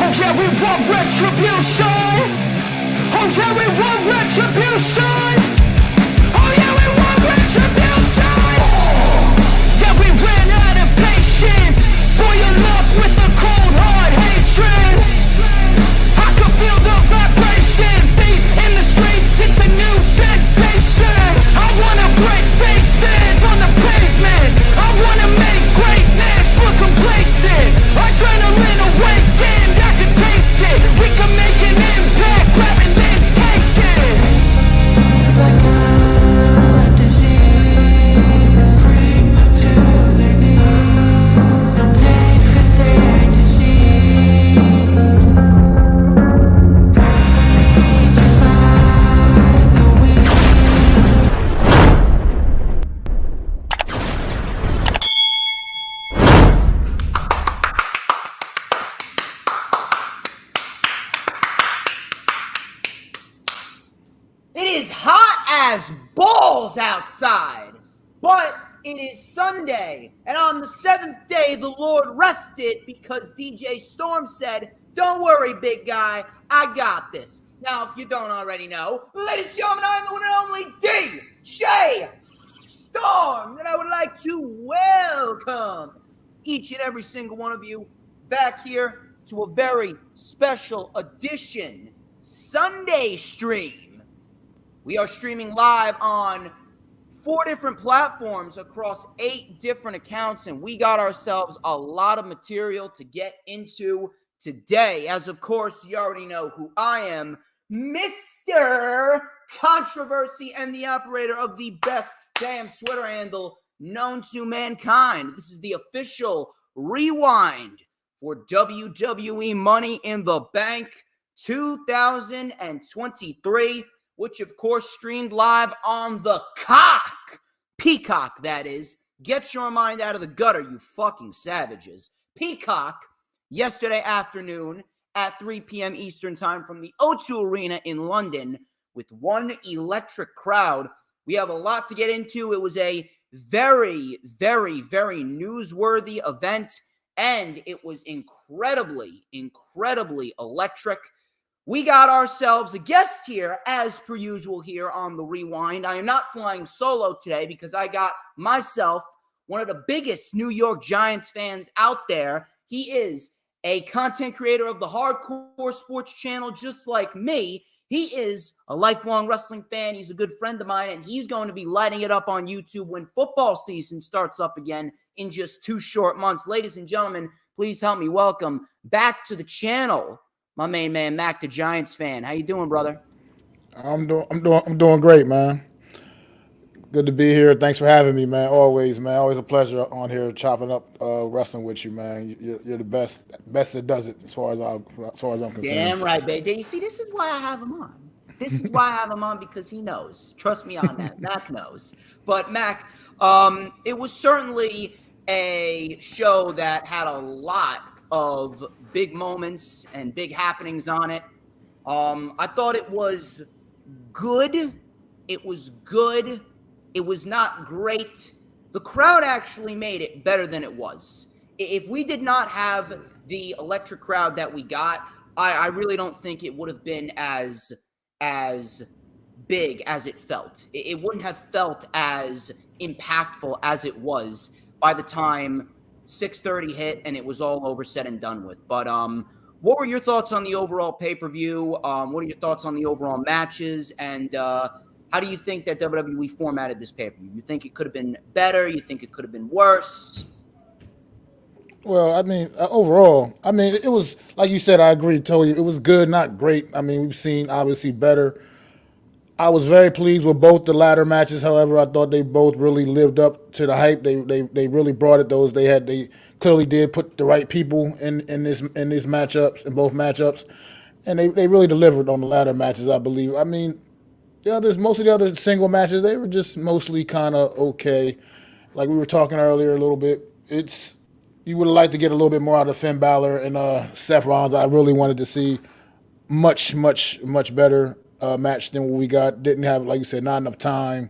Oh yeah, we want retribution. Oh yeah, we want retribution. Oh yeah, we want retribution. Yeah, we ran out of patience. Boil up with the cold hard hatred. I can feel the vibration. Feet in the streets, it's a new sensation. I wanna break faces on the pavement. I wanna make greatness look complacent. Adrenaline awakened, I can taste it. We can make an impact, grab and then take it. Like a disease, bring them to their knees. No pain for their disease. Just like a weed. It is hot as balls outside, but it is Sunday, and on the seventh day the Lord rested because DJ Storm said, "Don't worry, big guy, I got this." Now, if you don't already know, ladies and gentlemen, I'm the one and only DJ Storm, and I would like to welcome each and every single one of you back here to a very special edition Sunday stream. We are streaming live on 4 different platforms across 8 different accounts, and we got ourselves a lot of material to get into today. As of course, you already know who I am, Mr. Controversy and the operator of the best damn Twitter handle known to mankind. This is the official rewind for WWE Money in the Bank 2023. Which, of course, streamed live on the Peacock, that is. Get your mind out of the gutter, you fucking savages. Peacock, yesterday afternoon at 3 p.m. Eastern Time from the O2 Arena in London with one electric crowd. We have a lot to get into. It was a very, very, very newsworthy event, and it was incredibly, incredibly electric. We got ourselves a guest here, as per usual, here on The Rewind. I am not flying solo today because I got myself one of the biggest New York Giants fans out there. He is a content creator of the Hardcore Sports channel, just like me. He is a lifelong wrestling fan. He's a good friend of mine, and he's going to be lighting it up on YouTube when football season starts up again in just 2 short months. Ladies and gentlemen, please help me welcome back to the channel my main man, Mac, the Giants fan. How you doing, brother? I'm doing great, man. Good to be here. Thanks for having me, man. Always, man. Always a pleasure on here chopping up wrestling with you, man. You're the best that does it as far as I'm concerned. Damn right, baby. You see, this is why I have him on. This is why I have him on, because he knows. Trust me on that. Mac knows. But Mac, it was certainly a show that had a lot of big moments and big happenings on it. I thought it was good. It was good. It was not great. The crowd actually made it better than it was. If we did not have the electric crowd that we got, I really don't think it would have been as big as it felt. It wouldn't have felt as impactful as it was by the time 6:30 hit and it was all over, said and done with. But what were your thoughts on the overall pay-per-view? What are your thoughts on the overall matches? And how do you think that WWE formatted this pay-per-view? You think it could have been better? You think it could have been worse? Well, I mean, overall, I mean, it was, like you said, I agree totally. It was good, not great. I mean, we've seen, obviously, better. I was very pleased with both the latter matches. However, I thought they both really lived up to the hype. They really brought it. They clearly did put the right people in these matchups, in both matchups, and they really delivered on the latter matches, I believe. I mean, most of the other single matches, they were just mostly kind of okay. Like we were talking earlier a little bit, you would have liked to get a little bit more out of Finn Balor and Seth Rollins. I really wanted to see much better match than what we got. Didn't have, like you said, not enough time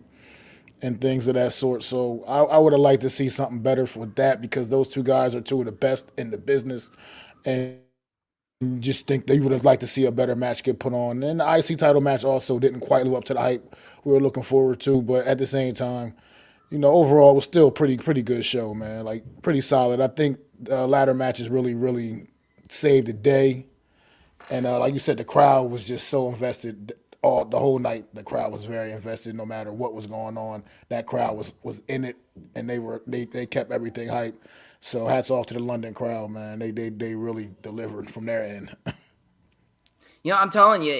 and things of that sort. So I would have liked to see something better for that, because those two guys are two of the best in the business. And just think they would have liked to see a better match get put on. And the IC title match also didn't quite live up to the hype we were looking forward to. But at the same time, overall it was still pretty good show, man. Like pretty solid. I think the ladder matches really saved the day. And like you said, the crowd was just so invested all the whole night. The crowd was very invested, no matter what was going on. That crowd was in it, and they kept everything hype. So hats off to the London crowd, man. They really delivered from their end. I'm telling you,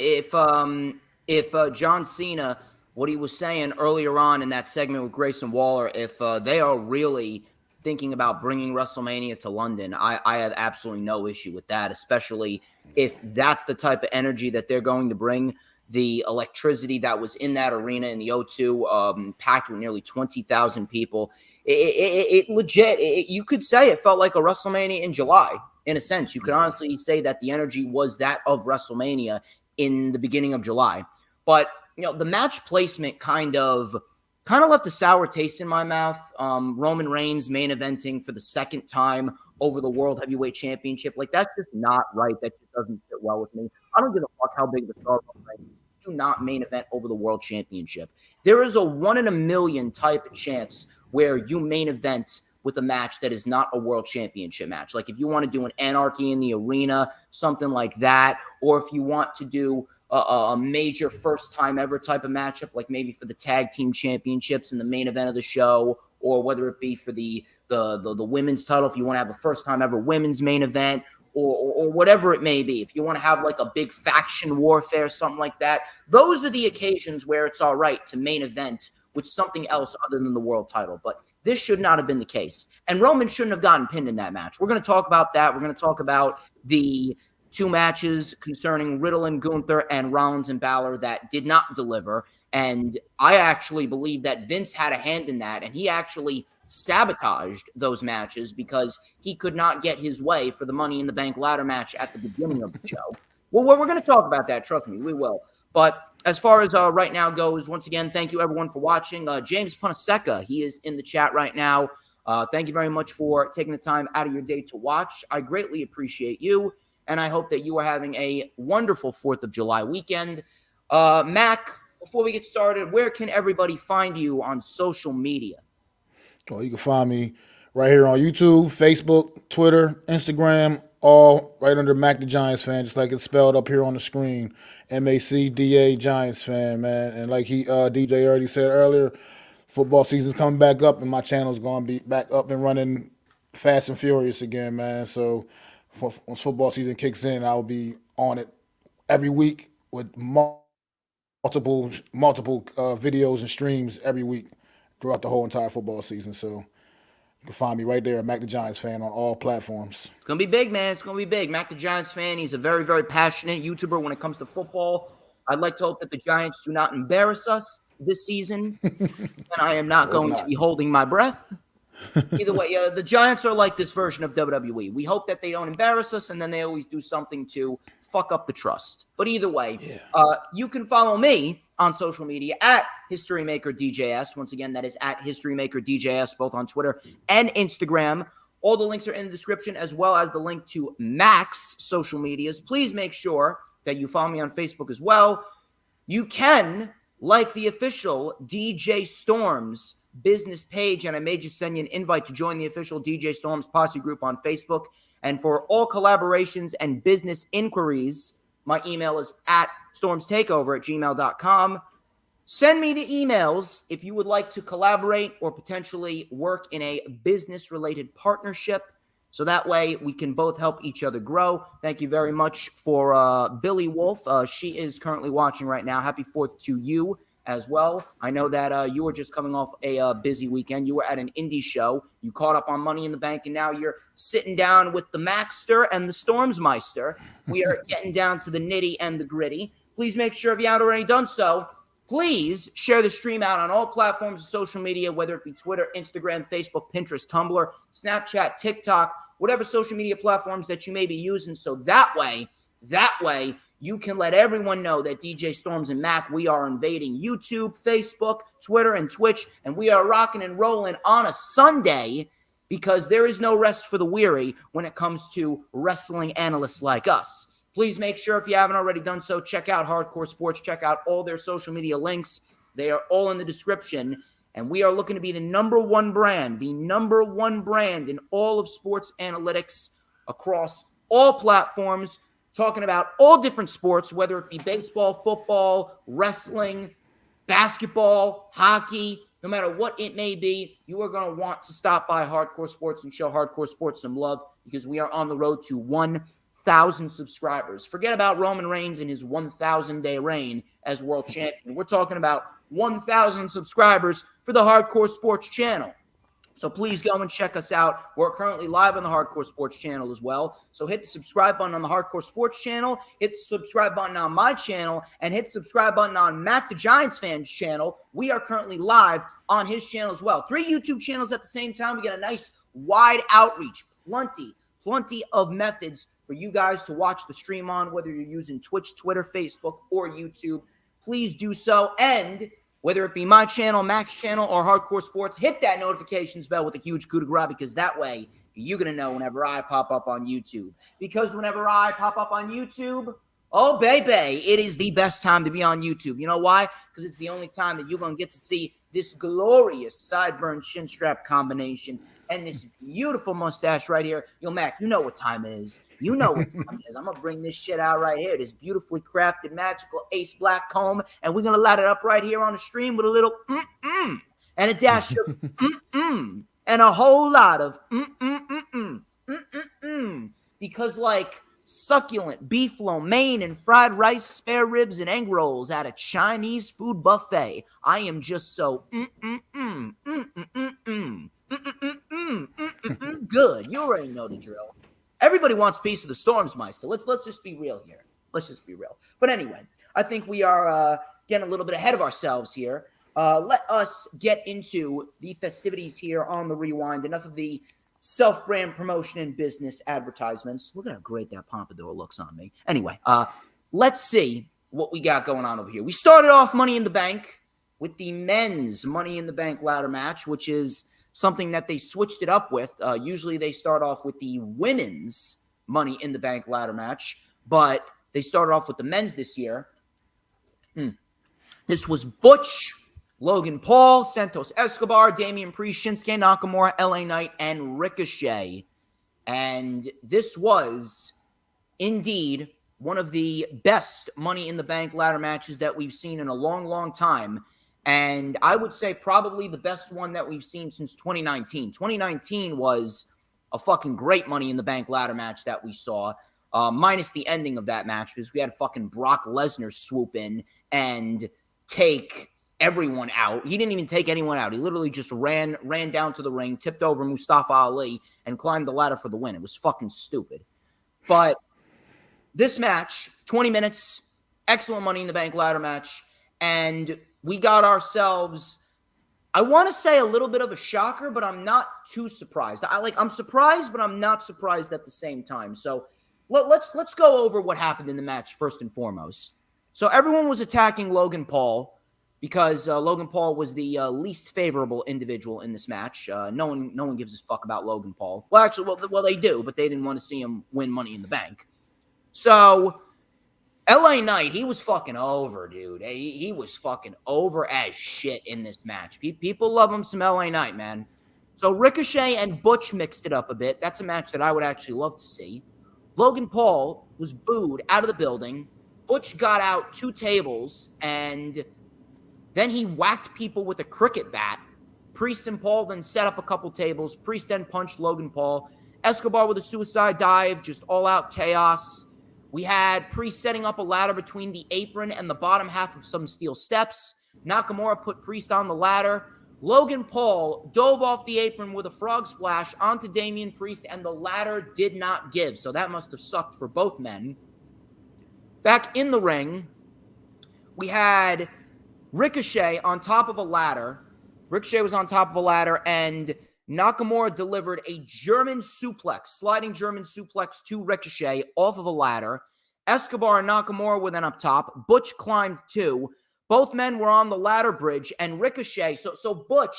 if John Cena, what he was saying earlier on in that segment with Grayson Waller, if they are really thinking about bringing WrestleMania to London, I have absolutely no issue with that, especially if that's the type of energy that they're going to bring. The electricity that was in that arena in the O2, packed with nearly 20,000 people. It legit, you could say it felt like a WrestleMania in July, in a sense. You could honestly say that the energy was that of WrestleMania in the beginning of July. But, the match placement kind of left a sour taste in my mouth. Roman Reigns main eventing for the second time over the World Heavyweight Championship. Like, that's just not right. That just doesn't sit well with me. I don't give a fuck how big of a star Roman Reigns is. Do not main event over the World Championship. There is a 1 in a million type of chance where you main event with a match that is not a World Championship match. Like if you want to do an Anarchy in the Arena, something like that, or if you want to do a major first time ever type of matchup, like maybe for the tag team championships in the main event of the show, or whether it be for the women's title, if you want to have a first time ever women's main event, or whatever it may be. If you want to have like a big faction warfare, something like that, those are the occasions where it's all right to main event with something else other than the world title. But this should not have been the case. And Roman shouldn't have gotten pinned in that match. We're going to talk about that. We're going to talk about the 2 matches concerning Riddle and Gunther and Rollins and Balor that did not deliver. And I actually believe that Vince had a hand in that, and he actually sabotaged those matches because he could not get his way for the Money in the Bank ladder match at the beginning of the show. Well, we're going to talk about that. Trust me, we will. But as far as right now goes, once again, thank you everyone for watching. James Punaseca, he is in the chat right now. Thank you very much for taking the time out of your day to watch. I greatly appreciate you, and I hope that you are having a wonderful 4th of July weekend. Mac, before we get started, where can everybody find you on social media? Well, you can find me right here on YouTube, Facebook, Twitter, Instagram, all right under Mac the Giants Fan, just like it's spelled up here on the screen. MACDA Giants Fan, man. And like DJ already said earlier, football season's coming back up, and my channel's going to be back up and running fast and furious again, man. So once football season kicks in, I'll be on it every week with multiple videos and streams every week throughout the whole entire football season. So you can find me right there, Mac the Giants Fan, on all platforms. It's going to be big, man. It's going to be big. Mac the Giants Fan, he's a very, very passionate YouTuber when it comes to football. I'd like to hope that the Giants do not embarrass us this season, and I am not going to be holding my breath. Either way, the Giants are like this version of WWE. We hope that they don't embarrass us, and then they always do something to fuck up the trust. But either way, you can follow me on social media at HistoryMakerDJS. Once again, that is at HistoryMakerDJS, both on Twitter and Instagram. All the links are in the description, as well as the link to Mac's social medias. Please make sure that you follow me on Facebook as well. You can like the official DJ Storms business page, and I may just send you an invite to join the official DJ Storms Posse group on Facebook. And for all collaborations and business inquiries, my email is at StormsTakeOver@gmail.com. Send me the emails if you would like to collaborate or potentially work in a business-related partnership, so that way we can both help each other grow. Thank you very much for Billy Wolf. She is currently watching right now. Happy 4th to you as well. I know that you were just coming off a busy weekend. You were at an indie show. You caught up on Money in the Bank, and now you're sitting down with the Maxter and the Stormsmeister. We are getting down to the nitty and the gritty. Please make sure, if you haven't already done so, please share the stream out on all platforms of social media, whether it be Twitter, Instagram, Facebook, Pinterest, Tumblr, Snapchat, TikTok, whatever social media platforms that you may be using. So that way, you can let everyone know that DJ Storms and Mac, we are invading YouTube, Facebook, Twitter, and Twitch, and we are rocking and rolling on a Sunday, because there is no rest for the weary when it comes to wrestling analysts like us. Please make sure, if you haven't already done so, check out Hardcore Sports. Check out all their social media links. They are all in the description. And we are looking to be the number one brand in all of sports analytics across all platforms, talking about all different sports, whether it be baseball, football, wrestling, basketball, hockey, no matter what it may be. You are going to want to stop by Hardcore Sports and show Hardcore Sports some love, because we are on the road to 1,000 subscribers. Forget about Roman Reigns and his 1,000-day reign as world champion. We're talking about 1,000 subscribers for the Hardcore Sports channel. So please go and check us out. We're currently live on the Hardcore Sports channel as well. So hit the subscribe button on the Hardcore Sports channel, hit the subscribe button on my channel, and hit the subscribe button on Matt the Giants Fans channel. We are currently live on his channel as well. 3 YouTube channels at the same time. We get a nice wide outreach. Plenty of methods for you guys to watch the stream on, whether you're using Twitch, Twitter, Facebook, or YouTube. Please do so. And whether it be my channel, Mac's channel, or Hardcore Sports, hit that notifications bell with a huge coup de grace, because that way you're going to know whenever I pop up on YouTube. Because whenever I pop up on YouTube, oh, baby, it is the best time to be on YouTube. You know why? Because it's the only time that you're going to get to see this glorious sideburn chin strap combination and this beautiful mustache right here. Yo, Mac, you know what time it is. You know what time it is. I'm going to bring this shit out right here, this beautifully crafted, magical Ace Black comb, and we're going to light it up right here on the stream with a little and a dash of and a whole lot of because, like, succulent beef lo mein and fried rice, spare ribs, and egg rolls at a Chinese food buffet. I am just so good. You already know the drill. Everybody wants a piece of the Stormsmeister. Let's just be real here. Let's just be real. But anyway, I think we are getting a little bit ahead of ourselves here. Let us get into the festivities here on the Rewind. Enough of the self-brand promotion and business advertisements. Look at how great that pompadour looks on me. Anyway, let's see what we got going on over here. We started off Money in the Bank with the men's Money in the Bank ladder match, which is something that they switched it up with. Usually they start off with the women's Money in the Bank ladder match, but they started off with the men's this year. This was Butch, Logan Paul, Santos Escobar, Damian Priest, Shinsuke Nakamura, LA Knight, and Ricochet. And this was indeed one of the best Money in the Bank ladder matches that we've seen in a long, long time. And I would say probably the best one that we've seen since 2019. 2019 was a fucking great Money in the Bank ladder match that we saw, minus the ending of that match, because we had fucking Brock Lesnar swoop in and take everyone out. He didn't even take anyone out. He literally just ran down to the ring, tipped over Mustafa Ali, and climbed the ladder for the win. It was fucking stupid. But this match, 20 minutes, excellent Money in the Bank ladder match, and we got ourselves, I want to say, a little bit of a shocker, but I'm not too surprised. I'm surprised, but I'm not surprised at the same time. So let's go over what happened in the match first and foremost. So everyone was attacking Logan Paul because Logan Paul was the least favorable individual in this match. No one gives a fuck about Logan Paul. Well, actually, well, they do, but they didn't want to see him win Money in the Bank. So LA Knight, he was fucking over, dude. He was fucking over as shit in this match. People love him some LA Knight, man. So Ricochet and Butch mixed it up a bit. That's a match that I would actually love to see. Logan Paul was booed out of the building. Butch got out 2 tables, and then he whacked people with a cricket bat. Priest and Paul then set up a couple tables. Priest then punched Logan Paul. Escobar with a suicide dive, just all-out chaos. We had Priest setting up a ladder between the apron and the bottom half of some steel steps. Nakamura put Priest on the ladder. Logan Paul dove off the apron with a frog splash onto Damian Priest, and the ladder did not give. So that must have sucked for both men. Back in the ring, we had Ricochet on top of a ladder. Ricochet was on top of a ladder, and Nakamura delivered a German suplex, sliding German suplex to Ricochet off of a ladder. Escobar and Nakamura were then up top. Butch climbed too. Both men were on the ladder bridge, and Ricochet, so Butch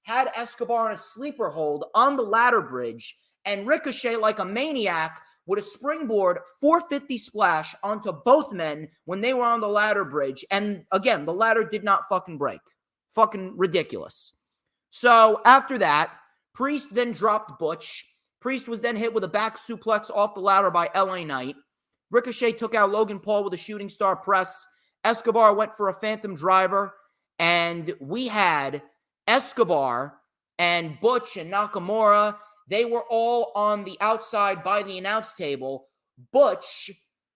had Escobar in a sleeper hold on the ladder bridge, and Ricochet, like a maniac, with a springboard 450 splash onto both men when they were on the ladder bridge. And again, the ladder did not fucking break. Fucking ridiculous. So after that, Priest then dropped Butch. Priest was then hit with a back suplex off the ladder by LA Knight. Ricochet took out Logan Paul with a shooting star press. Escobar went for a phantom driver. And we had Escobar and Butch and Nakamura. They were all on the outside by the announce table. Butch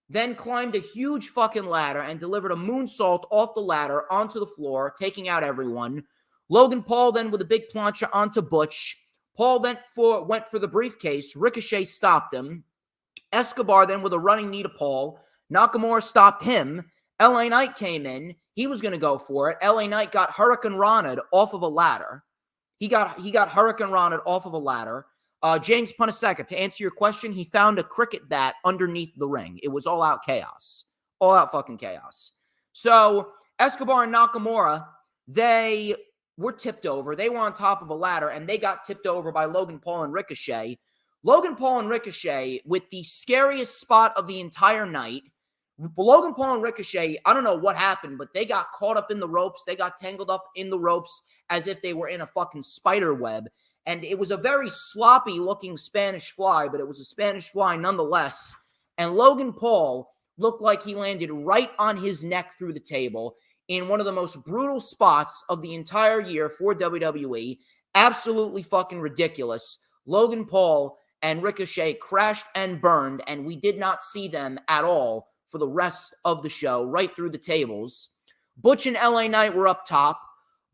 then climbed a huge fucking ladder and delivered a moonsault off the ladder onto the floor, taking out everyone. Logan Paul then with a big plancha onto Butch. Paul then went for the briefcase. Ricochet stopped him. Escobar then with a running knee to Paul. Nakamura stopped him. LA Knight came in. He was going to go for it. LA Knight got Hurricane Rana'd off of a ladder. He got Hurricane Rana'd off of a ladder. James Punaseka, to answer your question, he found a cricket bat underneath the ring. It was all out chaos. All out fucking chaos. So Escobar and Nakamura, they were tipped over. They were on top of a ladder, and they got tipped over by Logan Paul and Ricochet. Logan Paul and Ricochet with the scariest spot of the entire night. Logan Paul and Ricochet, I don't know what happened, but they got caught up in the ropes. They got tangled up in the ropes as if they were in a fucking spider web. And it was a very sloppy-looking Spanish fly, but it was a Spanish fly nonetheless. And Logan Paul looked like he landed right on his neck through the table in one of the most brutal spots of the entire year for WWE. Absolutely fucking ridiculous. Logan Paul and Ricochet crashed and burned, and we did not see them at all for the rest of the show, right through the tables. Butch and LA Knight were up top.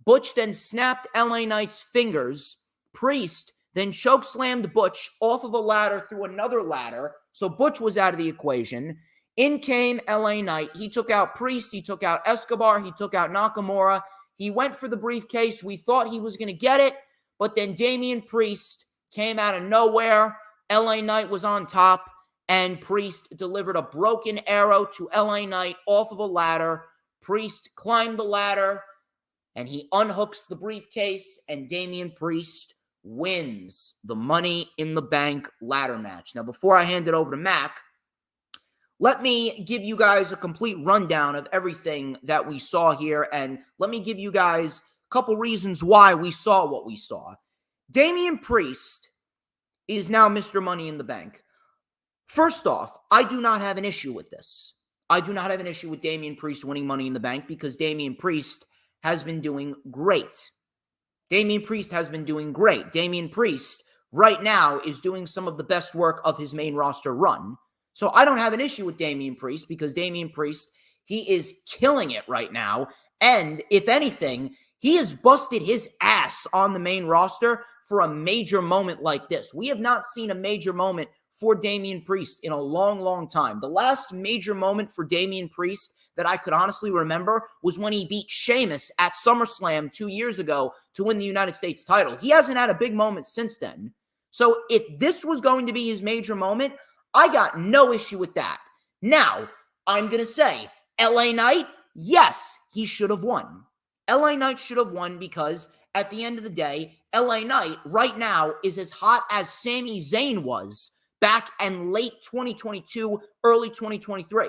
Butch then snapped LA Knight's fingers. Priest then chokeslammed Butch off of a ladder through another ladder. So Butch was out of the equation. In came LA Knight. He took out Priest. He took out Escobar. He took out Nakamura. He went for the briefcase. We thought he was going to get it, but then Damian Priest came out of nowhere. LA Knight was on top, and Priest delivered a broken arrow to LA Knight off of a ladder. Priest climbed the ladder, and he unhooks the briefcase, and Damian Priest wins the Money in the Bank ladder match. Now, before I hand it over to Mac, let me give you guys a complete rundown of everything that we saw here, and let me give you guys a couple reasons why we saw what we saw. Damian Priest is now Mr. Money in the Bank. First off, I do not have an issue with this. I do not have an issue with Damian Priest winning Money in the Bank because Damian Priest has been doing great. Damian Priest has been doing great. Damian Priest right now is doing some of the best work of his main roster run. So I don't have an issue with Damian Priest because Damian Priest, he is killing it right now. And if anything, he has busted his ass on the main roster for a major moment like this. We have not seen a major moment for Damian Priest in a long, long time. The last major moment for Damian Priest that I could honestly remember was when he beat Sheamus at SummerSlam 2 years ago to win the United States title. He hasn't had a big moment since then. So if this was going to be his major moment, I got no issue with that. Now, I'm going to say, LA Knight, yes, he should have won. LA Knight should have won because at the end of the day, LA Knight right now is as hot as Sami Zayn was back in late 2022, early 2023.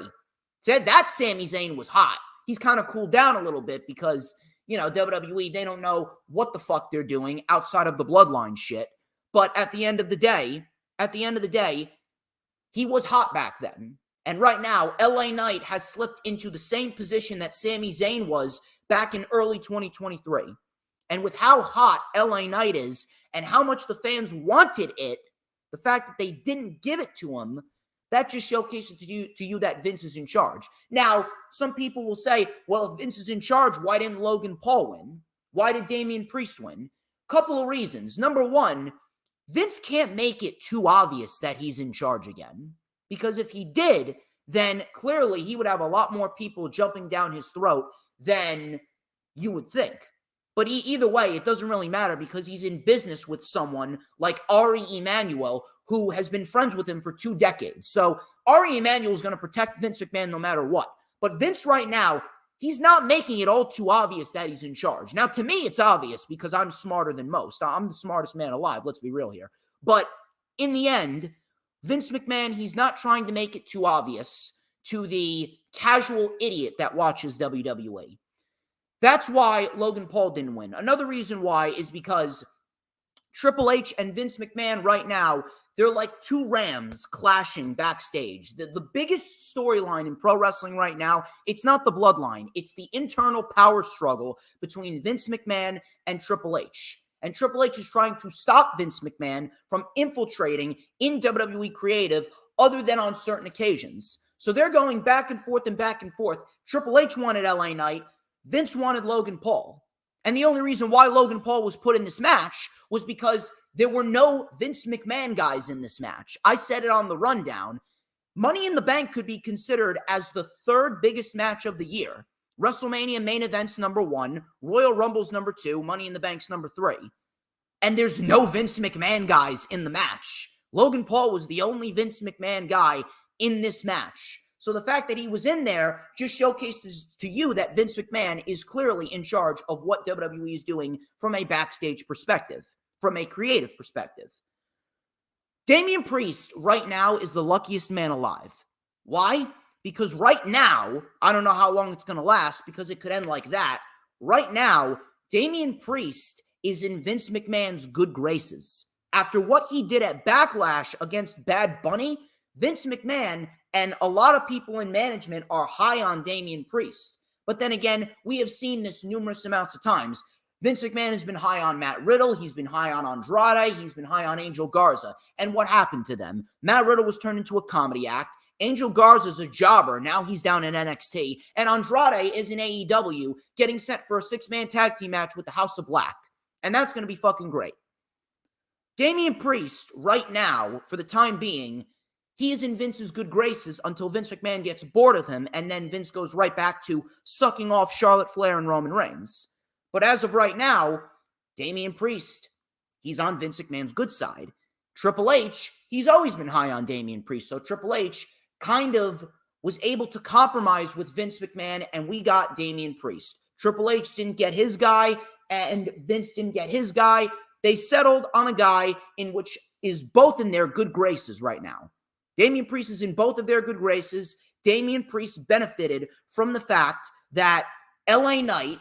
Said that Sami Zayn was hot. He's kind of cooled down a little bit because, WWE, they don't know what the fuck they're doing outside of the bloodline shit. But at the end of the day, he was hot back then. And right now, LA Knight has slipped into the same position that Sami Zayn was back in early 2023. And with how hot LA Knight is and how much the fans wanted it, the fact that they didn't give it to him, that just showcases to you that Vince is in charge. Now, some people will say, well, if Vince is in charge, why didn't Logan Paul win? Why did Damian Priest win? Couple of reasons. Number one, Vince can't make it too obvious that he's in charge again. Because if he did, then clearly he would have a lot more people jumping down his throat than you would think. But either way, it doesn't really matter because he's in business with someone like Ari Emanuel, who has been friends with him for 2 decades. So Ari Emanuel is going to protect Vince McMahon no matter what. But Vince right now, he's not making it all too obvious that he's in charge. Now, to me, it's obvious because I'm smarter than most. I'm the smartest man alive. Let's be real here. But in the end, Vince McMahon, he's not trying to make it too obvious to the casual idiot that watches WWE. That's why Logan Paul didn't win. Another reason why is because Triple H and Vince McMahon right now, they're like two rams clashing backstage. The biggest storyline in pro wrestling right now, it's not the bloodline. It's the internal power struggle between Vince McMahon and Triple H. And Triple H is trying to stop Vince McMahon from infiltrating in WWE creative other than on certain occasions. So they're going back and forth and back and forth. Triple H wanted LA Knight. Vince wanted Logan Paul. And the only reason why Logan Paul was put in this match was because there were no Vince McMahon guys in this match. I said it on the rundown. Money in the Bank could be considered as the third biggest match of the year. WrestleMania main event's number 1, Royal Rumble's number 2, Money in the Bank's number 3. And there's no Vince McMahon guys in the match. Logan Paul was the only Vince McMahon guy in this match. So the fact that he was in there just showcases to you that Vince McMahon is clearly in charge of what WWE is doing from a backstage perspective, from a creative perspective. Damian Priest right now is the luckiest man alive. Why? Because right now, I don't know how long it's going to last because it could end like that. Right now, Damian Priest is in Vince McMahon's good graces. After what he did at Backlash against Bad Bunny, Vince McMahon and a lot of people in management are high on Damian Priest. But then again, we have seen this numerous amounts of times. Vince McMahon has been high on Matt Riddle. He's been high on Andrade. He's been high on Angel Garza. And what happened to them? Matt Riddle was turned into a comedy act. Angel Garza's a jobber. Now he's down in NXT. And Andrade is in AEW getting set for a 6-man tag team match with the House of Black. And that's going to be fucking great. Damian Priest, right now, for the time being, he is in Vince's good graces until Vince McMahon gets bored of him, and then Vince goes right back to sucking off Charlotte Flair and Roman Reigns. But as of right now, Damian Priest, he's on Vince McMahon's good side. Triple H, he's always been high on Damian Priest, so Triple H kind of was able to compromise with Vince McMahon, and we got Damian Priest. Triple H didn't get his guy, and Vince didn't get his guy. They settled on a guy in which is both in their good graces right now. Damian Priest is in both of their good graces. Damian Priest benefited from the fact that LA Knight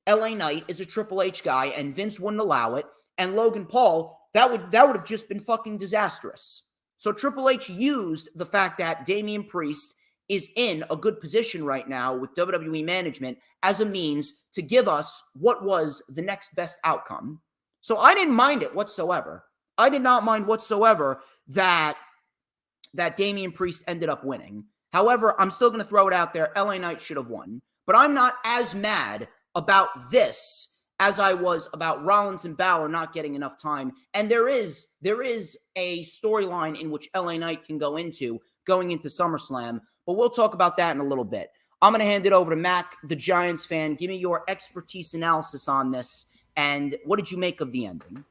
is a Triple H guy, and Vince wouldn't allow it. And Logan Paul, that would have just been fucking disastrous. So Triple H used the fact that Damian Priest is in a good position right now with WWE management as a means to give us what was the next best outcome. So I didn't mind it whatsoever. I did not mind whatsoever that Damian Priest ended up winning. However, I'm still going to throw it out there. LA Knight should have won. But I'm not as mad about this as I was about Rollins and Balor not getting enough time. And there is a storyline in which LA Knight can go into going into SummerSlam. But we'll talk about that in a little bit. I'm going to hand it over to Mac, the Giants fan. Give me your expertise analysis on this. And what did you make of the ending?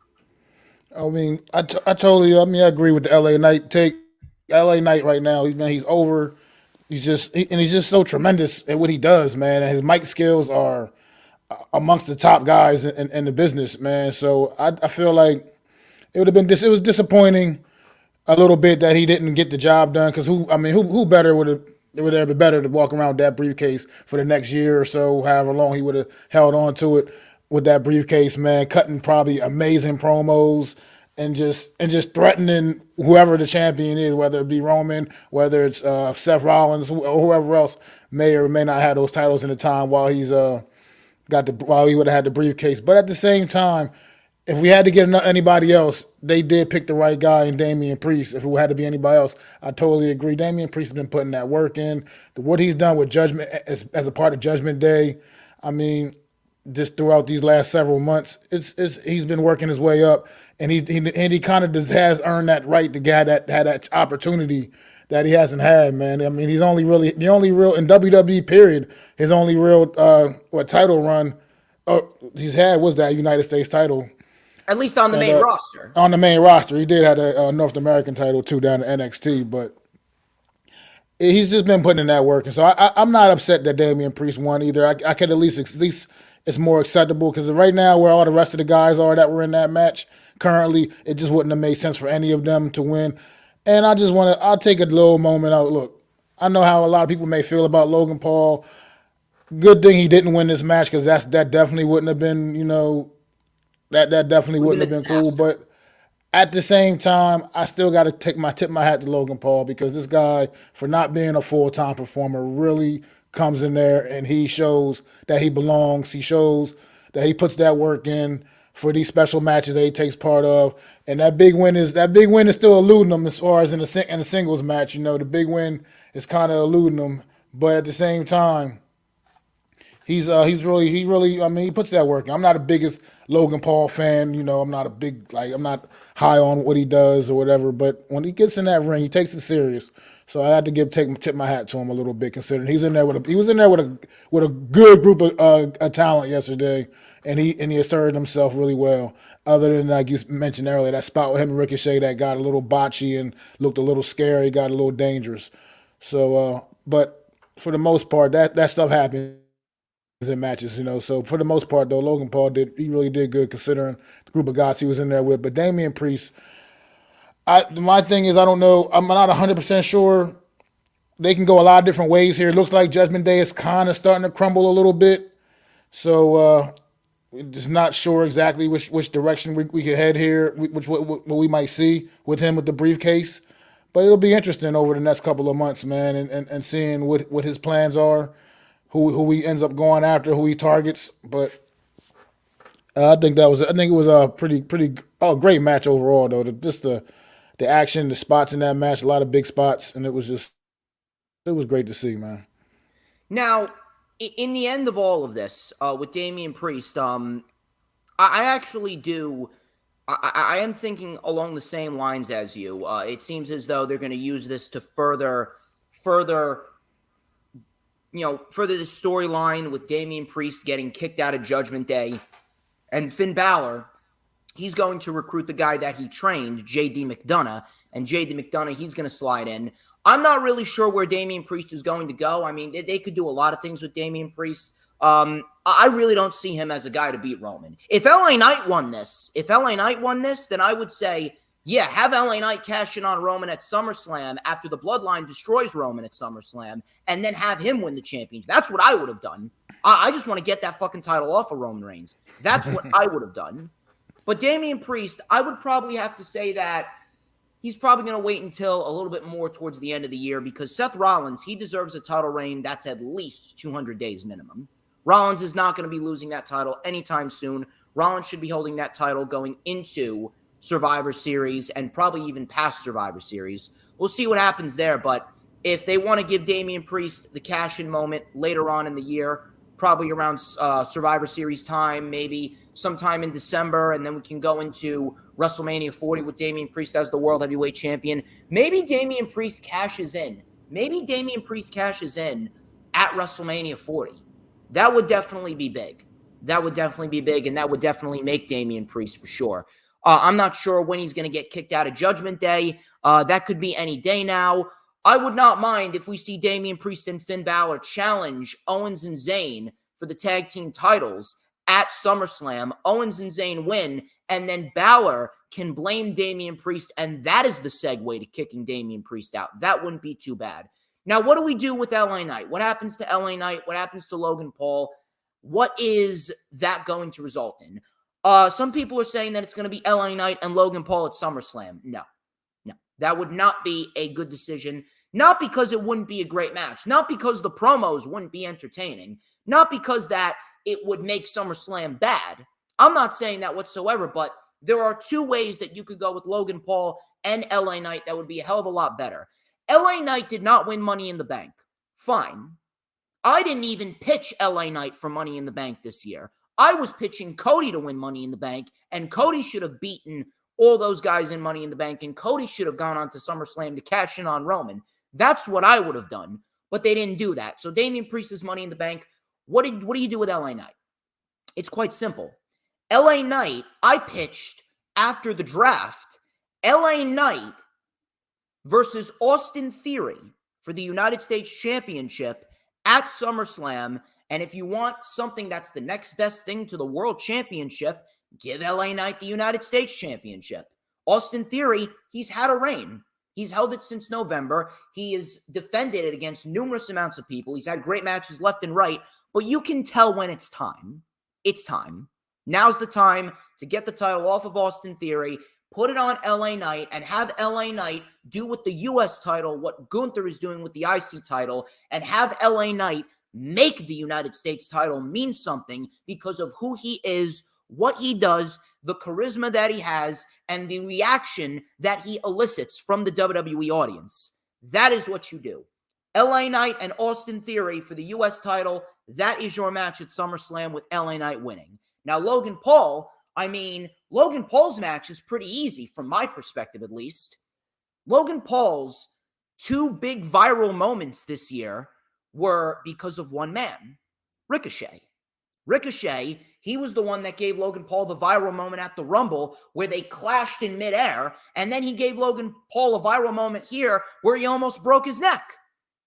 I mean, I agree with the LA Knight take. LA Knight right now, he's over. He's just so tremendous at what he does, man. And his mic skills are amongst the top guys in the business, man. So I feel like it was disappointing a little bit that he didn't get the job done. Because who better would have been better to walk around with that briefcase for the next year or so, however long he would have held on to it with that briefcase, man, cutting probably amazing promos and just threatening whoever the champion is, whether it be Roman, whether it's Seth Rollins, or whoever else may or may not have those titles in the time while he would have had the briefcase. But at the same time, if we had to get anybody else, they did pick the right guy in Damian Priest. If it had to be anybody else, I totally agree. Damian Priest has been putting that work in. What he's done with Judgment as a part of Judgment Day, I mean, just throughout these last several months, he's been working his way up, and he kind of just has earned that right to get that opportunity that he hasn't had, man. I mean, he's the only real in WWE period. His only real title run he's had was that United States title, at least on the main roster. On the main roster, he did have a North American title too down at NXT, but he's just been putting in that work, and so I'm not upset that Damian Priest won either. I could at least it's more acceptable because right now where all the rest of the guys are that were in that match currently, it just wouldn't have made sense for any of them to win. And I'll take a little moment out. Look, I know how a lot of people may feel about Logan Paul. Good thing he didn't win this match because that definitely wouldn't have been, that definitely Would wouldn't have have been a been cool. disaster. But at the same time, I still got to tip my hat to Logan Paul because this guy, for not being a full-time performer, really comes in there and he shows that he belongs. He shows that he puts that work in for these special matches that he takes part of. And that big win is still eluding him as far as in a singles match. The big win is kind of eluding him, but at the same time, he really, I mean, he puts that work in. I'm not the biggest Logan Paul fan, I'm not I'm not high on what he does or whatever, but when he gets in that ring, he takes it serious. So I had to tip my hat to him a little bit, considering he was in there with a good group of talent yesterday, and he asserted himself really well. Other than, like you mentioned earlier, that spot with him and Ricochet that got a little botchy and looked a little scary, got a little dangerous. So, but for the most part, that stuff happens in matches, So for the most part, though, Logan Paul he really did good considering the group of guys he was in there with. But Damian Priest, my thing is, I don't know, I'm not 100% sure. They can go a lot of different ways here. It looks like Judgment Day is kind of starting to crumble a little bit. So just not sure exactly which direction we could head here, what we might see with him with the briefcase. But it'll be interesting over the next couple of months, man, and seeing what his plans are. Who he ends up going after, who he targets, but I think it was a pretty great match overall though. The action, the spots in that match, a lot of big spots, and it was great to see, man. Now, in the end of all of this, with Damian Priest, I actually do. I am thinking along the same lines as you. It seems as though they're going to use this to further the storyline with Damian Priest getting kicked out of Judgment Day, and Finn Balor, he's going to recruit the guy that he trained, J.D. McDonough, and J.D. McDonough, he's going to slide in. I'm not really sure where Damian Priest is going to go. I mean, they could do a lot of things with Damian Priest. I really don't see him as a guy to beat Roman. If LA Knight won this, then I would say, yeah, have LA Knight cash in on Roman at SummerSlam after the Bloodline destroys Roman at SummerSlam, and then have him win the championship. That's what I would have done. I just want to get that fucking title off of Roman Reigns. That's what I would have done. But Damian Priest, I would probably have to say that he's probably going to wait until a little bit more towards the end of the year, because Seth Rollins, he deserves a title reign that's at least 200 days minimum. Rollins is not going to be losing that title anytime soon. Rollins should be holding that title going into Survivor Series and probably even past Survivor Series. We'll see what happens there, but if they want to give Damian Priest the cash-in moment later on in the year, probably around Survivor Series time, maybe sometime in December, and then we can go into WrestleMania 40 with Damian Priest as the World Heavyweight Champion. Maybe Damian Priest cashes in. At WrestleMania 40. That would definitely be big. And that would definitely make Damian Priest for sure. I'm not sure when he's going to get kicked out of Judgment Day. That could be any day now. I would not mind if we see Damian Priest and Finn Balor challenge Owens and Zayn for the tag team titles at SummerSlam. Owens and Zayn win, and then Balor can blame Damian Priest, and that is the segue to kicking Damian Priest out. That wouldn't be too bad. Now, what do we do with LA Knight? What happens to LA Knight? What happens to Logan Paul? What is that going to result in? Some people are saying that it's going to be LA Knight and Logan Paul at SummerSlam. No. That would not be a good decision. Not because it wouldn't be a great match. Not because the promos wouldn't be entertaining. Not because that it would make SummerSlam bad. I'm not saying that whatsoever, but there are two ways that you could go with Logan Paul and LA Knight that would be a hell of a lot better. LA Knight did not win Money in the Bank. Fine. I didn't even pitch LA Knight for Money in the Bank this year. I was pitching Cody to win Money in the Bank, and Cody should have beaten all those guys in Money in the Bank, and Cody should have gone on to SummerSlam to cash in on Roman. That's what I would have done, but they didn't do that. So Damian Priest is Money in the Bank. What do you do with LA Knight? It's quite simple. LA Knight, I pitched after the draft, LA Knight versus Austin Theory for the United States Championship at SummerSlam. And if you want something that's the next best thing to the World Championship, give LA Knight the United States Championship. Austin Theory, he's had a reign. He's held it since November. He has defended it against numerous amounts of people. He's had great matches left and right, but you can tell when it's time. It's time. Now's the time to get the title off of Austin Theory, put it on LA Knight, and have LA Knight do with the US title what Gunther is doing with the IC title, and have LA Knight make the United States title mean something because of who he is, what he does, the charisma that he has, and the reaction that he elicits from the WWE audience. That is what you do. LA Knight and Austin Theory for the US title, that is your match at SummerSlam with LA Knight winning. Now, Logan Paul's match is pretty easy from my perspective, at least. Logan Paul's two big viral moments this year were because of one man, Ricochet. Ricochet, he was the one that gave Logan Paul the viral moment at the Rumble where they clashed in midair, and then he gave Logan Paul a viral moment here where he almost broke his neck.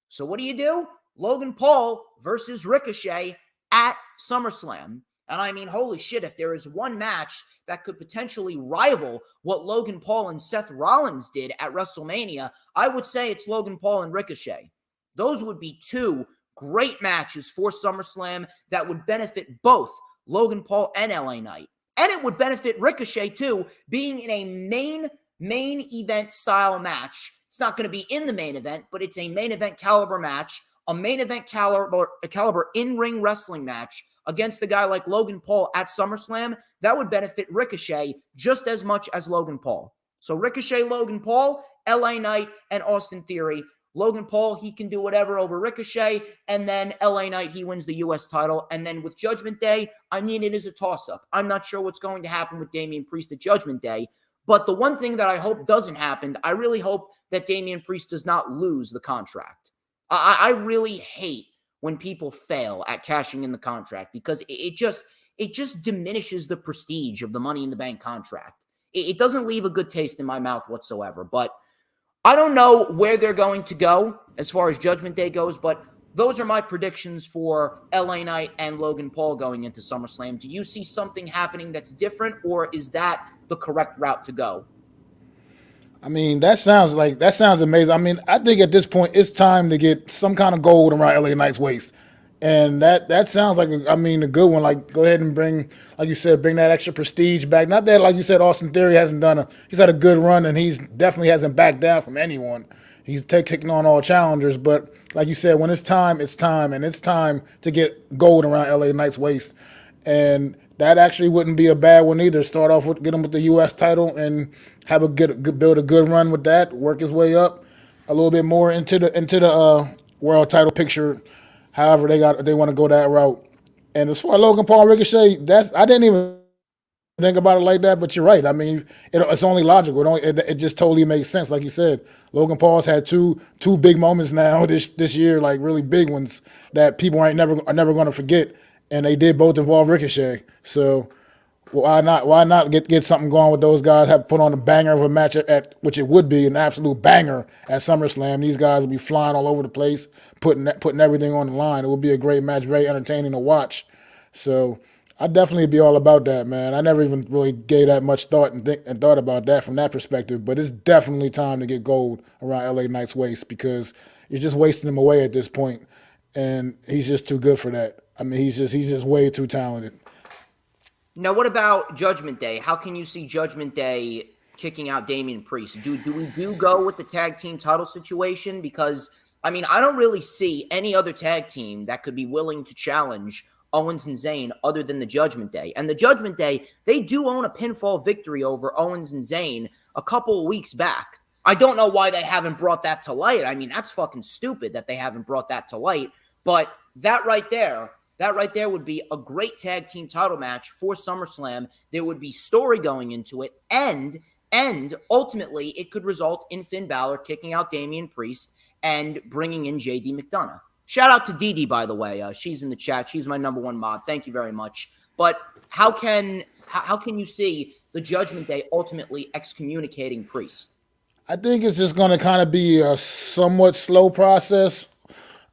So what do? Logan Paul versus Ricochet at SummerSlam. And I mean, holy shit, if there is one match that could potentially rival what Logan Paul and Seth Rollins did at WrestleMania, I would say it's Logan Paul and Ricochet. Those would be two great matches for SummerSlam that would benefit both Logan Paul and LA Knight. And it would benefit Ricochet too, being in a main event style match. It's not going to be in the main event, but it's a main event caliber match, a main event caliber in-ring wrestling match against a guy like Logan Paul at SummerSlam. That would benefit Ricochet just as much as Logan Paul. So Ricochet, Logan Paul, LA Knight, and Austin Theory. Logan Paul, he can do whatever over Ricochet, and then LA Knight, he wins the US title. And then with Judgment Day, I mean, it is a toss-up. I'm not sure what's going to happen with Damian Priest at Judgment Day, but the one thing that I hope doesn't happen, I really hope that Damian Priest does not lose the contract. I really hate when people fail at cashing in the contract because it just diminishes the prestige of the Money in the Bank contract. It doesn't leave a good taste in my mouth whatsoever, but I don't know where they're going to go as far as Judgment Day goes, but those are my predictions for LA Knight and Logan Paul going into SummerSlam. Do you see something happening that's different, or is that the correct route to go? I mean, that sounds amazing. I mean, I think at this point it's time to get some kind of gold around LA Knight's waist. And that sounds like a good one. Like, go ahead and bring, like you said, bring that extra prestige back. Not that, like you said, Austin Theory he's had a good run, and he's definitely hasn't backed down from anyone. He's kicking on all challengers, but like you said, when it's time, and it's time to get gold around LA Knight's waist. And that actually wouldn't be a bad one either. Start off with, get him with the U.S. title and have build a good run with that. Work his way up a little bit more into the world title picture. However, they want to go that route. And as far as Logan Paul and Ricochet, I didn't even think about it like that. But you're right. I mean, it's only logical. It just totally makes sense. Like you said, Logan Paul's had two big moments now this year, like really big ones that people are never going to forget. And they did both involve Ricochet. So why not get something going with those guys? Have put on a banger of a match at which it would be an absolute banger at SummerSlam. These guys would be flying all over the place, putting everything on the line. It would be a great match, very entertaining to watch. So I'd definitely be all about that, man. I never even really gave that much thought and thought about that from that perspective. But it's definitely time to get gold around LA Knight's waist because you're just wasting him away at this point, and he's just too good for that. I mean, he's just way too talented. Now, what about Judgment Day? How can you see Judgment Day kicking out Damian Priest? Do we go with the tag team title situation? Because, I mean, I don't really see any other tag team that could be willing to challenge Owens and Zayn other than the Judgment Day. And the Judgment Day, they do own a pinfall victory over Owens and Zayn a couple of weeks back. I don't know why they haven't brought that to light. I mean, that's fucking stupid that they haven't brought that to light. But that right there would be a great tag team title match for SummerSlam. There would be story going into it, and ultimately it could result in Finn Balor kicking out Damian Priest and bringing in JD McDonough. Shout out to Dee, by the way. She's in the chat. She's my number one mod. Thank you very much. But how can you see the Judgment Day ultimately excommunicating Priest? I think it's just going to kind of be a somewhat slow process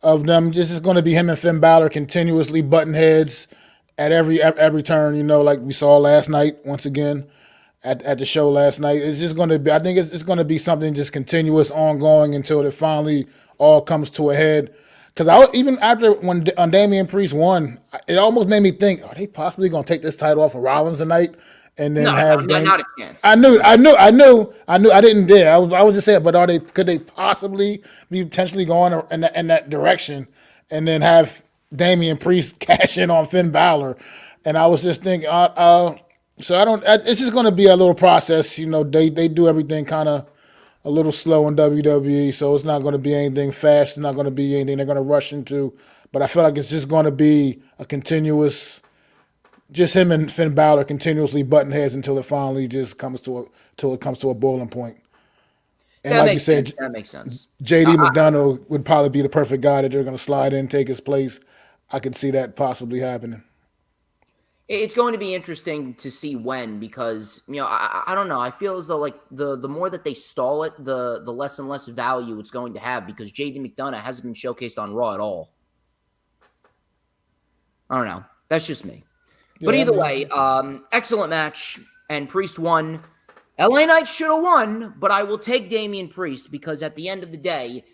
of them. This is going to be him and Finn Balor continuously butting heads at every turn, like we saw last night once again. at the show last night. It's just going to be. I think it's going to be something just continuous, ongoing until it finally all comes to a head. Because even after when Damian Priest won, it almost made me think: are they possibly going to take this title off of Rollins tonight? And then not a chance. I knew. I didn't dare. I was just saying, but could they possibly be potentially going in that direction, and then have Damian Priest cash in on Finn Balor? And I was just thinking, so I don't. It's just going to be a little process. They do everything kind of a little slow in WWE, so it's not going to be anything fast. It's not going to be anything they're going to rush into. But I feel like it's just going to be a continuous. Just him and Finn Balor continuously butting heads until it finally just comes to a boiling point. And like you said, that makes sense. JD McDonough would probably be the perfect guy that they're going to slide in, take his place. I could see that possibly happening. It's going to be interesting to see when, because I don't know. I feel as though like the more that they stall it, the less and less value it's going to have, because JD McDonough hasn't been showcased on Raw at all. I don't know. That's just me. But either way, excellent match, and Priest won. LA Knight should have won, but I will take Damian Priest, because at the end of the day,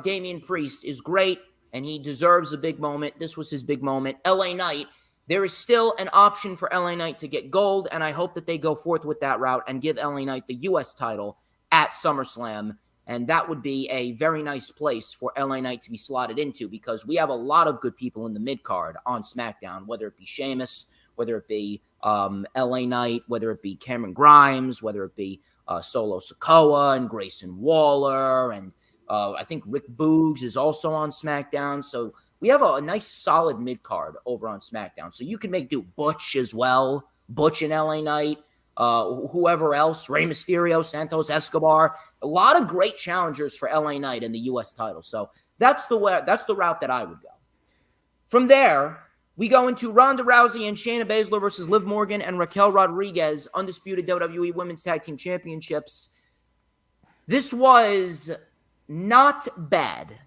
Damian Priest is great, and he deserves a big moment. This was his big moment. LA Knight, there is still an option for LA Knight to get gold, and I hope that they go forth with that route and give LA Knight the U.S. title at SummerSlam, and that would be a very nice place for LA Knight to be slotted into, because we have a lot of good people in the mid-card on SmackDown, whether it be Sheamus, whether it be LA Knight, whether it be Cameron Grimes, whether it be Solo Sikoa and Grayson Waller, and I think Rick Boogs is also on SmackDown. So we have a nice solid mid-card over on SmackDown. So you can do Butch as well, Butch and LA Knight, whoever else, Rey Mysterio, Santos Escobar, a lot of great challengers for LA Knight in the U.S. title. So that's the route that I would go. From there, we go into Ronda Rousey and Shayna Baszler versus Liv Morgan and Raquel Rodriguez, undisputed WWE Women's Tag Team Championships. This was not bad.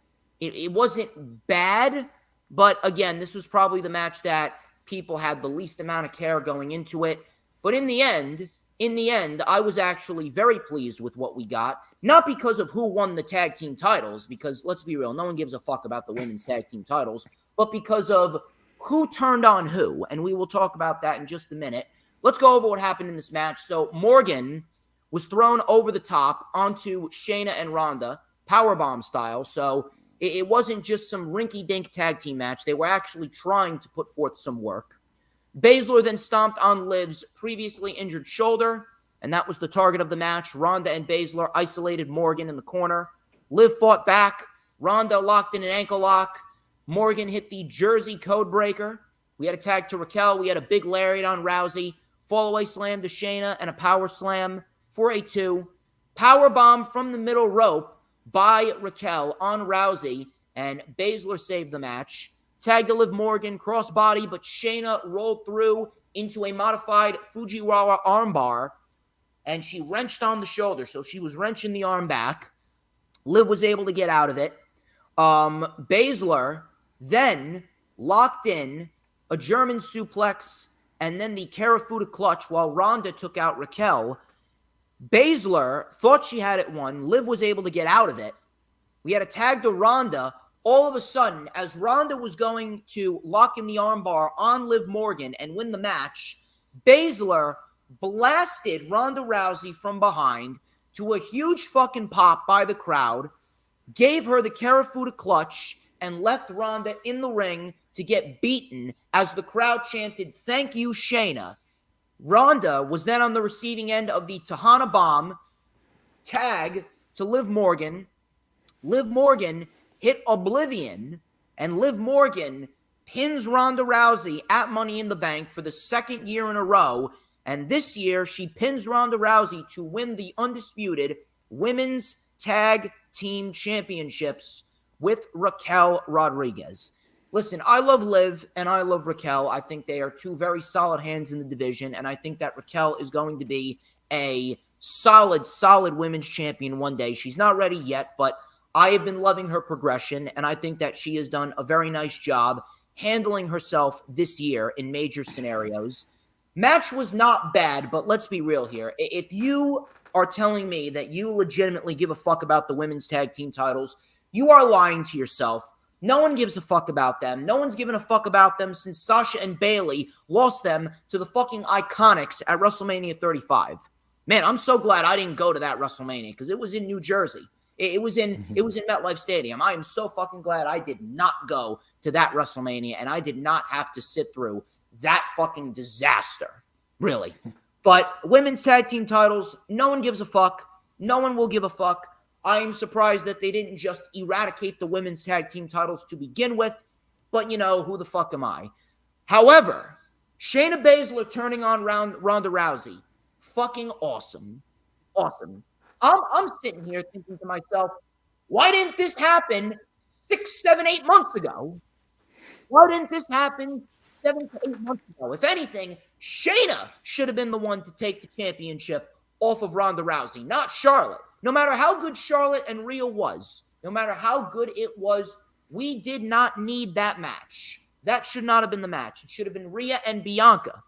It wasn't bad, but again, this was probably the match that people had the least amount of care going into it. But in the end, I was actually very pleased with what we got. Not because of who won the tag team titles, because let's be real, no one gives a fuck about the women's tag team titles, but because of who turned on who, and we will talk about that in just a minute. Let's go over what happened in this match. So Morgan was thrown over the top onto Shayna and Ronda, powerbomb style. So it wasn't just some rinky-dink tag team match. They were actually trying to put forth some work. Baszler then stomped on Liv's previously injured shoulder, and that was the target of the match. Ronda and Baszler isolated Morgan in the corner. Liv fought back. Ronda locked in an ankle lock. Morgan hit the Jersey code breaker. We had a tag to Raquel. We had a big lariat on Rousey. Fallaway slam to Shayna and a power slam for a 2. Power bomb from the middle rope by Raquel on Rousey, and Baszler saved the match. Tag to Liv Morgan, crossbody, but Shayna rolled through into a modified Fujiwara armbar, and she wrenched on the shoulder, so she was wrenching the arm back. Liv was able to get out of it. Baszler then locked in a German suplex and then the Karafuda clutch while Ronda took out Raquel. Baszler thought she had it won. Liv was able to get out of it. We had a tag to Ronda. All of a sudden, as Ronda was going to lock in the armbar on Liv Morgan and win the match, Baszler blasted Ronda Rousey from behind to a huge fucking pop by the crowd, gave her the Karafuda clutch, and left Ronda in the ring to get beaten as the crowd chanted, "Thank you, Shayna." Ronda was then on the receiving end of the Tahana Bomb tag to Liv Morgan. Liv Morgan hit Oblivion, and Liv Morgan pins Ronda Rousey at Money in the Bank for the second year in a row, and this year she pins Ronda Rousey to win the undisputed Women's Tag Team Championships with Raquel Rodriguez. Listen, I love Liv and I love Raquel. I think they are two very solid hands in the division, and I think that Raquel is going to be a solid women's champion one day. She's not ready yet, but I have been loving her progression, and I think that she has done a very nice job handling herself this year in major scenarios. Match was not bad, but let's be real here. If you are telling me that you legitimately give a fuck about the women's tag team titles, you are lying to yourself. No one gives a fuck about them. No one's given a fuck about them since Sasha and Bayley lost them to the fucking Iconics at WrestleMania 35. Man, I'm so glad I didn't go to that WrestleMania because it was in New Jersey. It was in MetLife Stadium. I am so fucking glad I did not go to that WrestleMania and I did not have to sit through that fucking disaster. Really. But women's tag team titles, no one gives a fuck. No one will give a fuck. I am surprised that they didn't just eradicate the women's tag team titles to begin with. But, you know, who the fuck am I? However, Shayna Baszler turning on Ronda Rousey. Fucking awesome. Awesome. I'm sitting here thinking to myself, why didn't this happen 6, 7, 8 months ago? Why didn't this happen 7 to 8 months ago? If anything, Shayna should have been the one to take the championship off of Ronda Rousey, not Charlotte. No matter how good Charlotte and Rhea was, no matter how good it was, we did not need that match. That should not have been the match. It should have been Rhea and Bianca.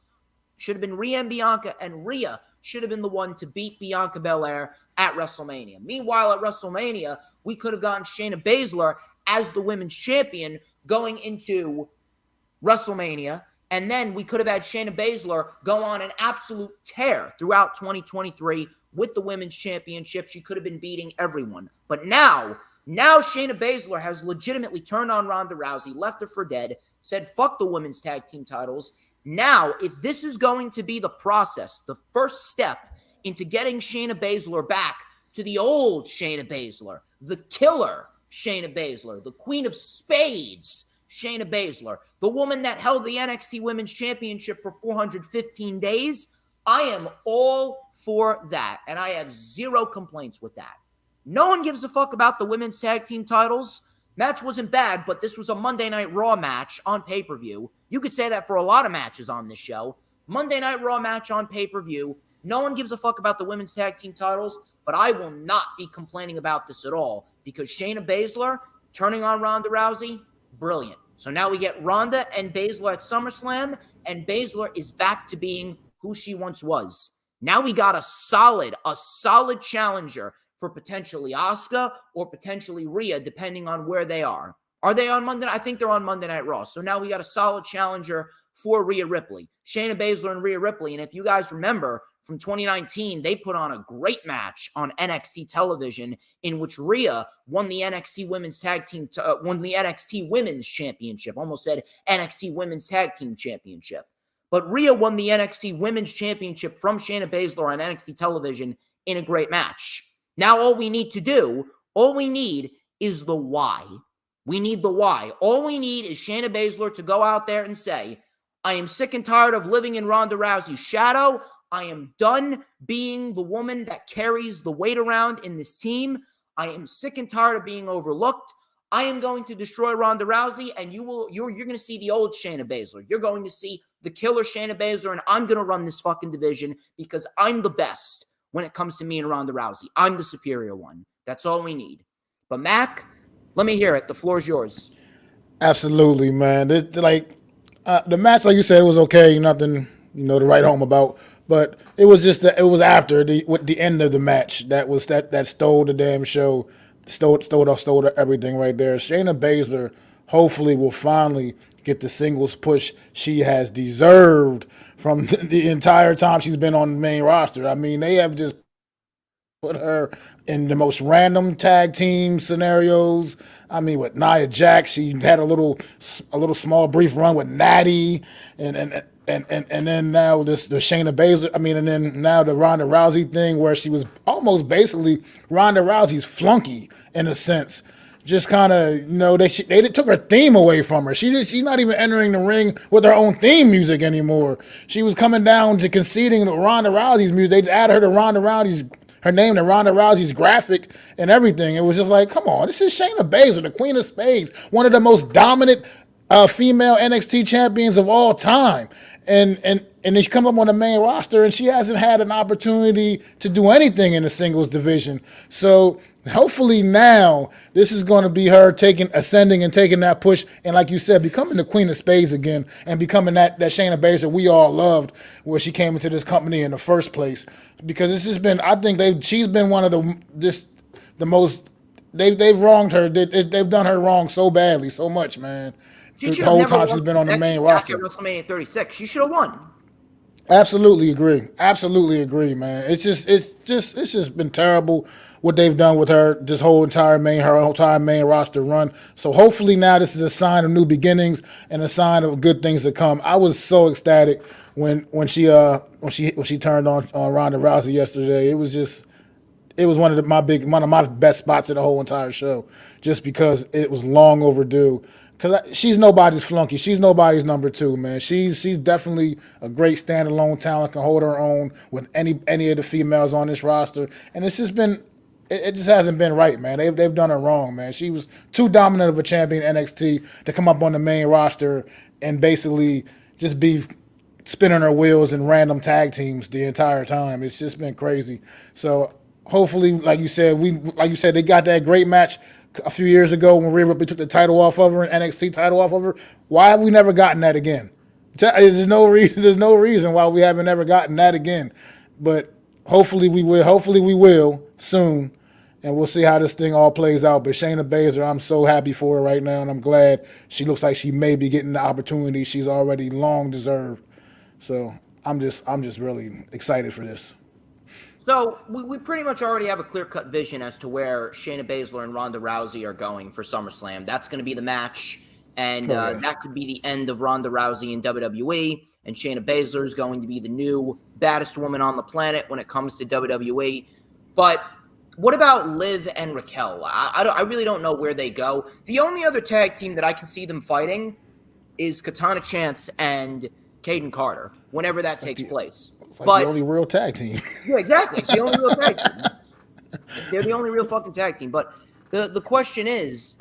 Should have been Rhea and Bianca, and Rhea should have been the one to beat Bianca Belair at WrestleMania. Meanwhile, at WrestleMania, we could have gotten Shayna Baszler as the women's champion going into WrestleMania, and then we could have had Shayna Baszler go on an absolute tear throughout 2023 with the women's championship. She could have been beating everyone. But now Shayna Baszler has legitimately turned on Ronda Rousey, left her for dead, said fuck the women's tag team titles. Now, if this is going to be the process, the first step into getting Shayna Baszler back to the old Shayna Baszler, the killer Shayna Baszler, the queen of spades Shayna Baszler, the woman that held the NXT Women's Championship for 415 days, I am all for that, and I have zero complaints with that. No one gives a fuck about the women's tag team titles. Match wasn't bad, but this was a Monday Night Raw match on pay-per-view. You could say that for a lot of matches on this show. Monday Night Raw match on pay-per-view. No one gives a fuck about the women's tag team titles, but I will not be complaining about this at all because Shayna Baszler turning on Ronda Rousey, brilliant. So now we get Ronda and Baszler at SummerSlam, and Baszler is back to being who she once was. Now we got a solid challenger for potentially Asuka or potentially Rhea, depending on where they are. Are they on Monday? I think they're on Monday Night Raw. So now we got a solid challenger for Rhea Ripley. Shayna Baszler and Rhea Ripley. And if you guys remember from 2019, they put on a great match on NXT television in which Rhea won the NXT Women's Championship. Almost said NXT Women's Tag Team Championship. But Rhea won the NXT Women's Championship from Shayna Baszler on NXT television in a great match. Now all we need is the why. We need the why. All we need is Shayna Baszler to go out there and say, I am sick and tired of living in Ronda Rousey's shadow. I am done being the woman that carries the weight around in this team. I am sick and tired of being overlooked. I am going to destroy Ronda Rousey, and you're going to see the old Shayna Baszler. You're going to see the killer Shayna Baszler, and I'm going to run this fucking division because I'm the best when it comes to me and Ronda Rousey. I'm the superior one. That's all we need. But Mac, let me hear it. The floor is yours. Absolutely, man. The match, like you said, it was okay. Nothing, to write home about. But it was just that it was after the end of the match that stole the damn show, stole everything right there. Shayna Baszler hopefully will finally get the singles push she has deserved from the entire time she's been on the main roster. I mean, they have just put her in the most random tag team scenarios. I mean, with Nia Jax, she had a little small brief run with Natty, and then now the Shayna Baszler. I mean, and then now the Ronda Rousey thing, where she was almost basically Ronda Rousey's flunky in a sense. Just kind of, they took her theme away from her. She's not even entering the ring with her own theme music anymore. She was coming down to conceding to Ronda Rousey's music. They added her name to Ronda Rousey's graphic and everything. It was just like, come on, this is Shayna Baszler, the Queen of Spades, one of the most dominant female NXT champions of all time. And then she comes up on the main roster and she hasn't had an opportunity to do anything in the singles division. So Hopefully now this is going to be her ascending and taking that push, and like you said, becoming the Queen of Spades again, and becoming that Shayna Baszler we all loved, where she came into this company in the first place. Because it's just been, I think she's been one of the most they've wronged her. They've done her wrong so badly, so much, man. She The should have whole never time won she's been on the main back roster. at WrestleMania 36. She should have won. Absolutely agree. Absolutely agree, man. It's just been terrible what they've done with her this whole entire main roster run. So hopefully now this is a sign of new beginnings and a sign of good things to come. I was so ecstatic when she turned on Ronda Rousey yesterday. It was one of my best spots of the whole entire show, just because it was long overdue. Because she's nobody's flunky. She's nobody's number two, man. She's definitely a great standalone talent, can hold her own with any of the females on this roster. And it's just been, it just hasn't been right, man. They've done her wrong, man. She was too dominant of a champion in NXT to come up on the main roster and basically just be spinning her wheels in random tag teams the entire time. It's just been crazy. So hopefully, like you said, they got that great match a few years ago when Rhea Ripley took the title off of her, and NXT title off of her. Why have we never gotten that again? There's no reason why we haven't ever gotten that again. But hopefully we will. Hopefully we will soon, and we'll see how this thing all plays out. But Shayna Baszler, I'm so happy for her right now, and I'm glad she looks like she may be getting the opportunity she's already long deserved. So I'm just really excited for this. So we pretty much already have a clear-cut vision as to where Shayna Baszler and Ronda Rousey are going for SummerSlam. That's going to be the match, and that could be the end of Ronda Rousey in WWE, and Shayna Baszler is going to be the new baddest woman on the planet when it comes to WWE. But what about Liv and Raquel? I really don't know where they go. The only other tag team that I can see them fighting is Katana Chance and Caden Carter, whenever that takes place. It's like the only real tag team. Yeah, exactly. It's the only real tag team. They're the only real fucking tag team. But the question is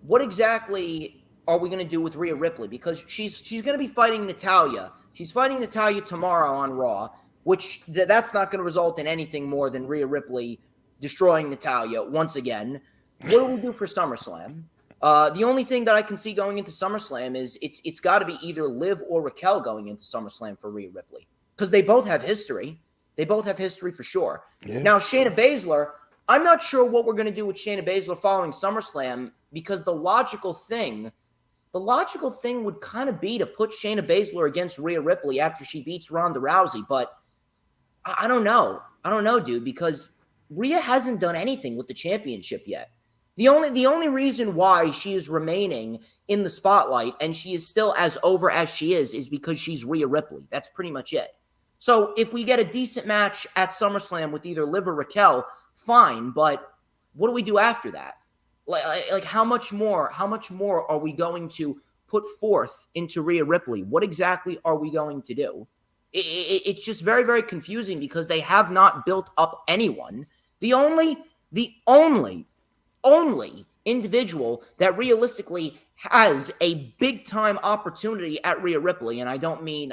what exactly are we going to do with Rhea Ripley? Because she's going to be fighting Natalya. She's fighting Natalya tomorrow on Raw, which that's not going to result in anything more than Rhea Ripley destroying Natalya once again. What do we do for SummerSlam? The only thing that I can see going into SummerSlam is it's got to be either Liv or Raquel going into SummerSlam for Rhea Ripley, because they both have history. They both have history for sure. Yeah. Now, Shayna Baszler, I'm not sure what we're going to do with Shayna Baszler following SummerSlam, because the logical thing would kind of be to put Shayna Baszler against Rhea Ripley after she beats Ronda Rousey. But I don't know. I don't know, dude, because Rhea hasn't done anything with the championship yet. The only reason why she is remaining in the spotlight and she is still as over as she is because she's Rhea Ripley. That's pretty much it. So if we get a decent match at SummerSlam with either Liv or Raquel, fine. But what do we do after that? Like how much more are we going to put forth into Rhea Ripley? What exactly are we going to do? It's just very, very confusing because they have not built up anyone. The only individual that realistically has a big time opportunity at Rhea Ripley, and I don't mean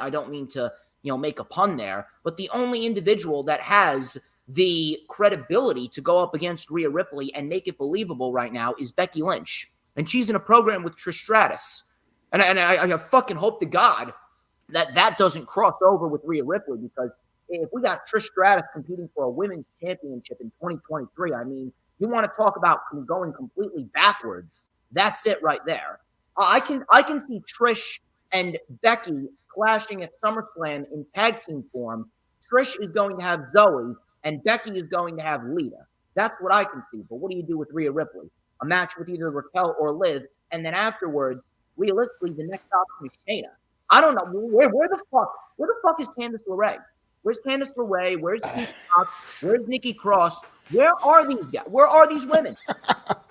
to make a pun there, but the only individual that has the credibility to go up against Rhea Ripley and make it believable right now is Becky Lynch, and she's in a program with Trish Stratus, and I fucking hope to God that doesn't cross over with Rhea Ripley, because if we got Trish Stratus competing for a women's championship in 2023, I mean, you want to talk about going completely backwards. That's it right there. I can see Trish and Becky clashing at SummerSlam in tag team form. Trish is going to have Zoe, and Becky is going to have Lita. That's what I can see. But what do you do with Rhea Ripley? A match with either Raquel or Liv, and then afterwards, realistically, the next option is Shayna. I don't know where the fuck is Candice LeRae? Where's Candice LeRae? Where's Nikki Cross? Where's Nikki Cross? Where are these guys? Where are these women?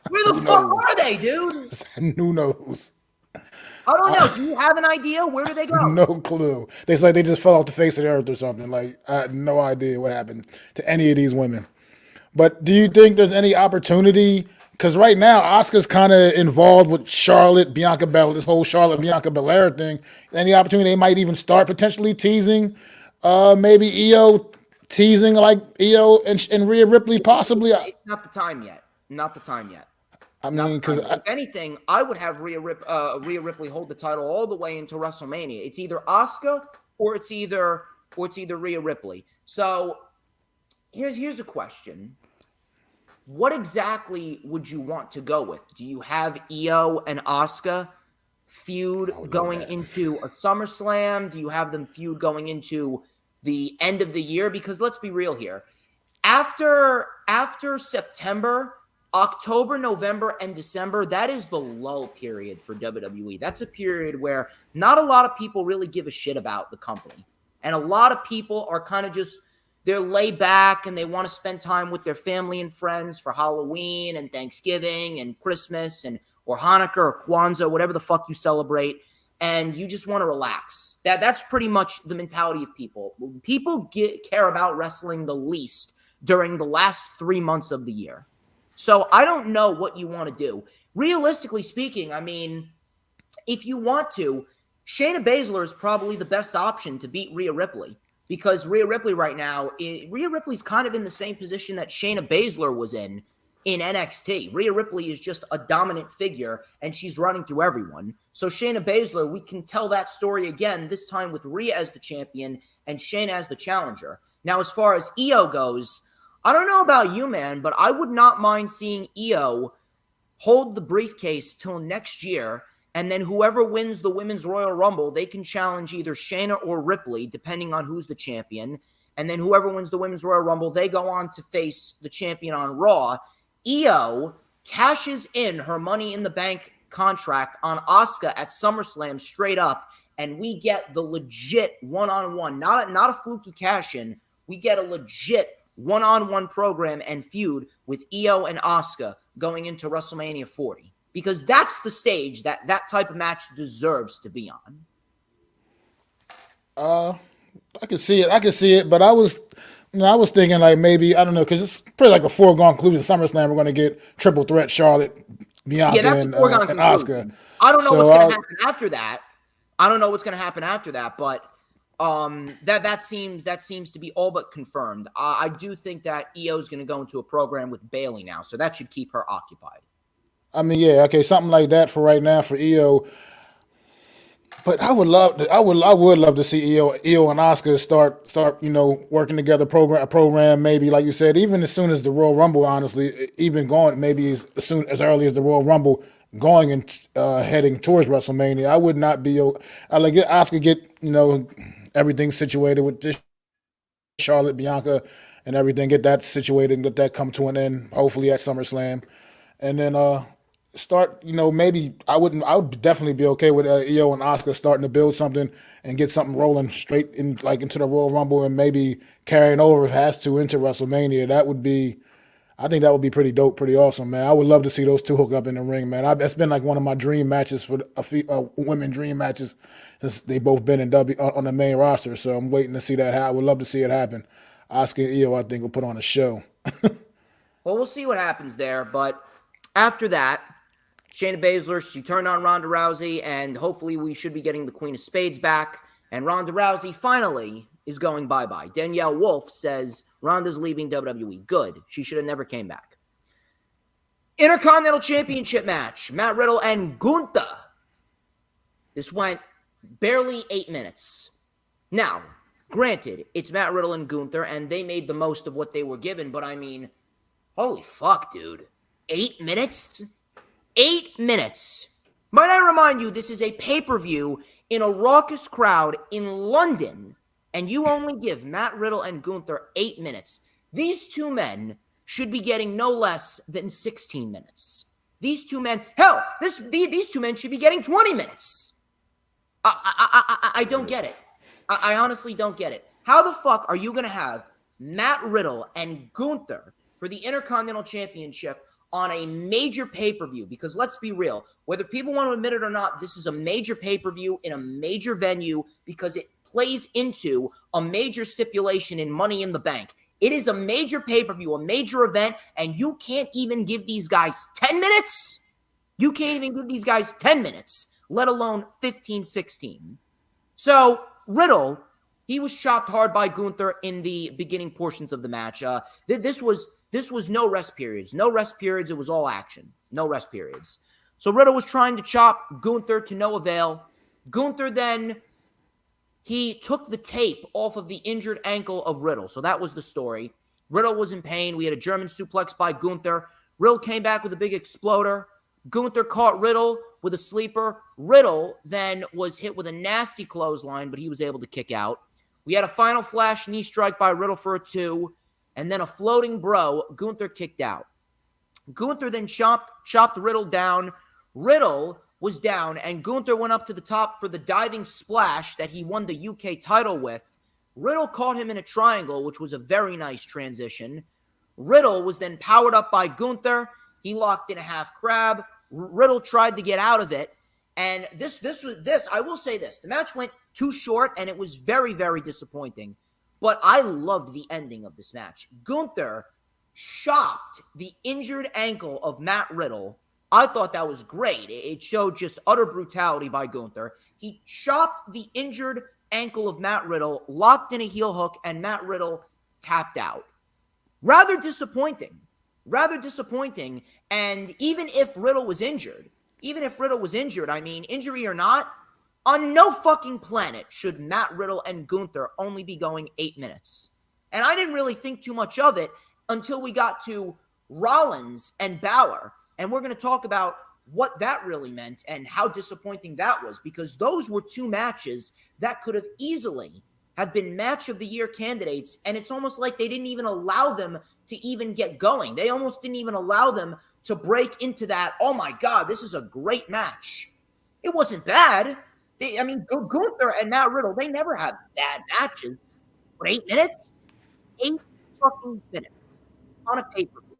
Where the fuck are they, dude? Who knows? I don't know. Do you have an idea? Where do they go? No clue. It's like they just fell off the face of the earth or something. Like, I had no idea what happened to any of these women. But do you think there's any opportunity? Because right now, Asuka's kind of involved with Charlotte, Bianca Belair, this whole Charlotte, Bianca Belair thing. Any opportunity they might even start potentially teasing maybe Io teasing like EO and Rhea Ripley possibly. It's not the time yet. Not the time yet. I Not mean, the time because yet. If anything, I would have Rhea Ripley hold the title all the way into WrestleMania. It's either Asuka or it's either Rhea Ripley. So here's a question. What exactly would you want to go with? Do you have EO and Asuka feud going into a SummerSlam? Do you have them feud going into the end of the year? Because let's be real here. After September, October, November, and December, that is the lull period for WWE. That's a period where not a lot of people really give a shit about the company. And a lot of people are kind of just, they're laid back and they want to spend time with their family and friends for Halloween and Thanksgiving and Christmas and or Hanukkah or Kwanzaa, whatever the fuck you celebrate. And you just want to relax. That's pretty much the mentality of people. People care about wrestling the least during the last 3 months of the year. So I don't know what you want to do. Realistically speaking, I mean, if you want to, Shayna Baszler is probably the best option to beat Rhea Ripley. Because Rhea Ripley right now, Rhea Ripley's kind of in the same position that Shayna Baszler was in NXT. Rhea Ripley is just a dominant figure, and she's running through everyone. So Shayna Baszler, we can tell that story again, this time with Rhea as the champion and Shayna as the challenger. Now, as far as EO goes, I don't know about you, man, but I would not mind seeing EO hold the briefcase till next year, and then whoever wins the Women's Royal Rumble, they can challenge either Shayna or Ripley, depending on who's the champion. And then whoever wins the Women's Royal Rumble, they go on to face the champion on Raw. EO cashes in her Money in the Bank contract on Asuka at SummerSlam straight up, and we get the legit one-on-one, not a fluky cash-in. We get a legit one-on-one program and feud with EO and Asuka going into WrestleMania 40. Because that's the stage that type of match deserves to be on. I can see it, but I was thinking like maybe, I don't know, because it's pretty like a foregone conclusion. SummerSlam, we're going to get triple threat Charlotte, Bianca, and Asuka. I don't know what's going to happen after that. But that seems to be all but confirmed. I do think that EO is going to go into a program with Bayley now, so that should keep her occupied. I mean, yeah, okay, something like that for right now for EO. But I would love to see EO and Asuka start working together, a program maybe like you said, even as soon as the Royal Rumble, honestly, even going maybe as early as the Royal Rumble going and heading towards WrestleMania. I would not be. I like Asuka get everything situated with this Charlotte, Bianca, and everything. Get that situated and let that come to an end. Hopefully at SummerSlam, and then start, maybe I would definitely be okay with EO and Asuka starting to build something and get something rolling straight in, like into the Royal Rumble and maybe carrying over if it has to into WrestleMania. I think that would be pretty dope, pretty awesome, man. I would love to see those two hook up in the ring, man. It's been like one of my dream matches for women dream matches since they both been on the main roster. So I'm waiting to see that. I would love to see it happen. Asuka and EO, I think, will put on a show. Well, we'll see what happens there, but after that, Shayna Baszler, she turned on Ronda Rousey, and hopefully we should be getting the Queen of Spades back. And Ronda Rousey finally is going bye-bye. Danielle Wolfe says Ronda's leaving WWE. Good. She should have never came back. Intercontinental Championship match. Matt Riddle and Gunther. This went barely 8 minutes. Now, granted, it's Matt Riddle and Gunther, and they made the most of what they were given, but I mean, holy fuck, dude. 8 minutes? 8 minutes. Might I remind you, this is a pay-per-view in a raucous crowd in London, and you only give Matt Riddle and Gunther 8 minutes. These two men should be getting no less than 16 minutes. These two men, hell, these two men should be getting 20 minutes. I don't get it. I honestly don't get it. How the fuck are you going to have Matt Riddle and Gunther for the Intercontinental Championship on a major pay-per-view? Because let's be real, whether people want to admit it or not, this is a major pay-per-view in a major venue because it plays into a major stipulation in Money in the Bank. It is a major pay-per-view, a major event, and you can't even give these guys 10 minutes? You can't even give these guys 10 minutes, let alone 15, 16. So Riddle He was chopped hard by Gunther in the beginning portions of the match. This was no rest periods. No rest periods. It was all action. No rest periods. So Riddle was trying to chop Gunther to no avail. Gunther then, he took the tape off of the injured ankle of Riddle. So that was the story. Riddle was in pain. We had a German suplex by Gunther. Riddle came back with a big exploder. Gunther caught Riddle with a sleeper. Riddle then was hit with a nasty clothesline, but he was able to kick out. We had a final flash knee strike by Riddle for a 2, and then a floating bro. Gunther kicked out. Gunther then chopped Riddle down. Riddle was down, and Gunther went up to the top for the diving splash that he won the UK title with. Riddle caught him in a triangle, which was a very nice transition. Riddle was then powered up by Gunther. He locked in a half crab. Riddle tried to get out of it. And this, I will say this. The match went too short, and it was very, very disappointing. But I loved the ending of this match. Gunther chopped the injured ankle of Matt Riddle. I thought that was great. It showed just utter brutality by Gunther. He chopped the injured ankle of Matt Riddle, locked in a heel hook, and Matt Riddle tapped out. Rather disappointing. And even if Riddle was injured, I mean, injury or not, on no fucking planet should Matt Riddle and Gunther only be going 8 minutes. And I didn't really think too much of it until we got to Rollins and Balor. And we're going to talk about what that really meant and how disappointing that was, because those were 2 matches that could have easily have been match of the year candidates. And it's almost like they didn't even allow them to even get going. They almost didn't even allow them to break into that, oh my God, this is a great match. It wasn't bad. Gunther and Matt Riddle, they never had bad matches. But 8 minutes? 8 fucking minutes on a pay-per-view.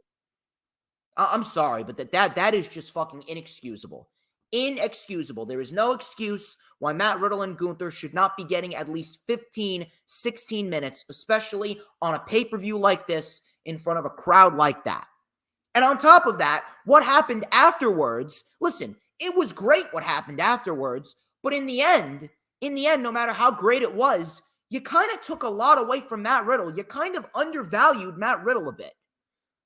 I'm sorry, but that is just fucking inexcusable. Inexcusable. There is no excuse why Matt Riddle and Gunther should not be getting at least 15, 16 minutes, especially on a pay-per-view like this in front of a crowd like that. And on top of that, what happened afterwards, listen, it was great what happened afterwards, but in the end, no matter how great it was, you kind of took a lot away from Matt Riddle. You kind of undervalued Matt Riddle a bit.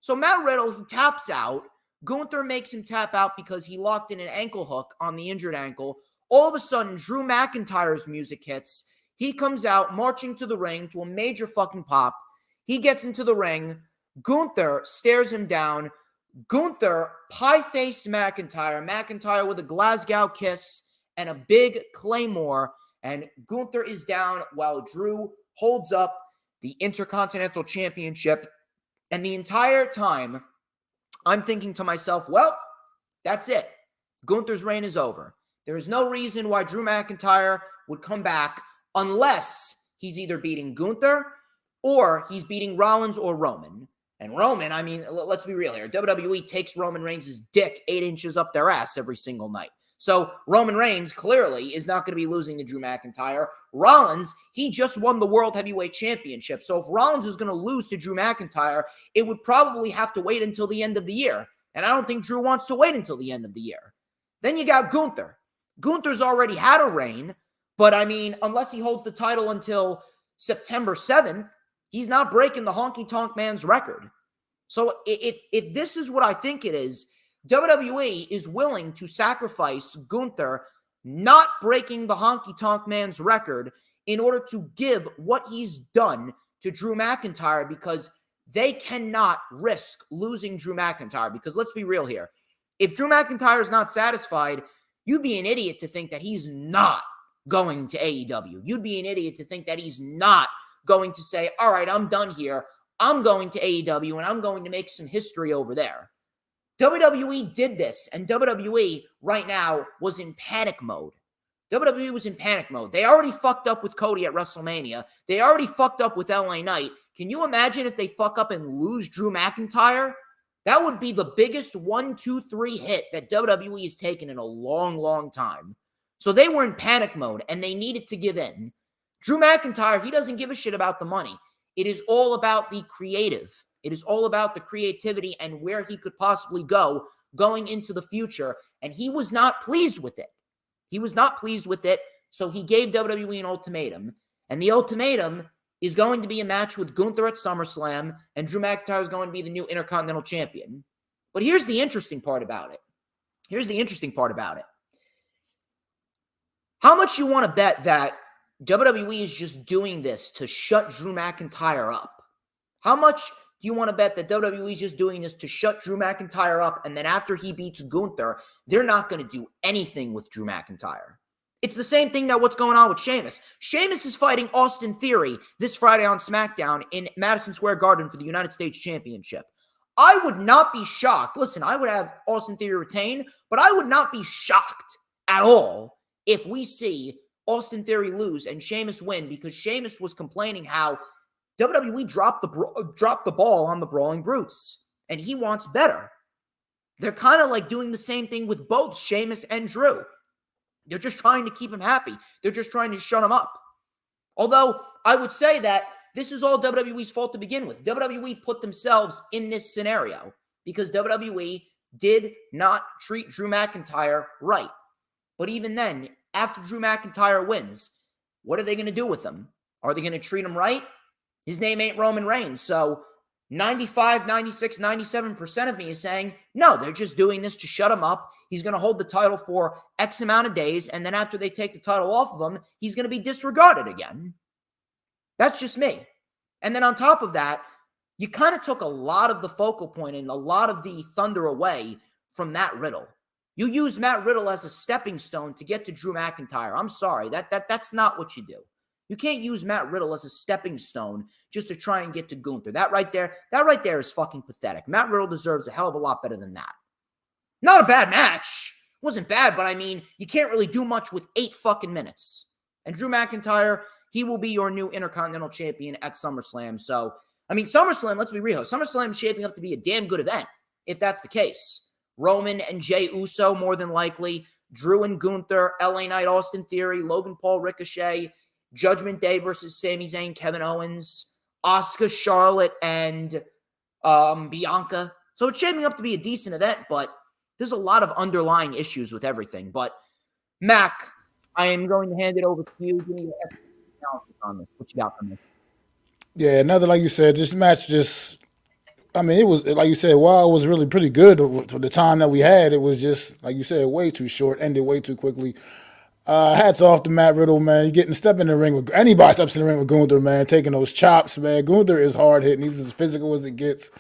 So Matt Riddle, he taps out. Gunther makes him tap out because he locked in an ankle hook on the injured ankle. All of a sudden, Drew McIntyre's music hits. He comes out marching to the ring to a major fucking pop. He gets into the ring. Gunther stares him down. Gunther pie-faced McIntyre. McIntyre with a Glasgow kiss and a big claymore. And Gunther is down while Drew holds up the Intercontinental Championship. And the entire time, I'm thinking to myself, well, that's it. Gunther's reign is over. There is no reason why Drew McIntyre would come back unless he's either beating Gunther or he's beating Rollins or Roman. And Roman, I mean, let's be real here. WWE takes Roman Reigns' dick 8 inches up their ass every single night. So Roman Reigns clearly is not going to be losing to Drew McIntyre. Rollins, he just won the World Heavyweight Championship. So if Rollins is going to lose to Drew McIntyre, it would probably have to wait until the end of the year. And I don't think Drew wants to wait until the end of the year. Then you got Gunther. Gunther's already had a reign, but I mean, unless he holds the title until September 7th, he's not breaking the Honky Tonk Man's record. So if this is what I think it is, WWE is willing to sacrifice Gunther not breaking the Honky Tonk Man's record in order to give what he's done to Drew McIntyre, because they cannot risk losing Drew McIntyre. Because let's be real here. If Drew McIntyre is not satisfied, you'd be an idiot to think that he's not going to AEW. You'd be an idiot to think that he's not going to say, all right, I'm done here. I'm going to AEW and I'm going to make some history over there. WWE did this, and WWE right now was in panic mode. WWE was in panic mode. They already fucked up with Cody at WrestleMania. They already fucked up with LA Knight. Can you imagine if they fuck up and lose Drew McIntyre? That would be the biggest 1, 2, 3 hit that WWE has taken in a long, long time. So they were in panic mode, and they needed to give in. Drew McIntyre, he doesn't give a shit about the money. It is all about the creative. It is all about the creativity and where he could possibly go going into the future. And he was not pleased with it. He was not pleased with it. So he gave WWE an ultimatum. And the ultimatum is going to be a match with Gunther at SummerSlam, and Drew McIntyre is going to be the new Intercontinental Champion. But here's the interesting part about it. How much you want to bet that WWE is just doing this to shut Drew McIntyre up? How much do you want to bet that WWE is just doing this to shut Drew McIntyre up, and then after he beats Gunther, they're not going to do anything with Drew McIntyre? It's the same thing that what's going on with Sheamus. Sheamus is fighting Austin Theory this Friday on SmackDown in Madison Square Garden for the United States Championship. I would not be shocked. Listen, I would have Austin Theory retain, but I would not be shocked at all if we see Austin Theory lose and Sheamus win, because Sheamus was complaining how WWE dropped the ball on the Brawling Brutes, and he wants better. They're kind of like doing the same thing with both Sheamus and Drew. They're just trying to keep him happy. They're just trying to shut him up. Although I would say that this is all WWE's fault to begin with. WWE put themselves in this scenario because WWE did not treat Drew McIntyre right. But even then, after Drew McIntyre wins, what are they going to do with him? Are they going to treat him right? His name ain't Roman Reigns. So 95, 96, 97% of me is saying, no, they're just doing this to shut him up. He's going to hold the title for X amount of days, and then after they take the title off of him, he's going to be disregarded again. That's just me. And then on top of that, you kind of took a lot of the focal point and a lot of the thunder away from Matt Riddle. You used Matt Riddle as a stepping stone to get to Drew McIntyre. I'm sorry, that's not what you do. You can't use Matt Riddle as a stepping stone just to try and get to Gunther. That right there is fucking pathetic. Matt Riddle deserves a hell of a lot better than that. Not a bad match. It wasn't bad, but I mean, you can't really do much with 8 fucking minutes. And Drew McIntyre, he will be your new Intercontinental Champion at SummerSlam. So, I mean, SummerSlam, let's be real. SummerSlam is shaping up to be a damn good event, if that's the case. Roman and Jey Uso, more than likely. Drew and Gunther, LA Knight, Austin Theory, Logan Paul, Ricochet, Judgment Day versus Sami Zayn, Kevin Owens, Asuka, Charlotte, and Bianca. So it's shaping up to be a decent event, but there's a lot of underlying issues with everything. But, Mac, I am going to hand it over to you. Give me your analysis on this. What you got for me? Yeah, another, like you said, this match just, I mean, it was, like you said, while it was really pretty good for the time that we had, it was just, like you said, way too short, ended way too quickly. Hats off to Matt Riddle, man. You getting to step in the ring with anybody steps in the ring with Gunther, man. Taking those chops, man. Gunther is hard hitting. He's as physical as it gets.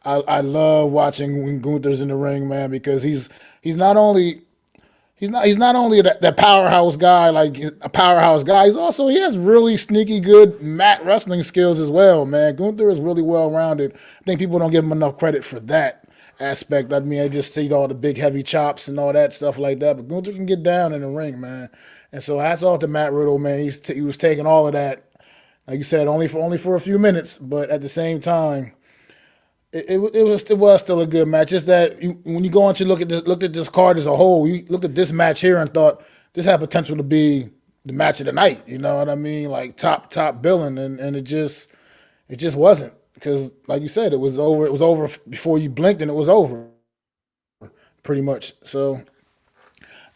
I love watching when Gunther's in the ring, man, because he's not only that powerhouse guy, like a powerhouse guy. He has really sneaky good mat wrestling skills as well, man. Gunther is really well rounded. I think people don't give him enough credit for that aspect. I mean, I just see all the big heavy chops and all that stuff like that, but Gunther can get down in the ring, man. And so hats off to Matt Riddle, man. He was taking all of that, like you said, only for a few minutes, but at the same time, it was still a good match. Just that when you go on to look at this card as a whole, you looked at this match here and thought this had potential to be the match of the night. You know what I mean? Like top billing, and it just wasn't, because like you said, it was over. It was over before you blinked, and it was over, pretty much. So,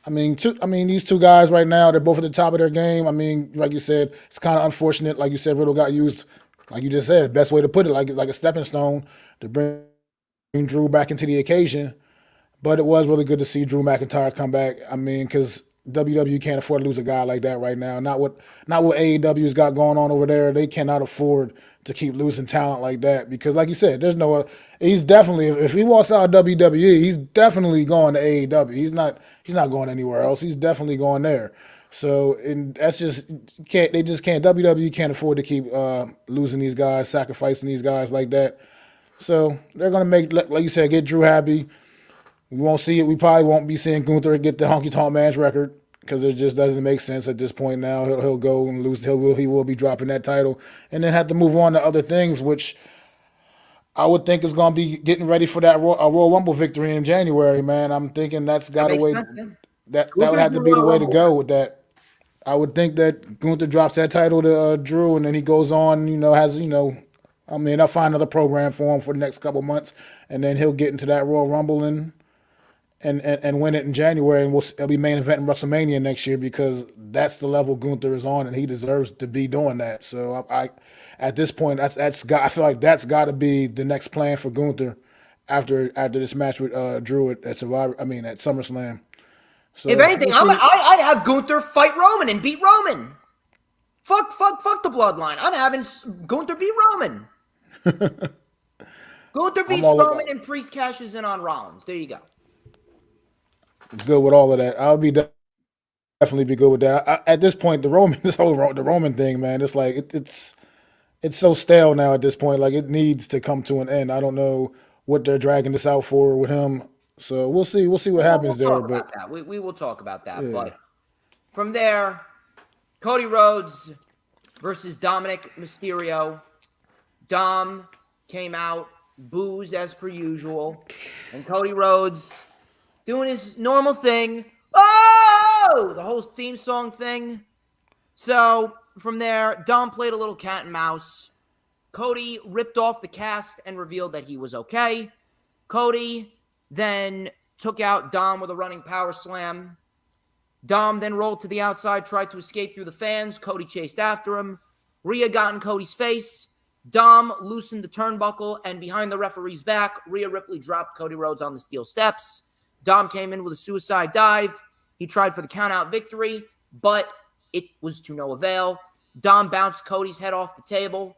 I mean, these two guys right now, they're both at the top of their game. I mean, like you said, it's kind of unfortunate. Like you said, Riddle got used, like you just said, best way to put it, like a stepping stone to bring Drew back into the occasion. But it was really good to see Drew McIntyre come back. I mean, because WWE can't afford to lose a guy like that right now. Not what AEW's got going on over there. They cannot afford to keep losing talent like that, because, like you said, he's definitely, if he walks out of WWE, he's definitely going to AEW. He's not going anywhere else. He's definitely going there. So, and that's just WWE can't afford to keep losing these guys, sacrificing these guys like that. So they're gonna make, like you said, get Drew happy. We won't see it. We probably won't be seeing Gunther get the Honky Tonk Man's record, because it just doesn't make sense at this point now. He'll go and lose. He will be dropping that title, and then have to move on to other things, which I would think is going to be getting ready for that Royal Rumble victory in January, man. I'm thinking that's got to wait. That would have to be the way to go with that. I would think that Gunther drops that title to Drew, and then he goes on, I mean, I'll find another program for him for the next couple months, and then he'll get into that Royal Rumble and and win it in January, and it'll be main event in WrestleMania next year because that's the level Gunther is on, and he deserves to be doing that. So I at this point, I feel like that's got to be the next plan for Gunther after this match with Drew at Survivor. I mean at SummerSlam. So If anything, we'll see. I'd have Gunther fight Roman and beat Roman. Fuck the bloodline. I'm having Gunther beat Roman. Gunther beats Roman and Priest cashes in on Rollins. There you go. Good with all of that. I'll be definitely be good with that. At this point, the Roman thing, man, it's like it's so stale now. At this point, like it needs to come to an end. I don't know what they're dragging this out for with him. So we'll see. We'll see what happens there. But that. We will talk about that. Yeah. But from there, Cody Rhodes versus Dominic Mysterio. Dom came out, boos as per usual, and Cody Rhodes doing his normal thing. Oh, the whole theme song thing. So from there, Dom played a little cat and mouse. Cody ripped off the cast and revealed that he was okay. Cody then took out Dom with a running power slam. Dom then rolled to the outside, tried to escape through the fans. Cody chased after him. Rhea got in Cody's face. Dom loosened the turnbuckle, and behind the referee's back, Rhea Ripley dropped Cody Rhodes on the steel steps. Dom came in with a suicide dive. He tried for the countout victory, but it was to no avail. Dom bounced Cody's head off the table.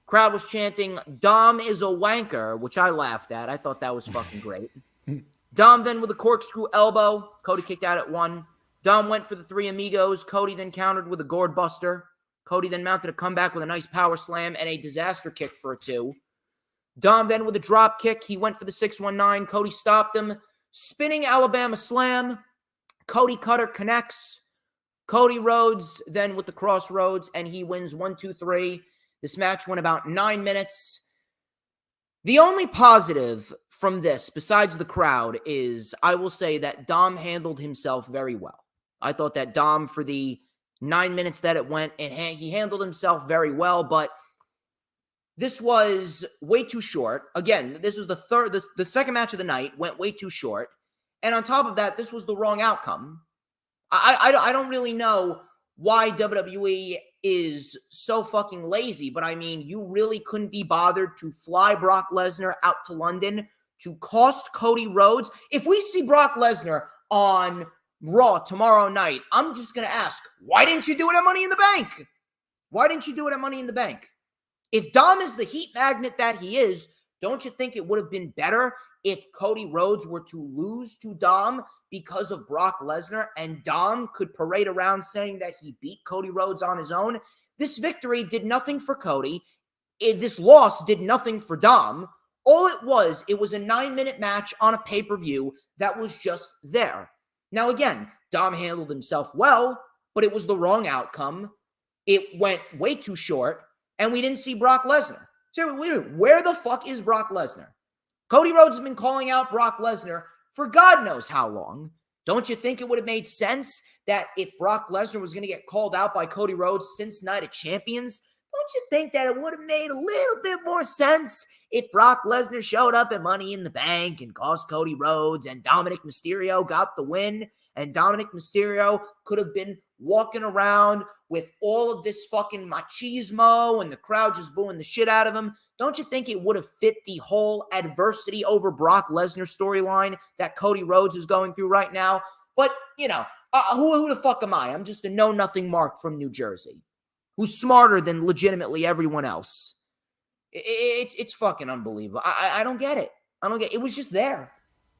Crowd was chanting, "Dom is a wanker," which I laughed at. I thought that was fucking great. Dom then with a corkscrew elbow. Cody kicked out at 1. Dom went for the 3 amigos. Cody then countered with a gourd buster. Cody then mounted a comeback with a nice power slam and a disaster kick for a 2. Dom then with a drop kick. He went for the 619. Cody stopped him. Spinning Alabama slam. Cody Cutter connects. Cody Rhodes then with the crossroads, and he wins 1-2-3. This match went about 9 minutes. The only positive from this, besides the crowd, is I will say that Dom handled himself very well. I thought that Dom, for the 9 minutes that it went, he handled himself very well, but this was way too short. Again, this was the second match of the night, went way too short. And on top of that, this was the wrong outcome. I don't really know why WWE is so fucking lazy, but I mean, you really couldn't be bothered to fly Brock Lesnar out to London to cost Cody Rhodes. If we see Brock Lesnar on Raw tomorrow night, I'm just going to ask, why didn't you do it at Money in the Bank? Why didn't you do it at Money in the Bank? If Dom is the heat magnet that he is, don't you think it would have been better if Cody Rhodes were to lose to Dom because of Brock Lesnar and Dom could parade around saying that he beat Cody Rhodes on his own? This victory did nothing for Cody. This loss did nothing for Dom. All it was a 9-minute match on a pay-per-view that was just there. Now, again, Dom handled himself well, but it was the wrong outcome. It went way too short, and we didn't see Brock Lesnar. So, where the fuck is Brock Lesnar? Cody Rhodes has been calling out Brock Lesnar for God knows how long. Don't you think it would have made sense that if Brock Lesnar was going to get called out by Cody Rhodes since Night of Champions, don't you think that it would have made a little bit more sense if Brock Lesnar showed up at Money in the Bank and cost Cody Rhodes and Dominic Mysterio got the win, and Dominic Mysterio could have been walking around with all of this fucking machismo and the crowd just booing the shit out of him? Don't you think it would have fit the whole adversity over Brock Lesnar storyline that Cody Rhodes is going through right now? But, who the fuck am I? I'm just a know-nothing mark from New Jersey who's smarter than legitimately everyone else. It's fucking unbelievable. I don't get it. It was just there.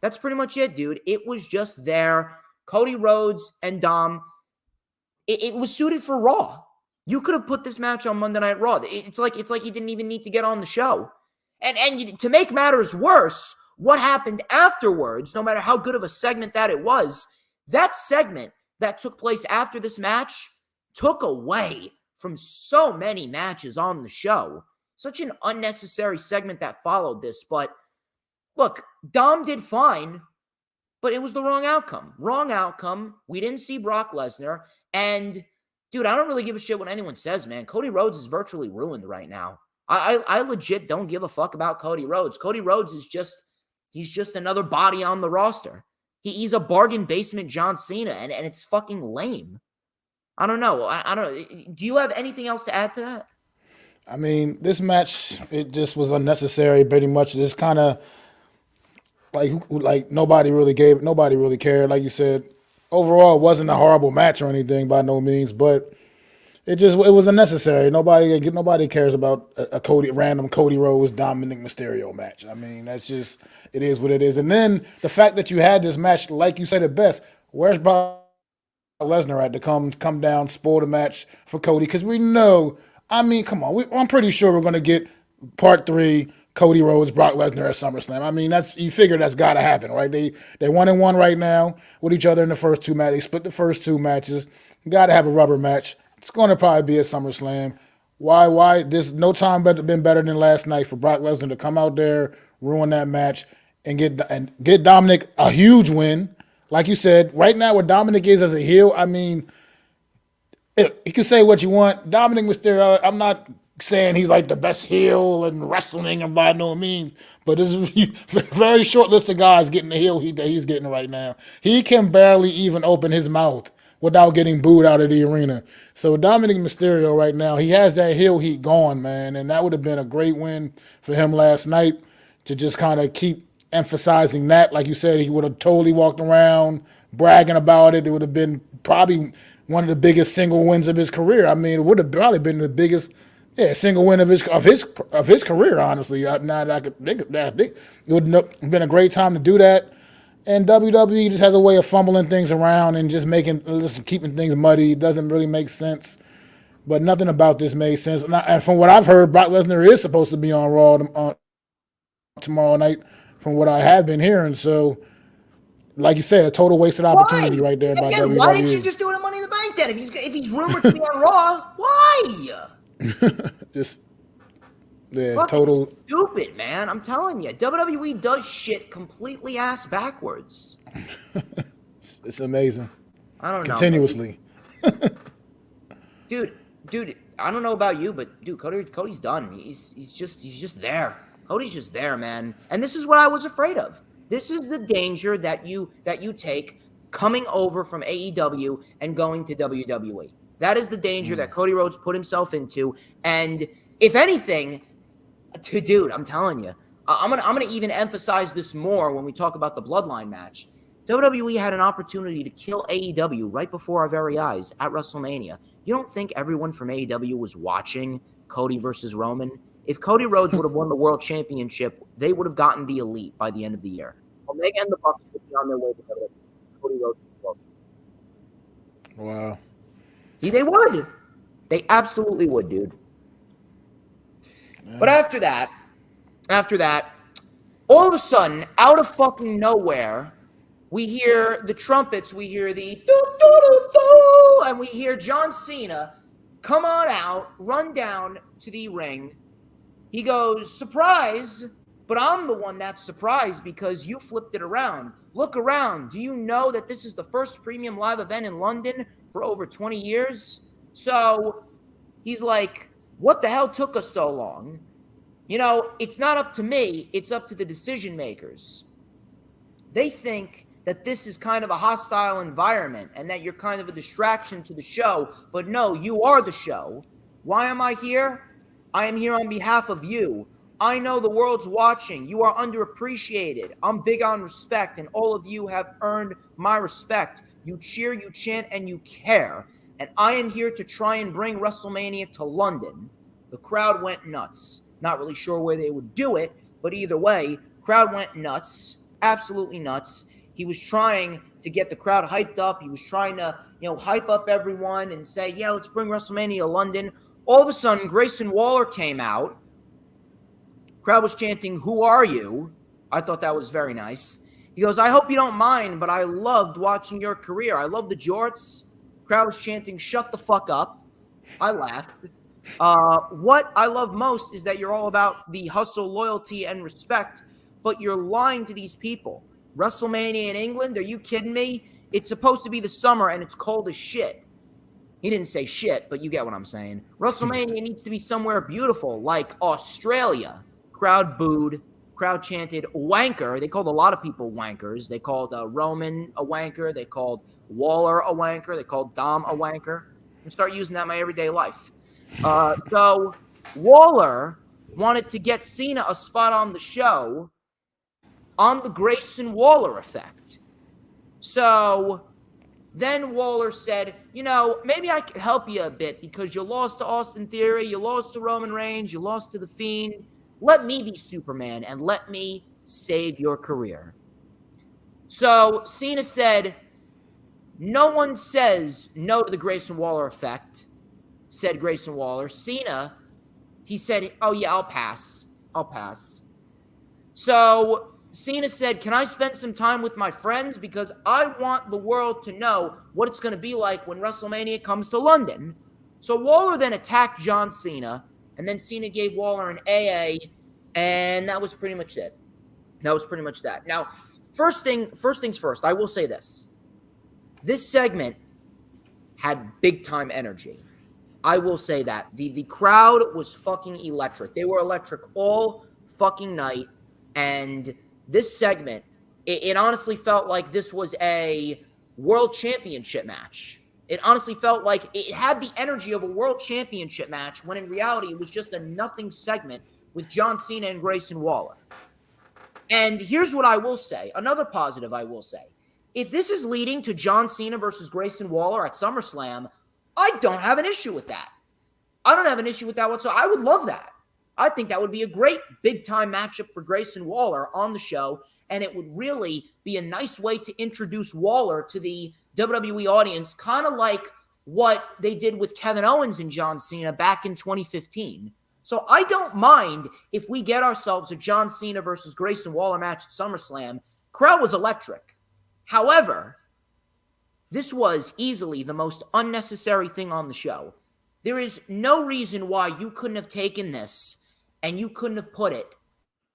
That's pretty much it, dude. It was just there. Cody Rhodes and Dom, it was suited for Raw. You could have put this match on Monday Night Raw. It's like he didn't even need to get on the show. And to make matters worse, what happened afterwards, no matter how good of a segment that it was, that segment that took place after this match took away from so many matches on the show. Such an unnecessary segment that followed this. But look, Dom did fine, but it was the wrong outcome. Wrong outcome. We didn't see Brock Lesnar. And dude, I don't really give a shit what anyone says, man. Cody Rhodes is virtually ruined right now. I legit don't give a fuck about Cody Rhodes. Cody Rhodes is he's just another body on the roster. He's a bargain basement John Cena, and it's fucking lame. I don't know. I don't. Do you have anything else to add to that? I mean, this match, it just was unnecessary. Pretty much, just kind of like nobody really cared. Like you said, overall, it wasn't a horrible match or anything by no means, but it was unnecessary. Nobody cares about a random Cody Rhodes Dominic Mysterio match. I mean, that's just it is what it is. And then the fact that you had this match, like you said it best, where's Brock Lesnar at to come down, spoil the match for Cody? Because we know, I mean, come on, I'm pretty sure we're going to get part 3, Cody Rhodes, Brock Lesnar at SummerSlam. I mean, you figure that's got to happen, right? They 1-1 right now with each other in the first 2 matches. They split the first 2 matches. Got to have a rubber match. It's going to probably be at SummerSlam. Why? There's no time been better than last night for Brock Lesnar to come out there, ruin that match, and get Dominic a huge win. Like you said, right now where Dominic is as a heel, I mean, you can say what you want. Dominic Mysterio, I'm not saying he's like the best heel in wrestling and by no means, but this is a very short list of guys getting the heel that he's getting right now. He can barely even open his mouth without getting booed out of the arena. So Dominic Mysterio right now, he has that heel heat going, man, and that would have been a great win for him last night to just kind of keep emphasizing that. Like you said, he would have totally walked around bragging about it. It would have been probably one of the biggest single wins of his career. I mean, it would have probably been the biggest single win of his career, honestly. Now that I could think of that, I think it would have been a great time to do that. And WWE just has a way of fumbling things around and just keeping things muddy. It doesn't really make sense. But nothing about this made sense. And from what I've heard, Brock Lesnar is supposed to be on Raw tomorrow night, from what I have been hearing. So, like you said, a total wasted opportunity right there by WWE. Why didn't you just do it at Money in the Bank then? If he's rumored to be on Raw, why? Just total stupid, man. I'm telling you, WWE does shit completely ass backwards. It's amazing. I don't know. Continuously. Dude, I don't know about you, but dude, Cody's done. He's just there. Cody's just there, man. And this is what I was afraid of. This is the danger that you take coming over from AEW and going to WWE. That is the danger that Cody Rhodes put himself into. And if anything, dude, I'm telling you, I'm gonna even emphasize this more when we talk about the Bloodline match. WWE had an opportunity to kill AEW right before our very eyes at WrestleMania. You don't think everyone from AEW was watching Cody versus Roman? If Cody Rhodes would have won the World Championship, they would have gotten the Elite by the end of the year. Omega and the Bucks would be on their way to WWE. Cody Rhodes would. Wow. They would. They absolutely would, dude. Yeah. But after that, all of a sudden, out of fucking nowhere, we hear the trumpets, we hear the doo-doo-doo-doo, and we hear John Cena come on out, run down to the ring. He goes, surprise, but I'm the one that's surprised because you flipped it around. Look around. Do you know that this is the first premium live event in London for over 20 years? So he's like, what the hell took us so long? You know, it's not up to me. It's up to the decision makers. They think that this is kind of a hostile environment and that you're kind of a distraction to the show. But no, you are the show. Why am I here? I am here on behalf of you. I know the world's watching. You are underappreciated. I'm big on respect, and all of you have earned my respect. You cheer, you chant, and you care. And I am here to try and bring WrestleMania to London. The crowd went nuts. Not really sure where they would do it, but either way, crowd went nuts. Absolutely nuts. He was trying to get the crowd hyped up. He was trying to, hype up everyone and say, yeah, let's bring WrestleMania to London. All of a sudden, Grayson Waller came out. Crowd was chanting, who are you? I thought that was very nice. He goes, I hope you don't mind, but I loved watching your career. I love the jorts. Crowd was chanting, shut the fuck up. I laughed. What I love most is that you're all about the hustle, loyalty, and respect, but you're lying to these people. WrestleMania in England? Are you kidding me? It's supposed to be the summer, and it's cold as shit. He didn't say shit, but you get what I'm saying. WrestleMania needs to be somewhere beautiful, like Australia. Crowd booed. crowd chanted wanker. They called a lot of people wankers. They called Roman a wanker. They called Waller a wanker. They called Dom a wanker. I'm start using that in my everyday life. So Waller wanted to get Cena a spot on the show on the Grayson Waller effect. So then Waller said, maybe I could help you a bit because you lost to Austin Theory, you lost to Roman Reigns, you lost to The Fiend. Let me be Superman and let me save your career. So Cena said, no one says no to the Grayson Waller effect, said Grayson Waller. Cena, he said, oh yeah, I'll pass. So Cena said, can I spend some time with my friends? Because I want the world to know what it's going to be like when WrestleMania comes to London. So Waller then attacked John Cena, and then Cena gave Waller an AA, and that was pretty much it. Now, first things first, I will say this. This segment had big-time energy. I will say that. The crowd was fucking electric. They were electric all fucking night, and this segment, it honestly felt like this was a world championship match. It honestly felt like it had the energy of a world championship match when in reality it was just a nothing segment with John Cena and Grayson Waller. And here's what I will say. Another positive I will say. If this is leading to John Cena versus Grayson Waller at SummerSlam, I don't have an issue with that. I don't have an issue with that whatsoever. I would love that. I think that would be a great big-time matchup for Grayson Waller on the show, and it would really be a nice way to introduce Waller to the WWE audience, kind of like what they did with Kevin Owens and John Cena back in 2015. So I don't mind if we get ourselves a John Cena versus Grayson Waller match at SummerSlam. Crowd was electric. However, this was easily the most unnecessary thing on the show. There is no reason why you couldn't have taken this and you couldn't have put it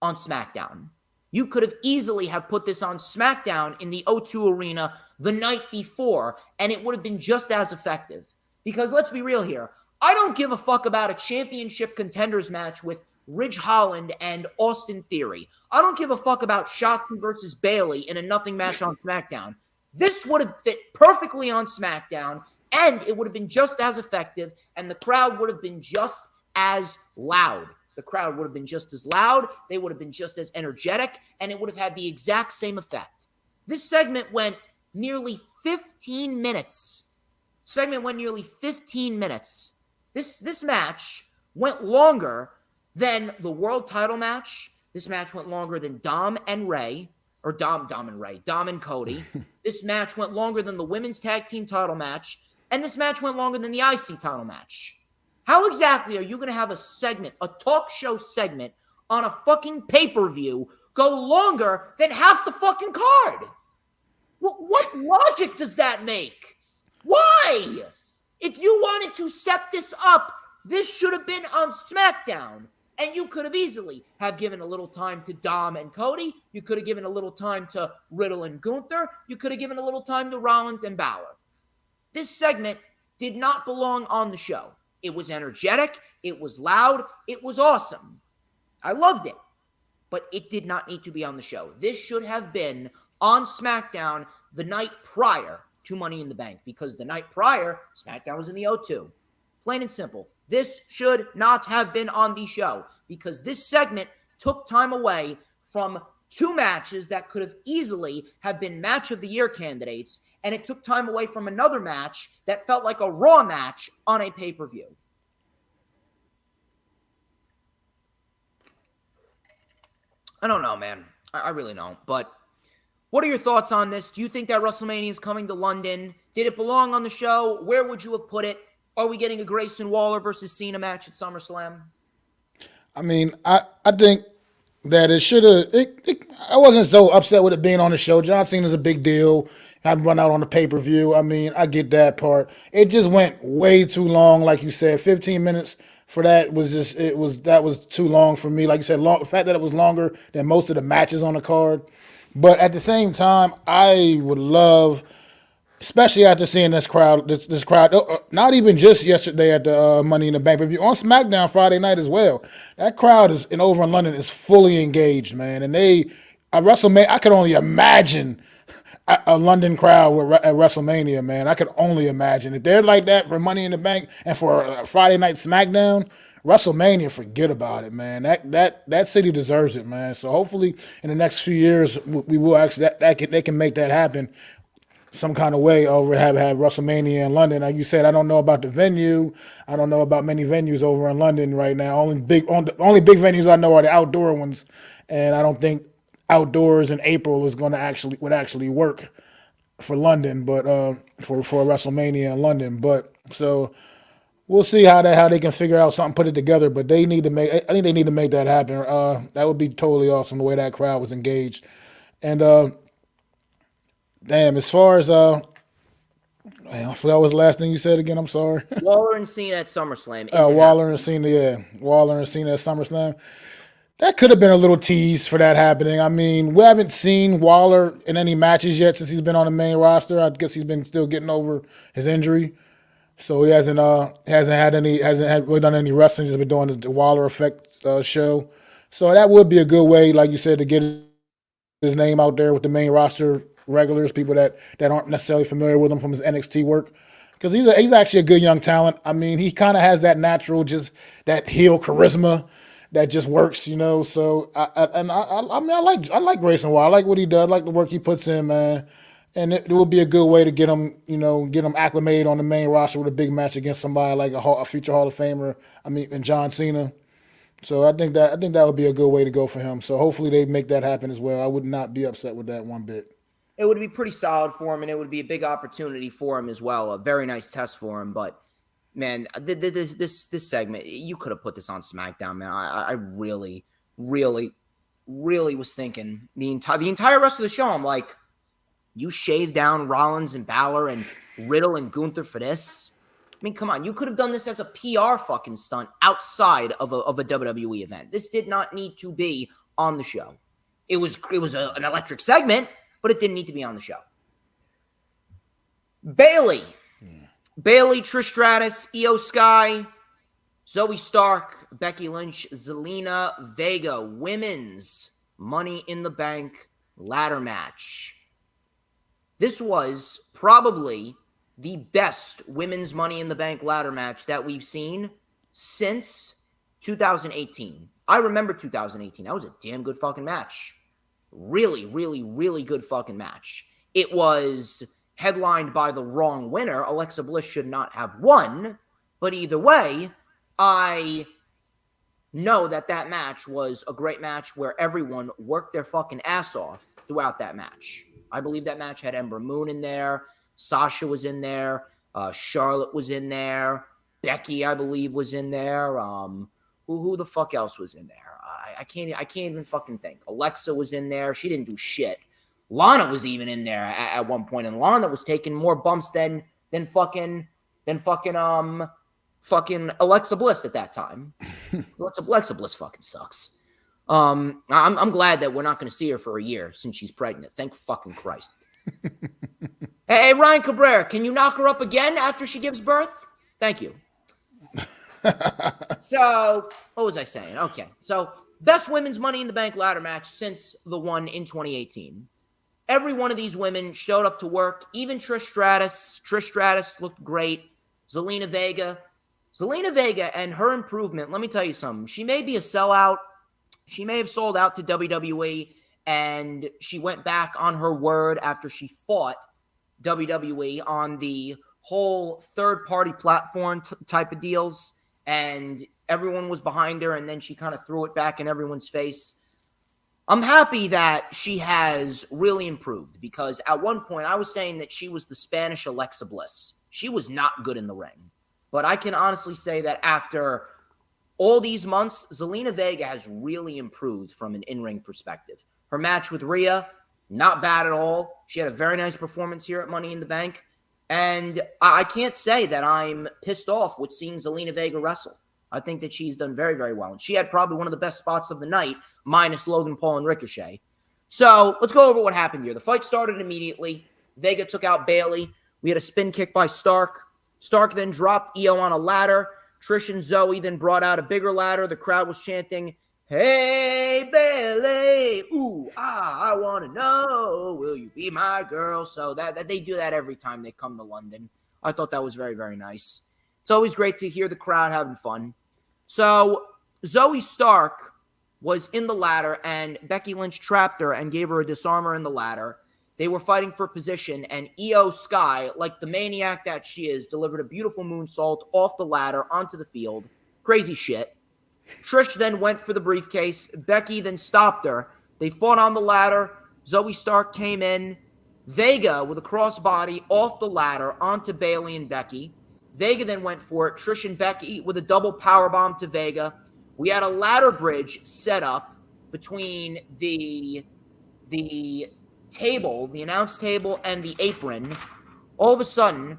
on SmackDown. You could have easily have put this on SmackDown in the O2 Arena the night before, and it would have been just as effective. Because let's be real here. I don't give a fuck about a championship contenders match with Ridge Holland and Austin Theory. I don't give a fuck about Shotzi versus Bayley in a nothing match on SmackDown. This would have fit perfectly on SmackDown, and it would have been just as effective, and the crowd would have been just as loud. The crowd would have been just as loud, they would have been just as energetic, and it would have had the exact same effect. This segment went nearly 15 minutes. This match went longer than the world title match. This match went longer than Dom and Cody. This match went longer than the women's tag team title match. And this match went longer than the IC title match. How exactly are you going to have a segment, a talk show segment, on a fucking pay-per-view go longer than half the fucking card? What logic does that make? Why? If you wanted to set this up, this should have been on SmackDown. And you could have easily have given a little time to Dom and Cody. You could have given a little time to Riddle and Gunther. You could have given a little time to Rollins and Balor. This segment did not belong on the show. It was energetic. It was loud. It was awesome. I loved it. But it did not need to be on the show. This should have been on SmackDown the night prior to Money in the Bank. Because the night prior, SmackDown was in the O2. Plain and simple. This should not have been on the show. Because this segment took time away from two matches that could have easily have been match of the year candidates, and it took time away from another match that felt like a Raw match on a pay-per-view. I don't know, man. I really don't. But what are your thoughts on this? Do you think that WrestleMania is coming to London? Did it belong on the show? Where would you have put it? Are we getting a Grayson Waller versus Cena match at SummerSlam? I mean, I think that it should have. I wasn't so upset with it being on the show. John Cena's a big deal. Having run out on the pay-per-view. I mean, I get that part. It just went way too long, like you said. 15 minutes for that was just that was too long for me. Like you said, the fact that it was longer than most of the matches on the card. But at the same time, I would love especially after seeing this crowd. This crowd, not even just yesterday at the Money in the Bank review, on SmackDown Friday night as well. That crowd is over in London is fully engaged, man. And they at WrestleMania, I could only imagine a London crowd at WrestleMania, man. I could only imagine if they're like that for Money in the Bank and for Friday night SmackDown. WrestleMania, forget about it, man. That city deserves it, man. So hopefully in the next few years we will actually they can make that happen some kind of way over have WrestleMania in London. Like you said, I don't know about the venue. I don't know about many venues over in London right now. Only big venues I know are the outdoor ones, and I don't think outdoors in April is going to would actually work for London, but for WrestleMania in London. But so we'll see how they can figure out something, put it together. But they need to make. I think they need to make that happen. That would be totally awesome the way that crowd was engaged, and damn, as far as man, I forgot what was the last thing you said again. I'm sorry. Waller and Cena at SummerSlam. Waller and Cena, yeah. Waller and Cena at SummerSlam. That could have been a little tease for that happening. I mean, we haven't seen Waller in any matches yet since he's been on the main roster. I guess he's been still getting over his injury. So he hasn't really done any wrestling, just been doing the Waller Effect show. So that would be a good way, like you said, to get his name out there with the main roster regulars, people that aren't necessarily familiar with him from his NXT work, because he's actually a good young talent. I mean, he kind of has that natural, just that heel charisma that just works, you know. So I like Grayson Waller. I like what he does. I like the work he puts in, man. And it would be a good way to get him acclimated on the main roster with a big match against somebody like a future Hall of Famer. And John Cena. So I think that would be a good way to go for him. So hopefully they make that happen as well. I would not be upset with that one bit. It would be pretty solid for him, and it would be a big opportunity for him as well. A very nice test for him. But man, this segment, you could have put this on SmackDown, man. I really, really, really was thinking the entire rest of the show. I'm like, you shave down Rollins and Balor and Riddle and Gunther for this? I mean, come on. You could have done this as a PR fucking stunt outside of a WWE event. This did not need to be on the show. It was an electric segment, but it didn't need to be on the show. Bayley, Trish Stratus, Io Sky, Zoe Stark, Becky Lynch, Zelina Vega, women's Money in the Bank ladder match. This was probably the best women's Money in the Bank ladder match that we've seen since 2018. I remember 2018. That was a damn good fucking match. Really, really, really good fucking match. It was headlined by the wrong winner. Alexa Bliss should not have won. But either way, I know that match was a great match where everyone worked their fucking ass off throughout that match. I believe that match had Ember Moon in there. Sasha was in there. Charlotte was in there. Becky, I believe, was in there. Who the fuck else was in there? I can't even fucking think. Alexa was in there. She didn't do shit. Lana was even in there at one point, and Lana was taking more bumps than fucking Alexa Bliss at that time. Alexa Bliss fucking sucks. I'm glad that we're not going to see her for a year since she's pregnant. Thank fucking Christ. Hey, Ryan Cabrera, can you knock her up again after she gives birth? Thank you. So, what was I saying? Okay, so best women's Money in the Bank ladder match since the one in 2018. Every one of these women showed up to work, even Trish Stratus. Trish Stratus looked great. Zelina Vega and her improvement, let me tell you something. She may be a sellout. She may have sold out to WWE, and she went back on her word after she fought WWE on the whole third-party platform type of deals, and everyone was behind her, and then she kind of threw it back in everyone's face. I'm happy that she has really improved, because at one point I was saying that she was the Spanish Alexa Bliss. She was not good in the ring. But I can honestly say that after all these months, Zelina Vega has really improved from an in-ring perspective. Her match with Rhea, not bad at all. She had a very nice performance here at Money in the Bank. And I can't say that I'm pissed off with seeing Zelina Vega wrestle. I think that she's done very, very well. And she had probably one of the best spots of the night, minus Logan Paul and Ricochet. So let's go over what happened here. The fight started immediately. Vega took out Bayley We had a spin kick by Stark. Stark then dropped Io on a ladder. Trish and Zoe then brought out a bigger ladder. The crowd was chanting, "Hey, Bayley, ooh, I want to know, will you be my girl?" So that they do that every time they come to London. I thought that was very, very nice. It's always great to hear the crowd having fun. So Zoe Stark was in the ladder, and Becky Lynch trapped her and gave her a disarmer in the ladder. They were fighting for position, and Io Sky, like the maniac that she is, delivered a beautiful moonsault off the ladder onto the field. Crazy shit. Trish then went for the briefcase. Becky then stopped her. They fought on the ladder. Zoe Stark came in. Vega with a crossbody off the ladder onto Bayley and Becky. Vega then went for it. Trish and Becky with a double powerbomb to Vega. We had a ladder bridge set up between the table, the announce table, and the apron. All of a sudden,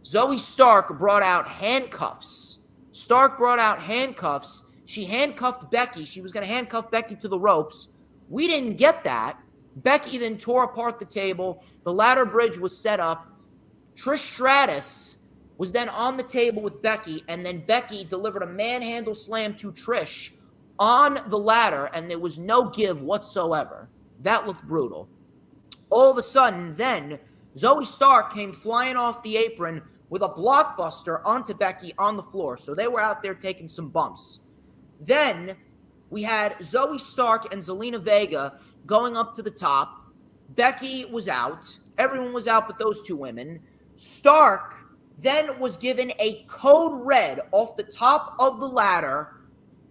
Zoe Stark brought out handcuffs. She handcuffed Becky. She was going to handcuff Becky to the ropes. We didn't get that. Becky then tore apart the table. The ladder bridge was set up. Trish Stratus was then on the table with Becky, and then Becky delivered a manhandle slam to Trish on the ladder, and there was no give whatsoever. That looked brutal. All of a sudden, then, Zoe Stark came flying off the apron with a blockbuster onto Becky on the floor. So they were out there taking some bumps. Then we had Zoe Stark and Zelina Vega going up to the top. Becky was out. Everyone was out but those two women. Stark then was given a code red off the top of the ladder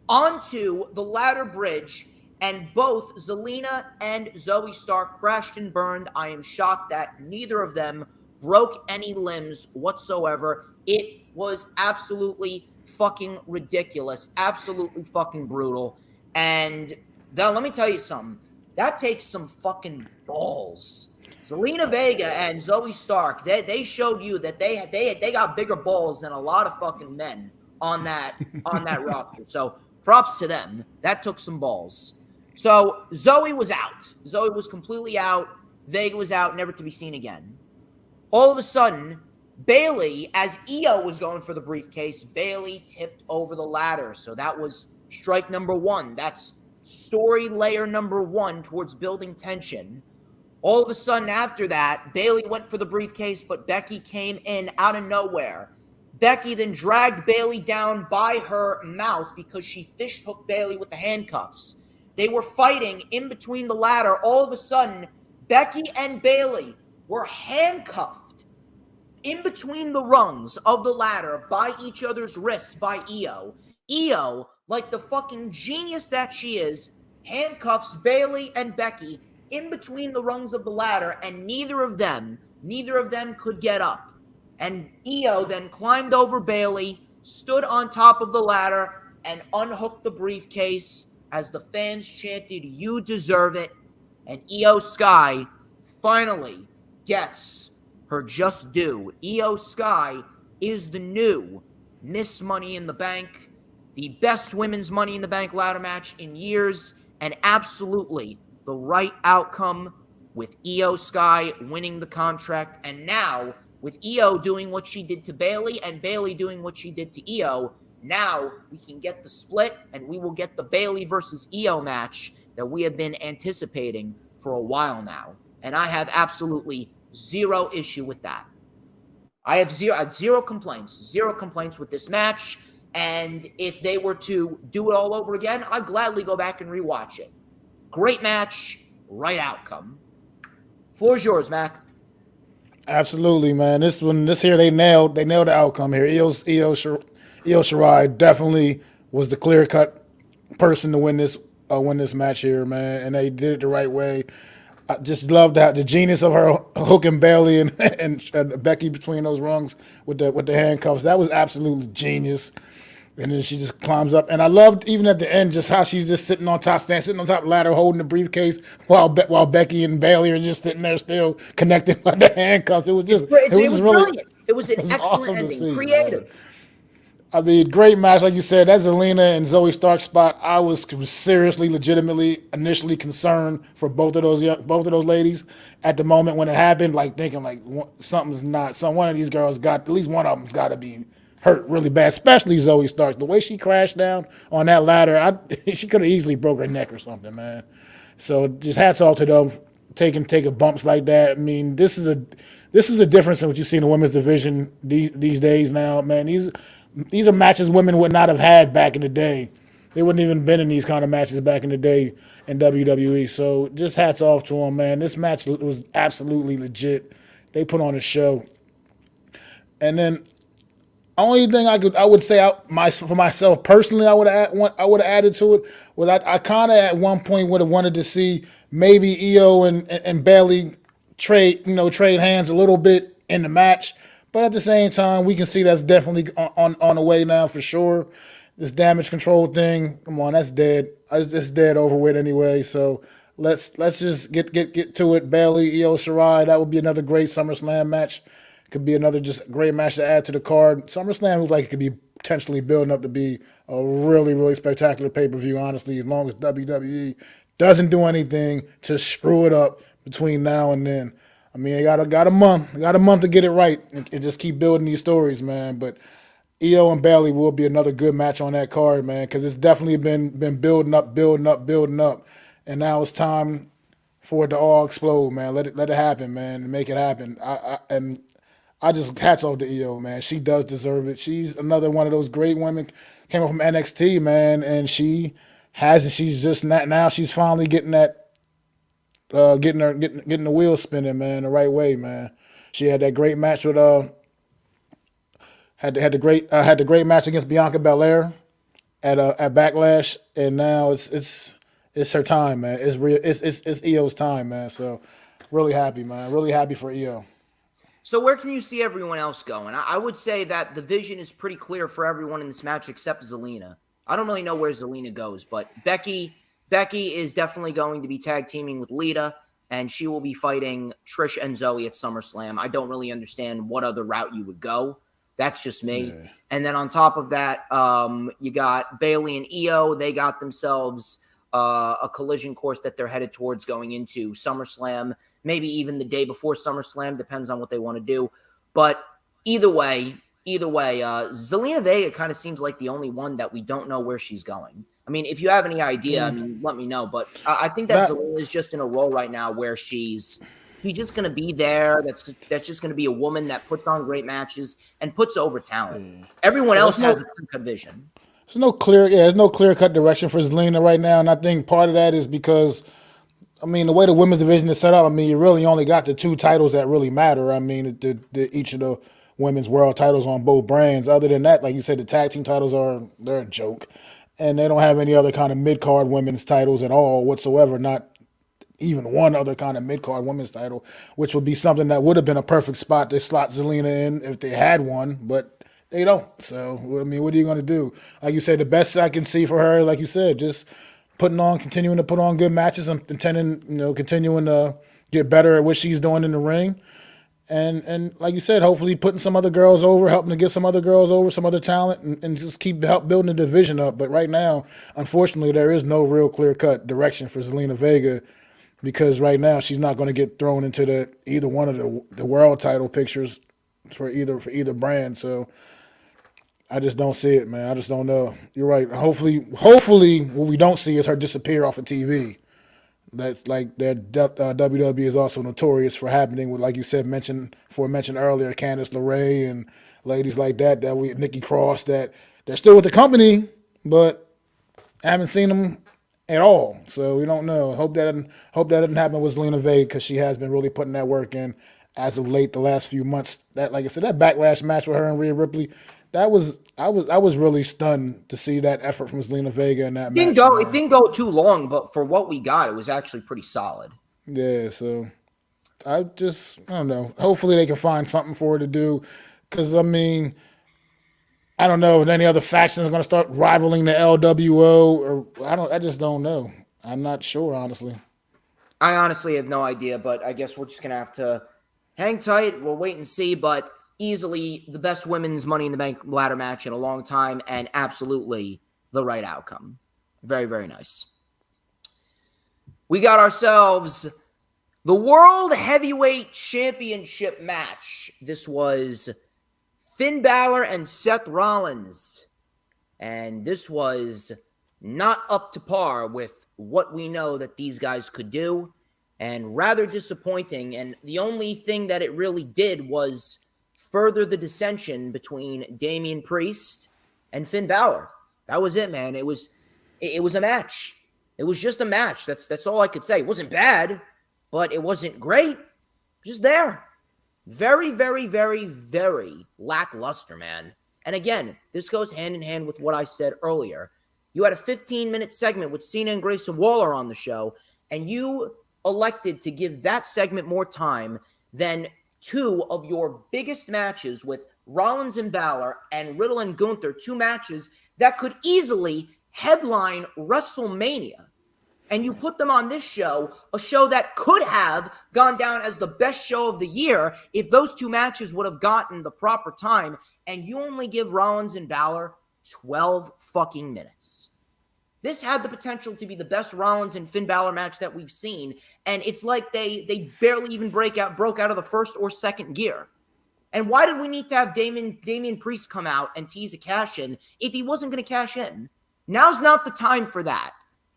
onto the ladder bridge, and both Zelina and Zoe Stark crashed and burned. I am shocked that neither of them broke any limbs whatsoever. It was absolutely fucking ridiculous, absolutely fucking brutal. And now let me tell you something. That takes some fucking balls. Zelina Vega and Zoe Stark, they showed you that they got bigger balls than a lot of fucking men on that roster. So props to them. That took some balls. So Zoe was out. Zoe was completely out. Vega was out, never to be seen again. All of a sudden, Bayley, as Io was going for the briefcase, Bayley tipped over the ladder. So that was strike number one. That's story layer number one towards building tension. All of a sudden after that, Bayley went for the briefcase, but Becky came in out of nowhere. Becky then dragged Bayley down by her mouth because she fish hooked Bayley with the handcuffs. They were fighting in between the ladder. All of a sudden, Becky and Bayley were handcuffed in between the rungs of the ladder by each other's wrists by Io. Io, like the fucking genius that she is, handcuffs Bayley and Becky in between the rungs of the ladder, and neither of them could get up. And Io then climbed over Bayley, stood on top of the ladder, and unhooked the briefcase as the fans chanted, "You deserve it." And Io Sky finally gets her just due. Io Sky is the new Miss Money in the Bank, the best women's Money in the Bank ladder match in years, and absolutely the right outcome with Io Sky winning the contract. And now, with Io doing what she did to Bayley and Bayley doing what she did to Io, now we can get the split, and we will get the Bayley versus Io match that we have been anticipating for a while now. And I have absolutely zero issue with that. I have zero complaints with this match. And if they were to do it all over again, I'd gladly go back and rewatch it. Great match, right outcome. Floor's yours, Mac. Absolutely, man. This here, they nailed the outcome here. Io Shirai definitely was the clear cut person to win this match here, man. And they did it the right way. I just love the genius of her hooking Bayley and Becky between those rungs with the handcuffs. That was absolutely genius. And then she just climbs up. And I loved, even at the end, just how she's just sitting on top of the ladder holding the briefcase while Becky and Bayley are just sitting there still connected by the handcuffs. It was just, it was really brilliant. It was an excellent awesome ending. See, creative. I mean, great match, like you said. That Zelina and Zoe Stark spot, I was seriously, legitimately, initially concerned for both of those ladies at the moment when it happened. Like thinking, like something's not. One of these girls got at least one of them's got to be hurt really bad. Especially Zoe Stark. The way she crashed down on that ladder, she could have easily broke her neck or something, man. So just hats off to them taking bumps like that. I mean, this is the difference in what you see in the women's division these days now, man. These are matches women would not have had back in the day. They wouldn't even been in these kind of matches back in the day in WWE. So just hats off to them, man. This match was absolutely legit. They put on a show. And then only thing I would say for myself personally, I would have added to it was I kind of at one point would have wanted to see maybe Io and Bailey trade hands a little bit in the match, but at the same time we can see that's definitely on the way now for sure. This damage control thing, come on, that's dead. It's dead over with anyway. So let's just get to it. Bailey, Io Shirai, that would be another great SummerSlam match. Could be another just great match to add to the card. SummerSlam looks like it could be potentially building up to be a really, really spectacular pay-per-view, honestly, as long as WWE doesn't do anything to screw it up between now and then. I mean, they got a month to get it right and just keep building these stories, man. But Io and Bailey will be another good match on that card, man, because it's definitely been building up, and now it's time for it to all explode, man. Let it happen, man, and make it happen. I just hats off to Io, man. She does deserve it. She's another one of those great women. Came up from NXT, man, and she's just not now. She's finally getting that, getting the wheels spinning, man, the right way, man. She had that great match with had the great match against Bianca Belair at Backlash, and now it's her time, man. It's Io's time, man. So really happy, man. Really happy for Io. So where can you see everyone else going? I would say that the vision is pretty clear for everyone in this match except Zelina. I don't really know where Zelina goes, but Becky is definitely going to be tag teaming with Lita, and she will be fighting Trish and Zoe at SummerSlam. I don't really understand what other route you would go. That's just me. Yeah. And then on top of that, you got Bailey and Io. They got themselves a collision course that they're headed towards going into SummerSlam. Maybe even the day before SummerSlam, depends on what they want to do. But either way, Zelina Vega kind of seems like the only one that we don't know where she's going. I mean, if you have any idea, I mean, let me know. But I think that Zelina is just in a role right now where she's just going to be there. That's just going to be a woman that puts on great matches and puts over talent. Everyone else has a clear-cut vision. There's no clear-cut direction for Zelina right now, and I think part of that is because, I mean, the way the women's division is set up, I mean, you really only got the two titles that really matter. I mean, each of the women's world titles on both brands. Other than that, like you said, the tag team titles they're a joke. And they don't have any other kind of mid-card women's titles at all whatsoever, not even one other kind of mid-card women's title, which would be something that would have been a perfect spot to slot Zelina in if they had one, but they don't. So, I mean, what are you going to do? Like you said, the best I can see for her, like you said, just continuing to put on good matches and continuing to get better at what she's doing in the ring. And like you said, hopefully putting some other girls over, helping to get some other girls over, some other talent, and just help building the division up. But right now, unfortunately, there is no real clear-cut direction for Zelina Vega because right now she's not going to get thrown into either one of the world title pictures for either brand. So I just don't see it, man. I just don't know. You're right. Hopefully, what we don't see is her disappear off of TV. That's like that. WWE is also notorious for happening with, like you said, mentioned earlier, Candice LeRae and ladies like that. Nikki Cross, that they're still with the company, but I haven't seen them at all. So we don't know. Hope that doesn't happen with Zelina Vega because she has been really putting that work in as of late the last few months. That, like I said, that Backlash match with her and Rhea Ripley. I was really stunned to see that effort from Zelina Vega in that match. It didn't go too long, but for what we got, it was actually pretty solid. Yeah, so I don't know. Hopefully they can find something for her to do, because I mean, I don't know if any other faction is going to start rivaling the LWO, or I just don't know. I'm not sure, honestly. I honestly have no idea, but I guess we're just going to have to hang tight. We'll wait and see, but easily the best women's Money in the Bank ladder match in a long time, and absolutely the right outcome. Very, very nice. We got ourselves the World Heavyweight Championship match. This was Finn Balor and Seth Rollins. And this was not up to par with what we know that these guys could do, and rather disappointing. And the only thing that it really did was further the dissension between Damian Priest and Finn Balor. That was it, man. It was a match. It was just a match. That's all I could say. It wasn't bad, but it wasn't great. Just there. Very, very, very, very lackluster, man. And again, this goes hand in hand with what I said earlier. You had a 15-minute segment with Cena and Grayson Waller on the show, and you elected to give that segment more time than two of your biggest matches with Rollins and Balor and Riddle and Gunther, two matches that could easily headline WrestleMania. And you put them on this show, a show that could have gone down as the best show of the year if those two matches would have gotten the proper time, and you only give Rollins and Balor 12 fucking minutes. This had the potential to be the best Rollins and Finn Balor match that we've seen, and it's like they barely even broke out of the first or second gear. And why did we need to have Damian Priest come out and tease a cash-in if he wasn't going to cash in? Now's not the time for that.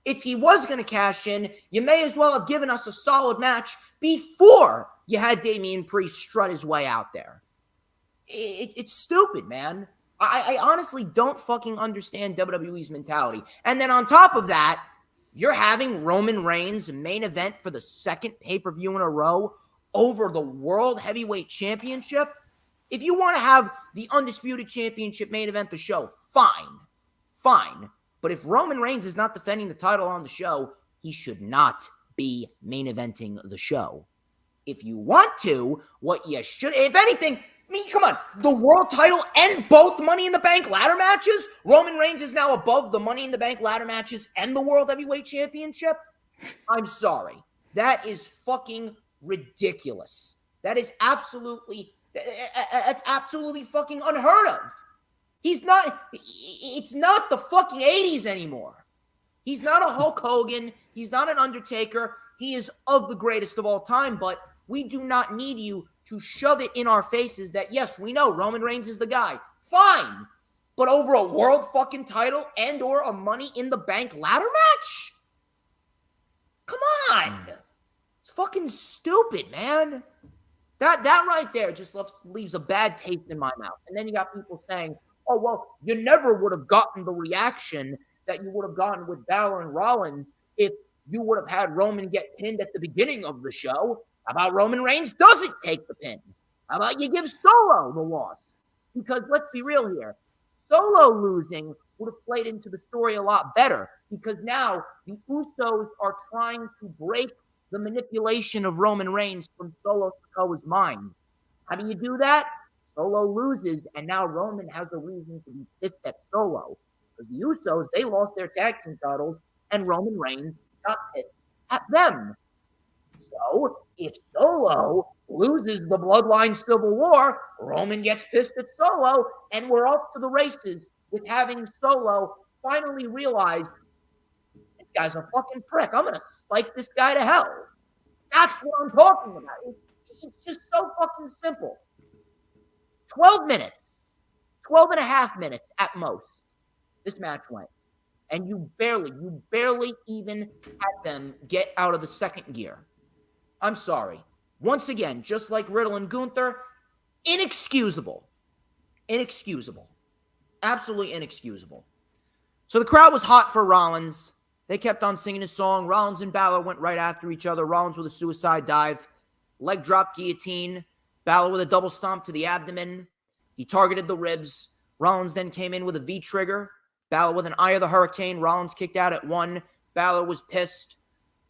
If he was going to cash in, you may as well have given us a solid match before you had Damian Priest strut his way out there. It's stupid, man. I honestly don't fucking understand WWE's mentality. And then on top of that, you're having Roman Reigns main event for the second pay-per-view in a row over the World Heavyweight Championship. If you want to have the Undisputed Championship main event the show, fine. But if Roman Reigns is not defending the title on the show, he should not be main eventing the show. If you want to, what you should, if anything, I mean, come on, the world title and both Money in the Bank ladder matches? Roman Reigns is now above the Money in the Bank ladder matches and the World Heavyweight Championship? I'm sorry. That is fucking ridiculous. That's absolutely fucking unheard of. It's not the fucking 80s anymore. He's not a Hulk Hogan. He's not an Undertaker. He is of the greatest of all time, but we do not need you to shove it in our faces that, yes, we know Roman Reigns is the guy. Fine. But over a world fucking title and or a Money in the Bank ladder match? Come on. It's fucking stupid, man. That right there just leaves a bad taste in my mouth. And then you got people saying, oh, well, you never would have gotten the reaction that you would have gotten with Balor and Rollins if you would have had Roman get pinned at the beginning of the show. How about Roman Reigns doesn't take the pin? How about you give Solo the loss? Because let's be real here. Solo losing would have played into the story a lot better, because now the Usos are trying to break the manipulation of Roman Reigns from Solo Sikoa's mind. How do you do that? Solo loses, and now Roman has a reason to be pissed at Solo. Because the Usos, they lost their tag team titles, and Roman Reigns got pissed at them. So, if Solo loses the Bloodline Civil War, Roman gets pissed at Solo, and we're off to the races with having Solo finally realize, this guy's a fucking prick. I'm going to spike this guy to hell. That's what I'm talking about. It's just so fucking simple. 12 minutes, 12 and a half minutes at most, this match went. And you barely even had them get out of the second gear. I'm sorry. Once again, just like Riddle and Gunther, inexcusable. Absolutely inexcusable. So the crowd was hot for Rollins. They kept on singing his song. Rollins and Balor went right after each other. Rollins with a suicide dive. Leg drop guillotine. Balor with a double stomp to the abdomen. He targeted the ribs. Rollins then came in with a V-trigger. Balor with an Eye of the Hurricane. Rollins kicked out at 1. Balor was pissed.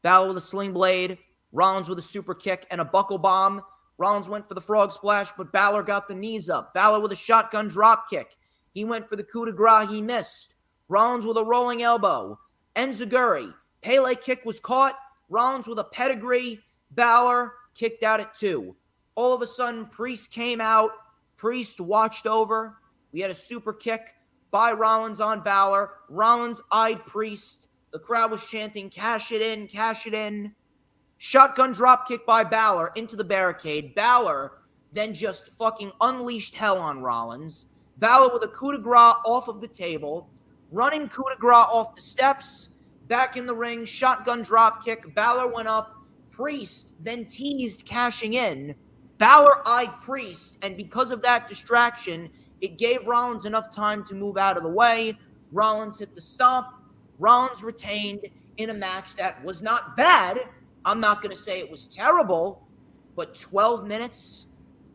Balor with a sling blade. Rollins with a super kick and a buckle bomb. Rollins went for the frog splash, but Balor got the knees up. Balor with a shotgun drop kick. He went for the coup de grace. He missed. Rollins with a rolling elbow. Enziguri. Pele kick was caught. Rollins with a pedigree. Balor kicked out at 2. All of a sudden, Priest came out. Priest watched over. We had a super kick by Rollins on Balor. Rollins eyed Priest. The crowd was chanting, cash it in, cash it in. Shotgun drop kick by Balor into the barricade. Balor then just fucking unleashed hell on Rollins. Balor with a coup de grace off of the table. Running coup de grace off the steps. Back in the ring. Shotgun drop kick. Balor went up. Priest then teased cashing in. Balor eyed Priest, and because of that distraction, it gave Rollins enough time to move out of the way. Rollins hit the stomp. Rollins retained in a match that was not bad. I'm not going to say it was terrible, but 12 minutes?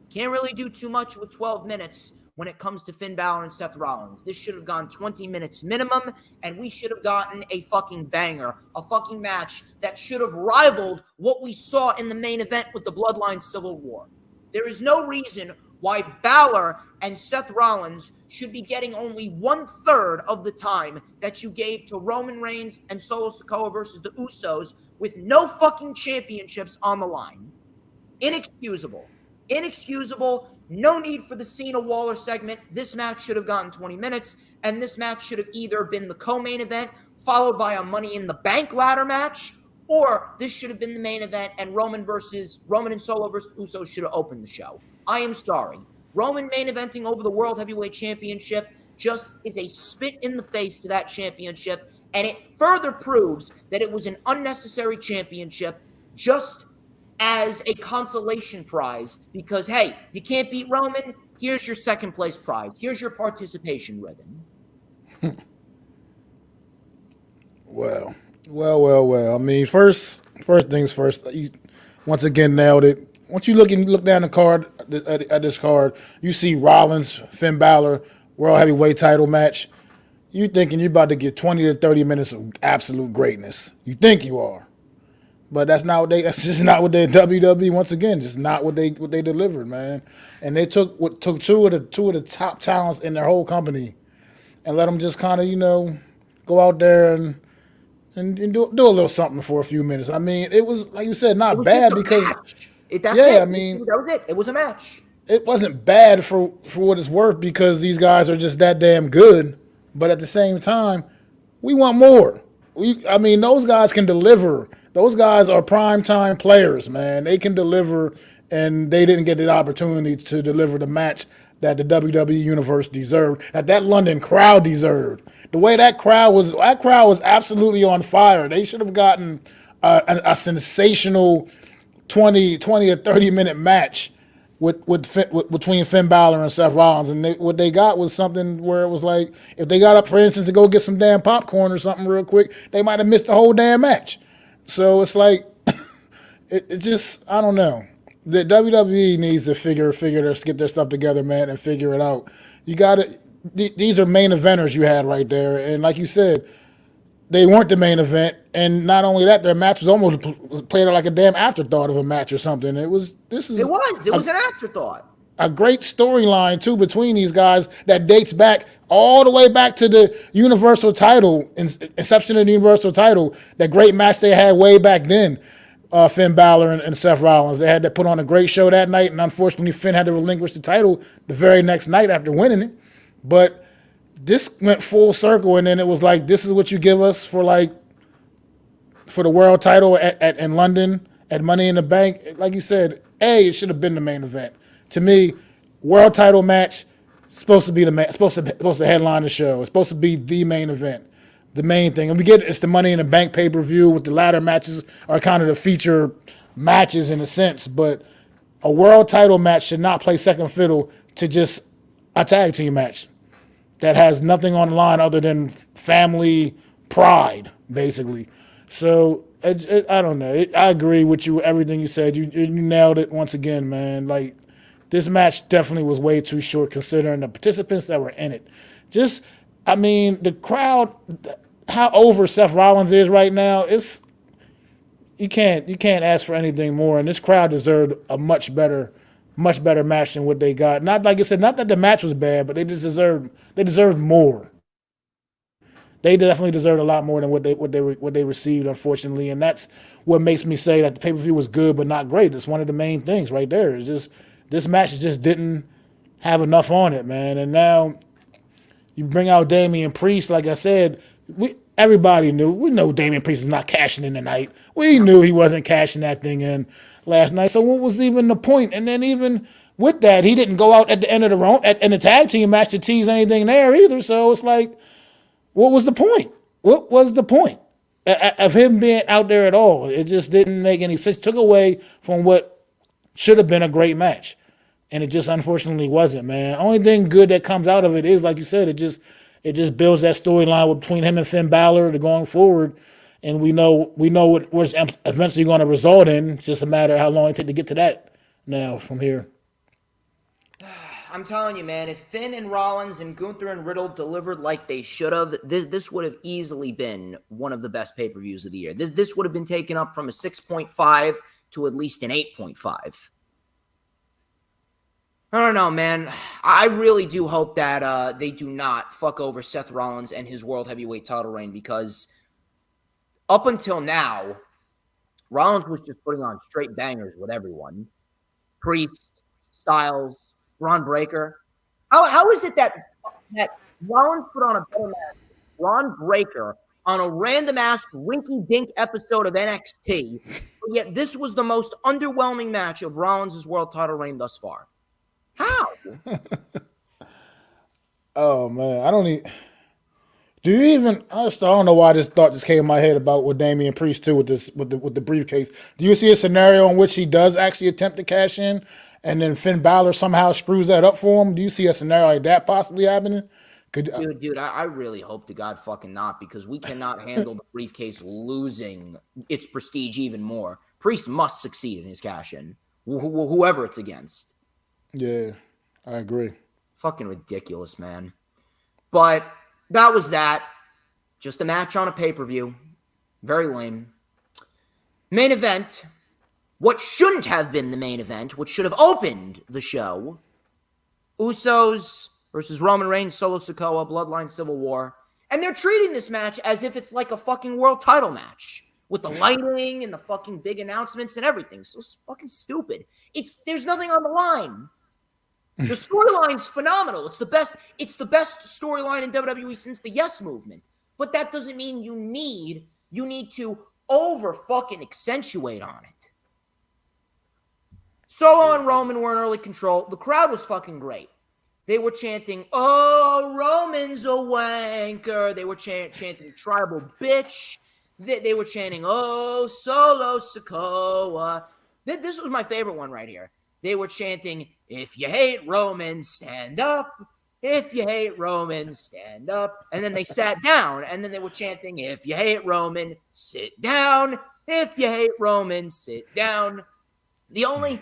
Can't really do too much with 12 minutes when it comes to Finn Balor and Seth Rollins. This should have gone 20 minutes minimum, and we should have gotten a fucking banger, a fucking match that should have rivaled what we saw in the main event with the Bloodline Civil War. There is no reason why Balor and Seth Rollins should be getting only 1/3 of the time that you gave to Roman Reigns and Solo Sikoa versus the Usos with no fucking championships on the line. Inexcusable. Inexcusable. No need for the Cena Waller segment. This match should have gotten 20 minutes, and this match should have either been the co-main event followed by a Money in the Bank ladder match, or this should have been the main event and Roman and Solo versus Usos should have opened the show. I am sorry. Roman main eventing over the World Heavyweight Championship just is a spit in the face to that championship, and it further proves that it was an unnecessary championship just as a consolation prize because, hey, you can't beat Roman, here's your second place prize. Here's your participation ribbon. Well. I mean, first things first. You once again nailed it. Once you look down the card at this card, you see Rollins, Finn Balor, World Heavyweight Title match. You thinking you're about to get 20 to 30 minutes of absolute greatness. You think you are, but that's just not what they WWE. Once again, just not what they delivered, man. And they took two of the top talents in their whole company, and let them just kind of go out there and do a little something for a few minutes. I mean, it was, like you said, not bad because that was it. It was a match. It wasn't bad for what it's worth because these guys are just that damn good. But at the same time, we want more. Those guys can deliver. Those guys are primetime players, man. They can deliver, and they didn't get the opportunity to deliver the match that the WWE Universe deserved, that London crowd deserved. The way that crowd was absolutely on fire. They should have gotten a sensational 20 or 30 minute match between Finn Balor and Seth Rollins, and what they got was something where it was like, if they got up, for instance, to go get some damn popcorn or something real quick, they might have missed the whole damn match. So it's like, it just, I don't know. The WWE needs to get their stuff together, man, and figure it out. You got to. These are main eventers you had right there, and like you said, they weren't the main event. And not only that, their match was almost played like a damn afterthought of a match or something. It was an afterthought. A great storyline too between these guys that dates back all the way back to the Universal title, inception of the Universal title. That great match they had way back then. Finn Balor and Seth Rollins. They had to put on a great show that night, and unfortunately Finn had to relinquish the title the very next night after winning it. But this went full circle, and then it was like, this is what you give us for the world title in London at Money in the Bank. Like you said, it should have been the main event. To me, world title match supposed to headline the show. It's supposed to be the main event. The main thing. And it's the Money in the Bank pay-per-view with the ladder matches are kind of the feature matches in a sense, but a world title match should not play second fiddle to just a tag team match that has nothing on the line other than family pride, basically. So, I don't know. I agree with you, everything you said. You nailed it once again, man. Like, this match definitely was way too short considering the participants that were in it. The crowd, how over Seth Rollins is right now, you can't ask for anything more. And this crowd deserved a much better match than what they got. Not like I said, not that the match was bad, but they deserved more. They definitely deserved a lot more than what they received, unfortunately. And that's what makes me say that the pay-per-view was good but not great. It's one of the main things right there. It's just this match just didn't have enough on it, man. And now you bring out Damian Priest, like I said, everybody knew. We know Damian Priest is not cashing in tonight. We knew he wasn't cashing that thing in last night. So what was even the point? And then even with that, he didn't go out at the end of the round in the tag team match to tease anything there either. So it's like, what was the point? What was the point of him being out there at all? It just didn't make any sense. Took away from what should have been a great match. And it just unfortunately wasn't, man. Only thing good that comes out of it is, like you said, it just builds that storyline between him and Finn Balor to going forward. And we know what what's eventually going to result in. It's just a matter of how long it takes to get to that now from here. I'm telling you, man, if Finn and Rollins and Gunther and Riddle delivered like they should have, this would have easily been one of the best pay-per-views of the year. This would have been taken up from a 6.5 to at least an 8.5. I don't know, man. I really do hope that they do not fuck over Seth Rollins and his World Heavyweight title reign, because up until now, Rollins was just putting on straight bangers with everyone. Priest, Styles, Braun Breaker. How is it that Rollins put on a better match with Braun Breaker on a random-ass rinky-dink episode of NXT, but yet this was the most underwhelming match of Rollins' world title reign thus far? How? Oh man, do you even? I don't know why this thought just came in my head about with Damian Priest too with the briefcase. Do you see a scenario in which he does actually attempt to cash in, and then Finn Balor somehow screws that up for him? Do you see a scenario like that possibly happening? Dude, I really hope to God fucking not, because we cannot handle the briefcase losing its prestige even more. Priest must succeed in his cash in, whoever it's against. Yeah, I agree. Fucking ridiculous, man. But that was that. Just a match on a pay-per-view. Very lame. Main event. What shouldn't have been the main event, which should have opened the show. Usos versus Roman Reigns, Solo Sikoa, Bloodline Civil War. And they're treating this match as if it's like a fucking world title match, with the lighting and the fucking big announcements and everything. So it's fucking stupid. There's nothing on the line. The storyline's phenomenal. It's the best storyline in WWE since the Yes Movement. But that doesn't mean you need to over fucking accentuate on it. Solo and Roman were in early control. The crowd was fucking great. They were chanting, "Oh, Roman's a wanker." They were chanting "tribal bitch." They were chanting, "Oh, Solo Sikoa." This was my favorite one right here. They were chanting, "If you hate Roman, stand up. If you hate Roman, stand up." And then they sat down, and then they were chanting, "If you hate Roman, sit down. If you hate Roman, sit down." The only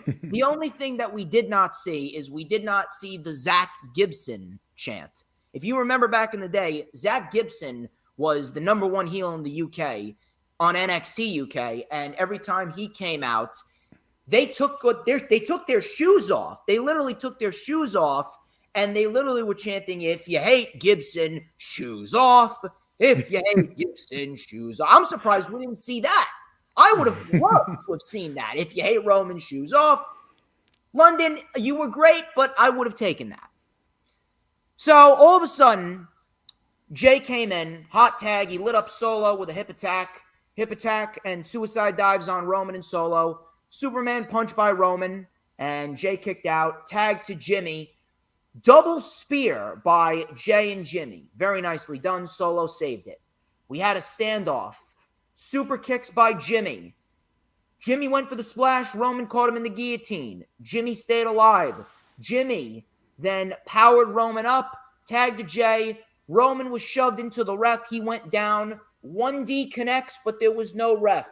thing that we did not see is the Zach Gibson chant. If you remember back in the day, Zach Gibson was the number one heel in the UK on NXT UK, and every time he came out, they took their shoes off. They literally took their shoes off, and they literally were chanting, "If you hate Gibson, shoes off. If you hate Gibson, shoes off." I'm surprised we didn't see that. I would have loved to have seen that. "If you hate Roman, shoes off." London, you were great, but I would have taken that. So all of a sudden, Jay came in, hot tag. He lit up Solo with a hip attack, and suicide dives on Roman and Solo. Superman punch by Roman, and Jay kicked out. Tag to Jimmy. Double spear by Jay and Jimmy. Very nicely done. Solo saved it. We had a standoff. Super kicks by Jimmy. Jimmy went for the splash. Roman caught him in the guillotine. Jimmy stayed alive. Jimmy then powered Roman up. Tagged to Jay. Roman was shoved into the ref. He went down. 1D connects, but there was no ref.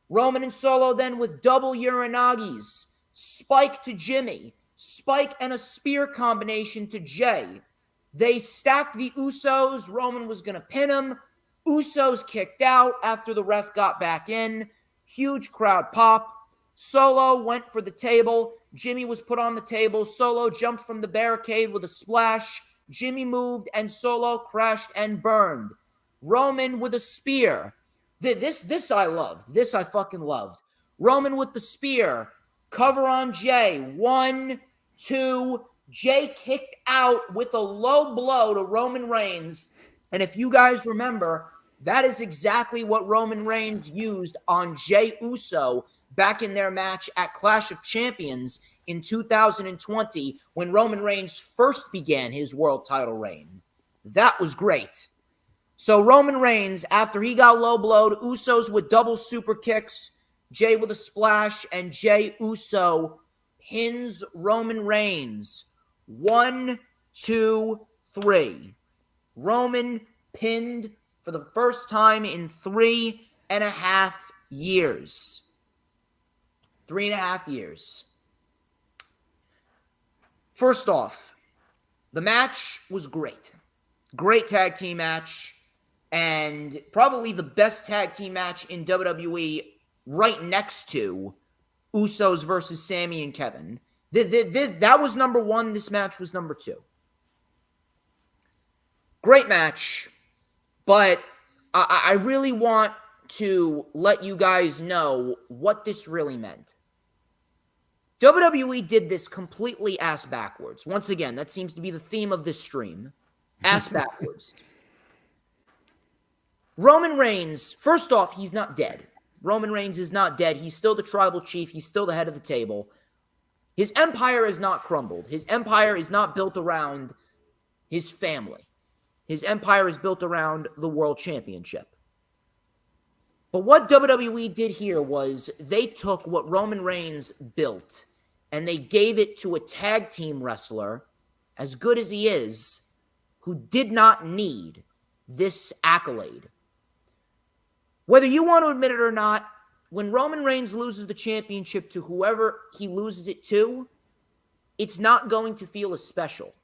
Roman and Solo then with double Uranagis. Spike to Jimmy. Spike and a spear combination to Jay. They stacked the Usos. Roman was going to pin him. Usos kicked out after the ref got back in. Huge crowd pop. Solo went for the table. Jimmy was put on the table. Solo jumped from the barricade with a splash. Jimmy moved and Solo crashed and burned. Roman with a spear. This I loved. This I fucking loved. Roman with the spear. Cover on Jay. 1, 2. Jay kicked out with a low blow to Roman Reigns. And if you guys remember, that is exactly what Roman Reigns used on Jey Uso back in their match at Clash of Champions in 2020 when Roman Reigns first began his world title reign. That was great. So Roman Reigns, after he got low blowed, Usos with double super kicks, Jay with a splash, and Jey Uso pins Roman Reigns. 1, 2, 3. Roman pinned for the first time in 3.5 years. 3.5 years. First off, the match was great. Great tag team match. And probably the best tag team match in WWE right next to Usos versus Sami and Kevin. That was number 1. This match was number 2. Great match. But I really want to let you guys know what this really meant. WWE did this completely ass backwards. Once again, that seems to be the theme of this stream. Ass backwards. Roman Reigns, first off, he's not dead. Roman Reigns is not dead. He's still the tribal chief. He's still the head of the table. His empire is not crumbled. His empire is not built around his family. His empire is built around the World Championship. But what WWE did here was they took what Roman Reigns built and they gave it to a tag team wrestler, as good as he is, who did not need this accolade. Whether you want to admit it or not, when Roman Reigns loses the championship to whoever he loses it to, it's not going to feel as special.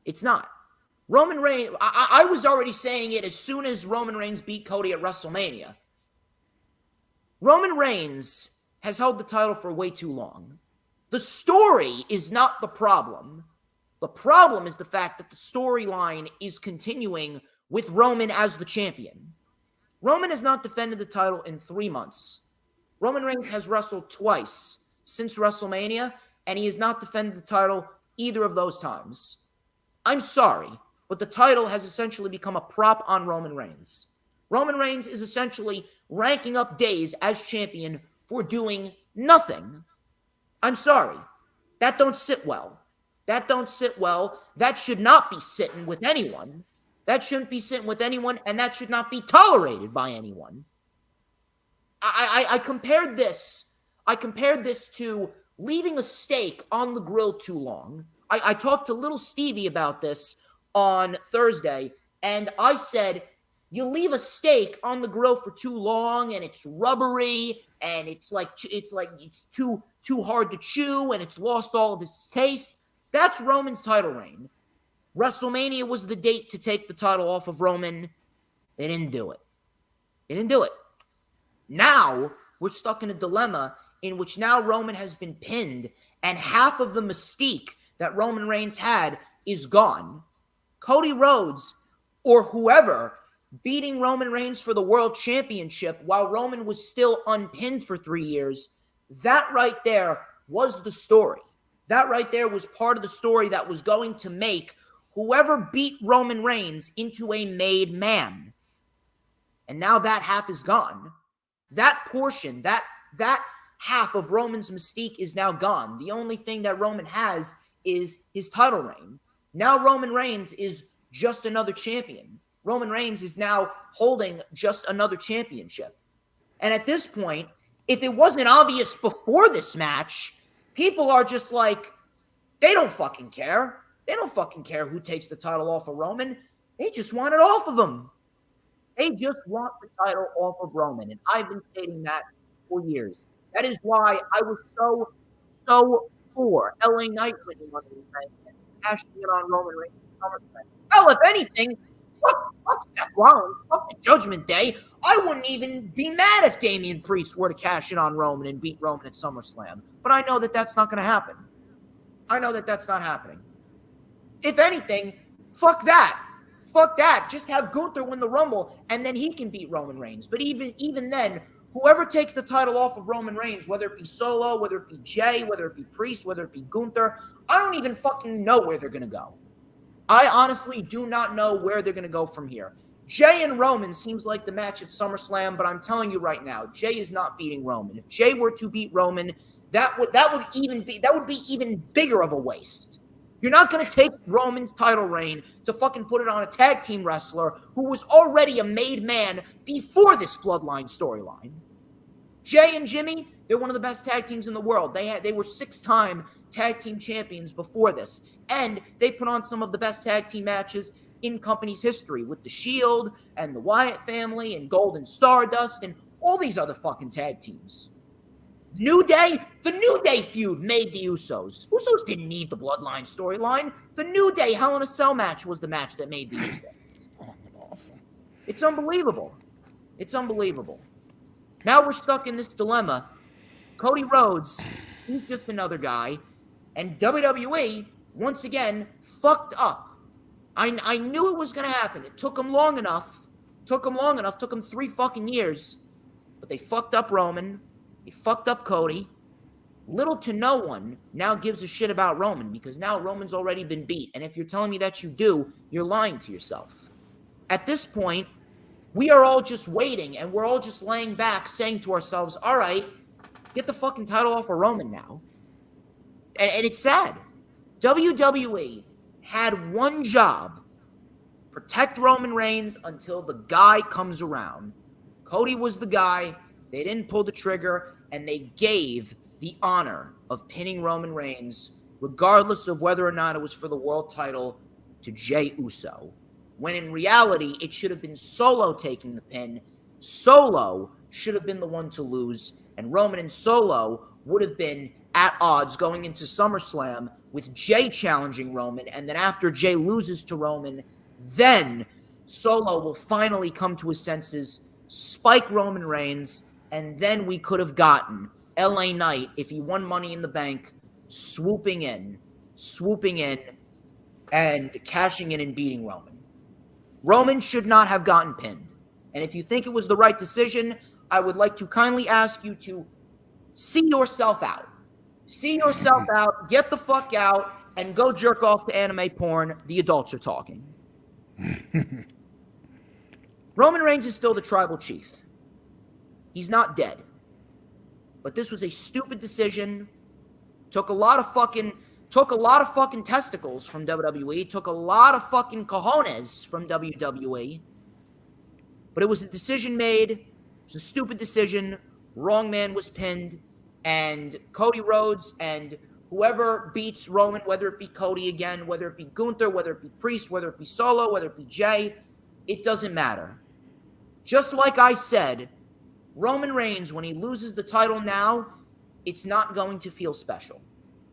It's not. Roman Reigns, I was already saying it as soon as Roman Reigns beat Cody at WrestleMania. Roman Reigns has held the title for way too long. The story is not the problem. The problem is the fact that the storyline is continuing with Roman as the champion. Roman has not defended the title in 3 months. Roman Reigns has wrestled twice since WrestleMania, and he has not defended the title either of those times. I'm sorry, but the title has essentially become a prop on Roman Reigns. Roman Reigns is essentially ranking up days as champion for doing nothing. I'm sorry. That don't sit well. That don't sit well. That should not be sitting with anyone. That shouldn't be sitting with anyone, and that should not be tolerated by anyone. I compared this. I compared this to leaving a steak on the grill too long. I talked to little Stevie about this on Thursday, and I said, you leave a steak on the grill for too long, and it's rubbery, and it's too hard to chew, and it's lost all of its taste. That's Roman's title reign. WrestleMania was the date to take the title off of Roman. They didn't do it. They didn't do it. Now, we're stuck in a dilemma in which now Roman has been pinned, and half of the mystique that Roman Reigns had is gone. Cody Rhodes, or whoever, beating Roman Reigns for the World Championship while Roman was still unpinned for 3 years, that right there was the story. That right there was part of the story that was going to make whoever beat Roman Reigns into a made man. And now that half is gone. That portion, that half of Roman's mystique is now gone. The only thing that Roman has is his title reign. Now Roman Reigns is just another champion. Roman Reigns is now holding just another championship. And at this point, if it wasn't obvious before this match, people are just like, they don't fucking care. They don't fucking care who takes the title off of Roman. They just want it off of him. They just want the title off of Roman. And I've been stating that for years. That is why I was so for LA Knight winning Money in the Bank and cashing it on Roman Reigns at SummerSlam. Hell, if anything, fuck Seth Rollins, fuck the Judgment Day. I wouldn't even be mad if Damian Priest were to cash in on Roman and beat Roman at SummerSlam. But I know that that's not going to happen. I know that that's not happening. If anything, fuck that. Fuck that. Just have Gunther win the Rumble, and then he can beat Roman Reigns. But even then, whoever takes the title off of Roman Reigns, whether it be Solo, whether it be Jay, whether it be Priest, whether it be Gunther, I don't even fucking know where they're going to go. I honestly do not know where they're going to go from here. Jay and Roman seems like the match at SummerSlam, but I'm telling you right now, Jay is not beating Roman. If Jay were to beat Roman, that would be even bigger of a waste. You're not going to take Roman's title reign to fucking put it on a tag team wrestler who was already a made man before this bloodline storyline. Jay and Jimmy, they're one of the best tag teams in the world. They were 6-time tag team champions before this, and they put on some of the best tag team matches in company's history with the Shield and the Wyatt family and Golden Stardust and all these other fucking tag teams. The New Day feud made the Usos. Usos didn't need the bloodline storyline. The New Day Hell in a Cell match was the match that made the Usos. Awesome. It's unbelievable. It's unbelievable. Now we're stuck in this dilemma. Cody Rhodes, he's just another guy. And WWE, once again, fucked up. I knew it was going to happen. It took them long enough. Took them 3 fucking years. But they fucked up Roman. They fucked up Cody. Little to no one now gives a shit about Roman because now Roman's already been beat. And if you're telling me that you do, you're lying to yourself. At this point, we are all just waiting and we're all just laying back saying to ourselves, all right, get the fucking title off of Roman now. And it's sad. WWE had one job: protect Roman Reigns until the guy comes around. Cody was the guy. They didn't pull the trigger, and they gave the honor of pinning Roman Reigns, regardless of whether or not it was for the world title, to Jey Uso. When in reality, it should have been Solo taking the pin. Solo should have been the one to lose, and Roman and Solo would have been at odds going into SummerSlam with Jey challenging Roman, and then after Jey loses to Roman, then Solo will finally come to his senses, spike Roman Reigns, and then we could have gotten LA Knight, if he won Money in the Bank, swooping in, and cashing in and beating Roman. Roman should not have gotten pinned. And if you think it was the right decision, I would like to kindly ask you to see yourself out. See yourself out, get the fuck out, and go jerk off to anime porn. The adults are talking. Roman Reigns is still the tribal chief. He's not dead. But this was a stupid decision. Took a lot of fucking testicles from WWE. Took a lot of fucking cojones from WWE. But it was a decision made. It was a stupid decision. Wrong man was pinned. And Cody Rhodes and whoever beats Roman, whether it be Cody again, whether it be Gunther, whether it be Priest, whether it be Solo, whether it be Jey, it doesn't matter. Just like I said, Roman Reigns, when he loses the title now, it's not going to feel special.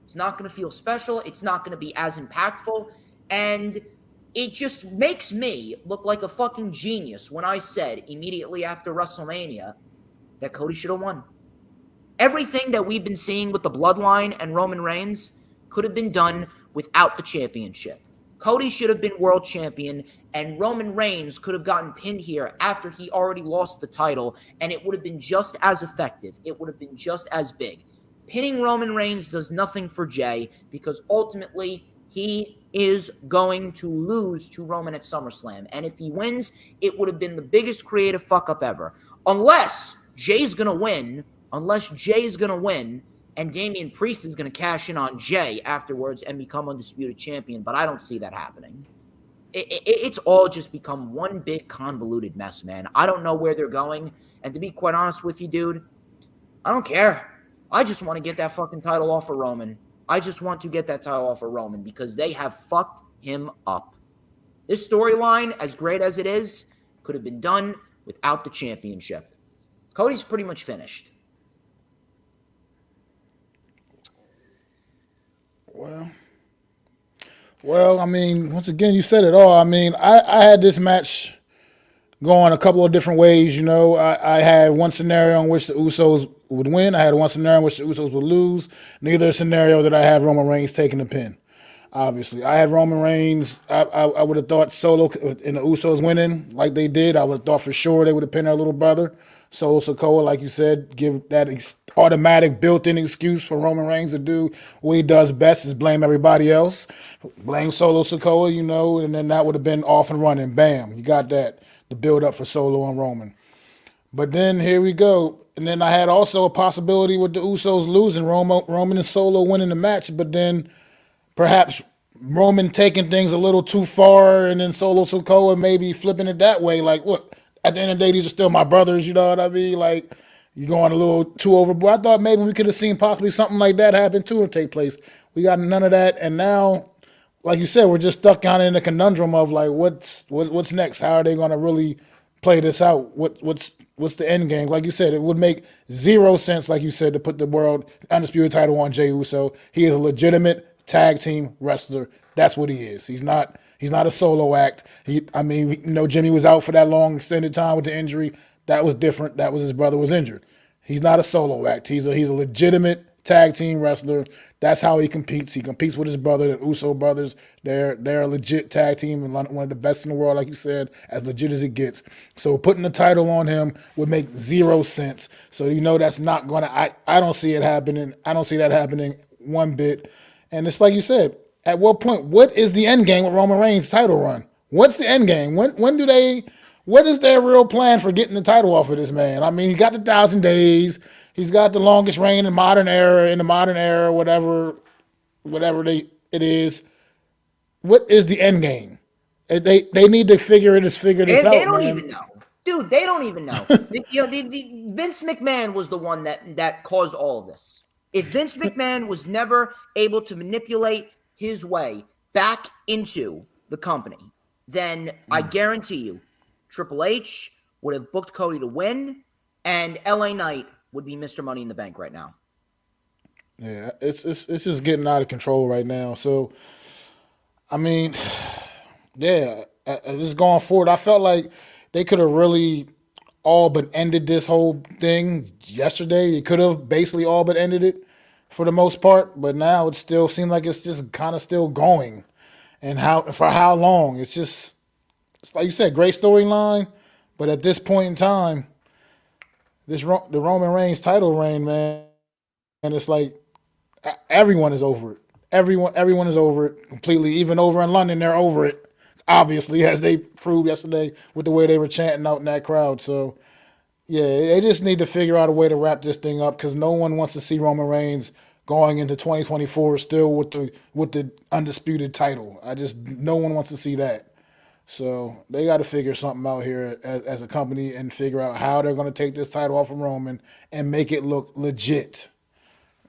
It's not going to feel special. It's not going to be as impactful. And it just makes me look like a fucking genius when I said immediately after WrestleMania that Cody should have won. Everything that we've been seeing with the Bloodline and Roman Reigns could have been done without the championship. Cody should have been world champion, and Roman Reigns could have gotten pinned here after he already lost the title, and it would have been just as effective. It would have been just as big. Pinning Roman Reigns does nothing for Jey because ultimately he is going to lose to Roman at SummerSlam. And if he wins, it would have been the biggest creative fuck-up ever. Unless Jey's going to win, and Damian Priest is going to cash in on Jey afterwards and become undisputed champion, but I don't see that happening. It's all just become one big convoluted mess, man. I don't know where they're going, and to be quite honest with you, dude, I don't care. I just want to get that fucking title off of Roman. I just want to get that title off of Roman because they have fucked him up. This storyline, as great as it is, could have been done without the championship. Cody's pretty much finished. Well, I mean, once again, you said it all. I mean, I had this match going a couple of different ways, you know. I had one scenario in which the Usos would win. I had one scenario in which the Usos would lose. Neither scenario that I had Roman Reigns taking the pin. Obviously, I had Roman Reigns. I would have thought Solo and the Usos winning like they did. I would have thought for sure they would have pinned their little brother, Solo Sikoa, like you said, give that automatic built-in excuse for Roman Reigns to do what he does best is blame everybody else, blame Solo Sikoa, and then that would have been off and running. Bam, you got that, the build up for Solo and Roman. But then here we go. And then I had also a possibility with the Usos losing, Roman and Solo winning the match, but then perhaps Roman taking things a little too far and then Solo Sikoa maybe flipping it that way. Like, look, at the end of the day, these are still my brothers, you know what I mean? Like, you're going a little too overboard. I thought maybe we could have seen possibly something like that happen too and take place. We got none of that. And now, like you said, we're just stuck kind of in the conundrum of like, what's next? How are they going to really play this out? What's the end game? Like you said, it would make zero sense, like you said, to put the world undisputed title on Jey Uso. He is a legitimate tag team wrestler. That's what he is. He's not a solo act. Jimmy was out for that long extended time with the injury. That was different. That was his brother was injured. He's not a solo act. He's a legitimate tag team wrestler. That's how he competes. He competes with his brother, the Uso brothers. They're a legit tag team and one of the best in the world, like you said, as legit as it gets. So putting the title on him would make zero sense. So that's not gonna. I don't see it happening. I don't see that happening one bit. And it's like you said. At what point? What is the end game with Roman Reigns' title run? What's the end game? When do they? What is their real plan for getting the title off of this man? I mean, he got the 1,000 days. He's got the longest reign in the modern era, whatever it is. What is the end game? They need to figure this out. They don't man. even know, dude. They don't even know. the Vince McMahon was the one that caused all of this. If Vince McMahon was never able to manipulate his way back into the company, then I guarantee you Triple H would have booked Cody to win, and LA Knight would be Mr. Money in the Bank right now. Yeah, it's just getting out of control right now. So, I mean, yeah, just going forward, I felt like they could have really all but ended this whole thing yesterday. It could have basically all but ended it for the most part, but now it still seems like it's just kind of still going. And for how long? It's like you said, great storyline, but at this point in time, the Roman Reigns title reign, man, and it's like everyone is over it. Everyone is over it completely. Even over in London, they're over it, obviously, as they proved yesterday with the way they were chanting out in that crowd. So, yeah, they just need to figure out a way to wrap this thing up because no one wants to see Roman Reigns going into 2024 still with the undisputed title. No one wants to see that. So they got to figure something out here as a company and figure out how they're going to take this title off from Roman and make it look legit.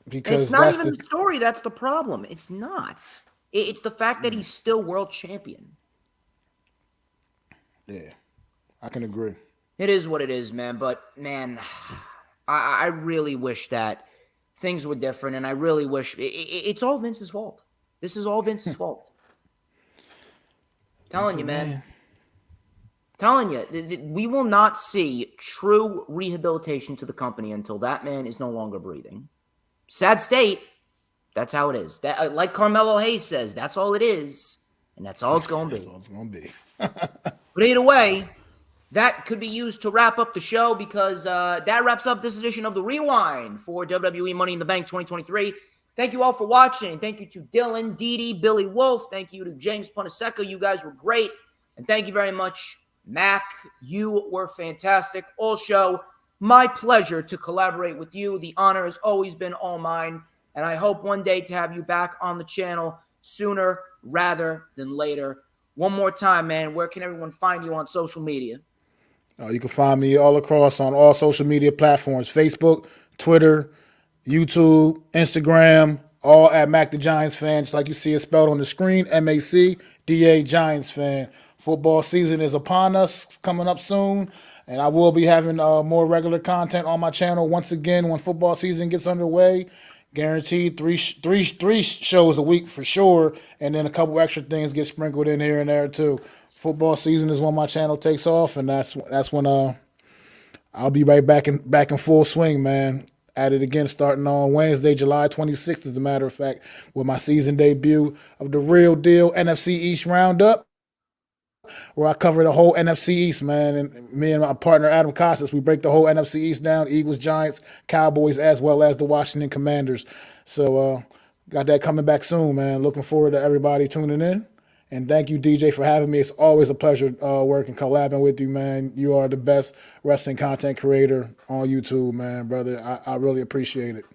Because it's not even the story that's the problem. It's not. It's the fact that he's still world champion. Yeah, I can agree. It is what it is, man. But, man, I really wish that things were different, and I really wish it's all Vince's fault. This is all Vince's fault. Telling you, man. Telling you, we will not see true rehabilitation to the company until that man is no longer breathing. Sad state. That's how it is. That, like Carmelo Hayes says, that's all it is, and that's all it's going to be. That's all it's going to be. But either way, that could be used to wrap up the show because that wraps up this edition of The Rewind for WWE Money in the Bank 2023. Thank you all for watching. Thank you to Dylan, Dee, Billy Wolf. Thank you to James Punaseca. You guys were great. And thank you very much, Mac. You were fantastic. All show, my pleasure to collaborate with you. The honor has always been all mine. And I hope one day to have you back on the channel sooner rather than later. One more time, man, where can everyone find you on social media? You can find me all across on all social media platforms, Facebook, Twitter, YouTube, Instagram, all at Mac the Giants fan. Just like you see it spelled on the screen, MACDA Giants fan. Football season is upon us, coming up soon, and I will be having more regular content on my channel once again when football season gets underway. Guaranteed three shows a week for sure, and then a couple extra things get sprinkled in here and there too. Football season is when my channel takes off, and that's when I'll be right back in full swing, man. at it again starting on Wednesday, July 26th, as a matter of fact, with my season debut of the Real Deal NFC East Roundup, where I cover the whole NFC East, man. And me and my partner, Adam Costas, we break the whole NFC East down, Eagles, Giants, Cowboys, as well as the Washington Commanders. So got that coming back soon, man. Looking forward to everybody tuning in. And thank you, DJ, for having me. It's always a pleasure working, collabing with you, man. You are the best wrestling content creator on YouTube, man, brother. I really appreciate it.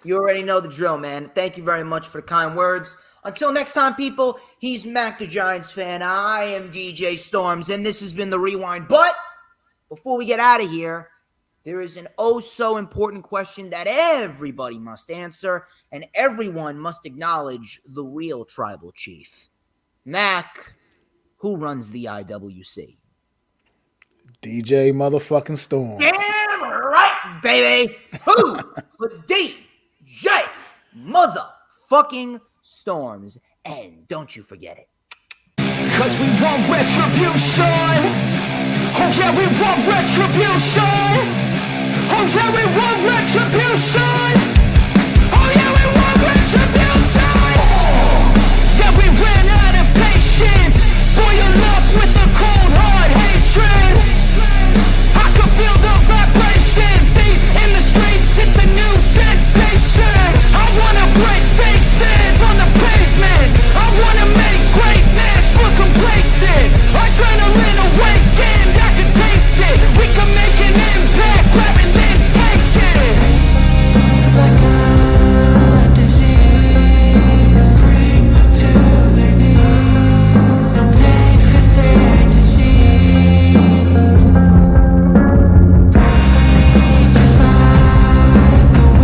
You already know the drill, man. Thank you very much for the kind words. Until next time, people, he's Mac the Giants fan. I am DJ Storms, and this has been The Rewind. But before we get out of here, there is an oh-so-important question that everybody must answer, and everyone must acknowledge the real tribal chief. Mac, who runs the IWC? DJ motherfucking Storm. Damn right, baby. Who? The DJ motherfucking Storms. And don't you forget it. Cause we want retribution. Oh yeah, we want retribution. Oh yeah, we want retribution. Oh yeah, we want retribution. Yeah, we ran out of patience. Boil up with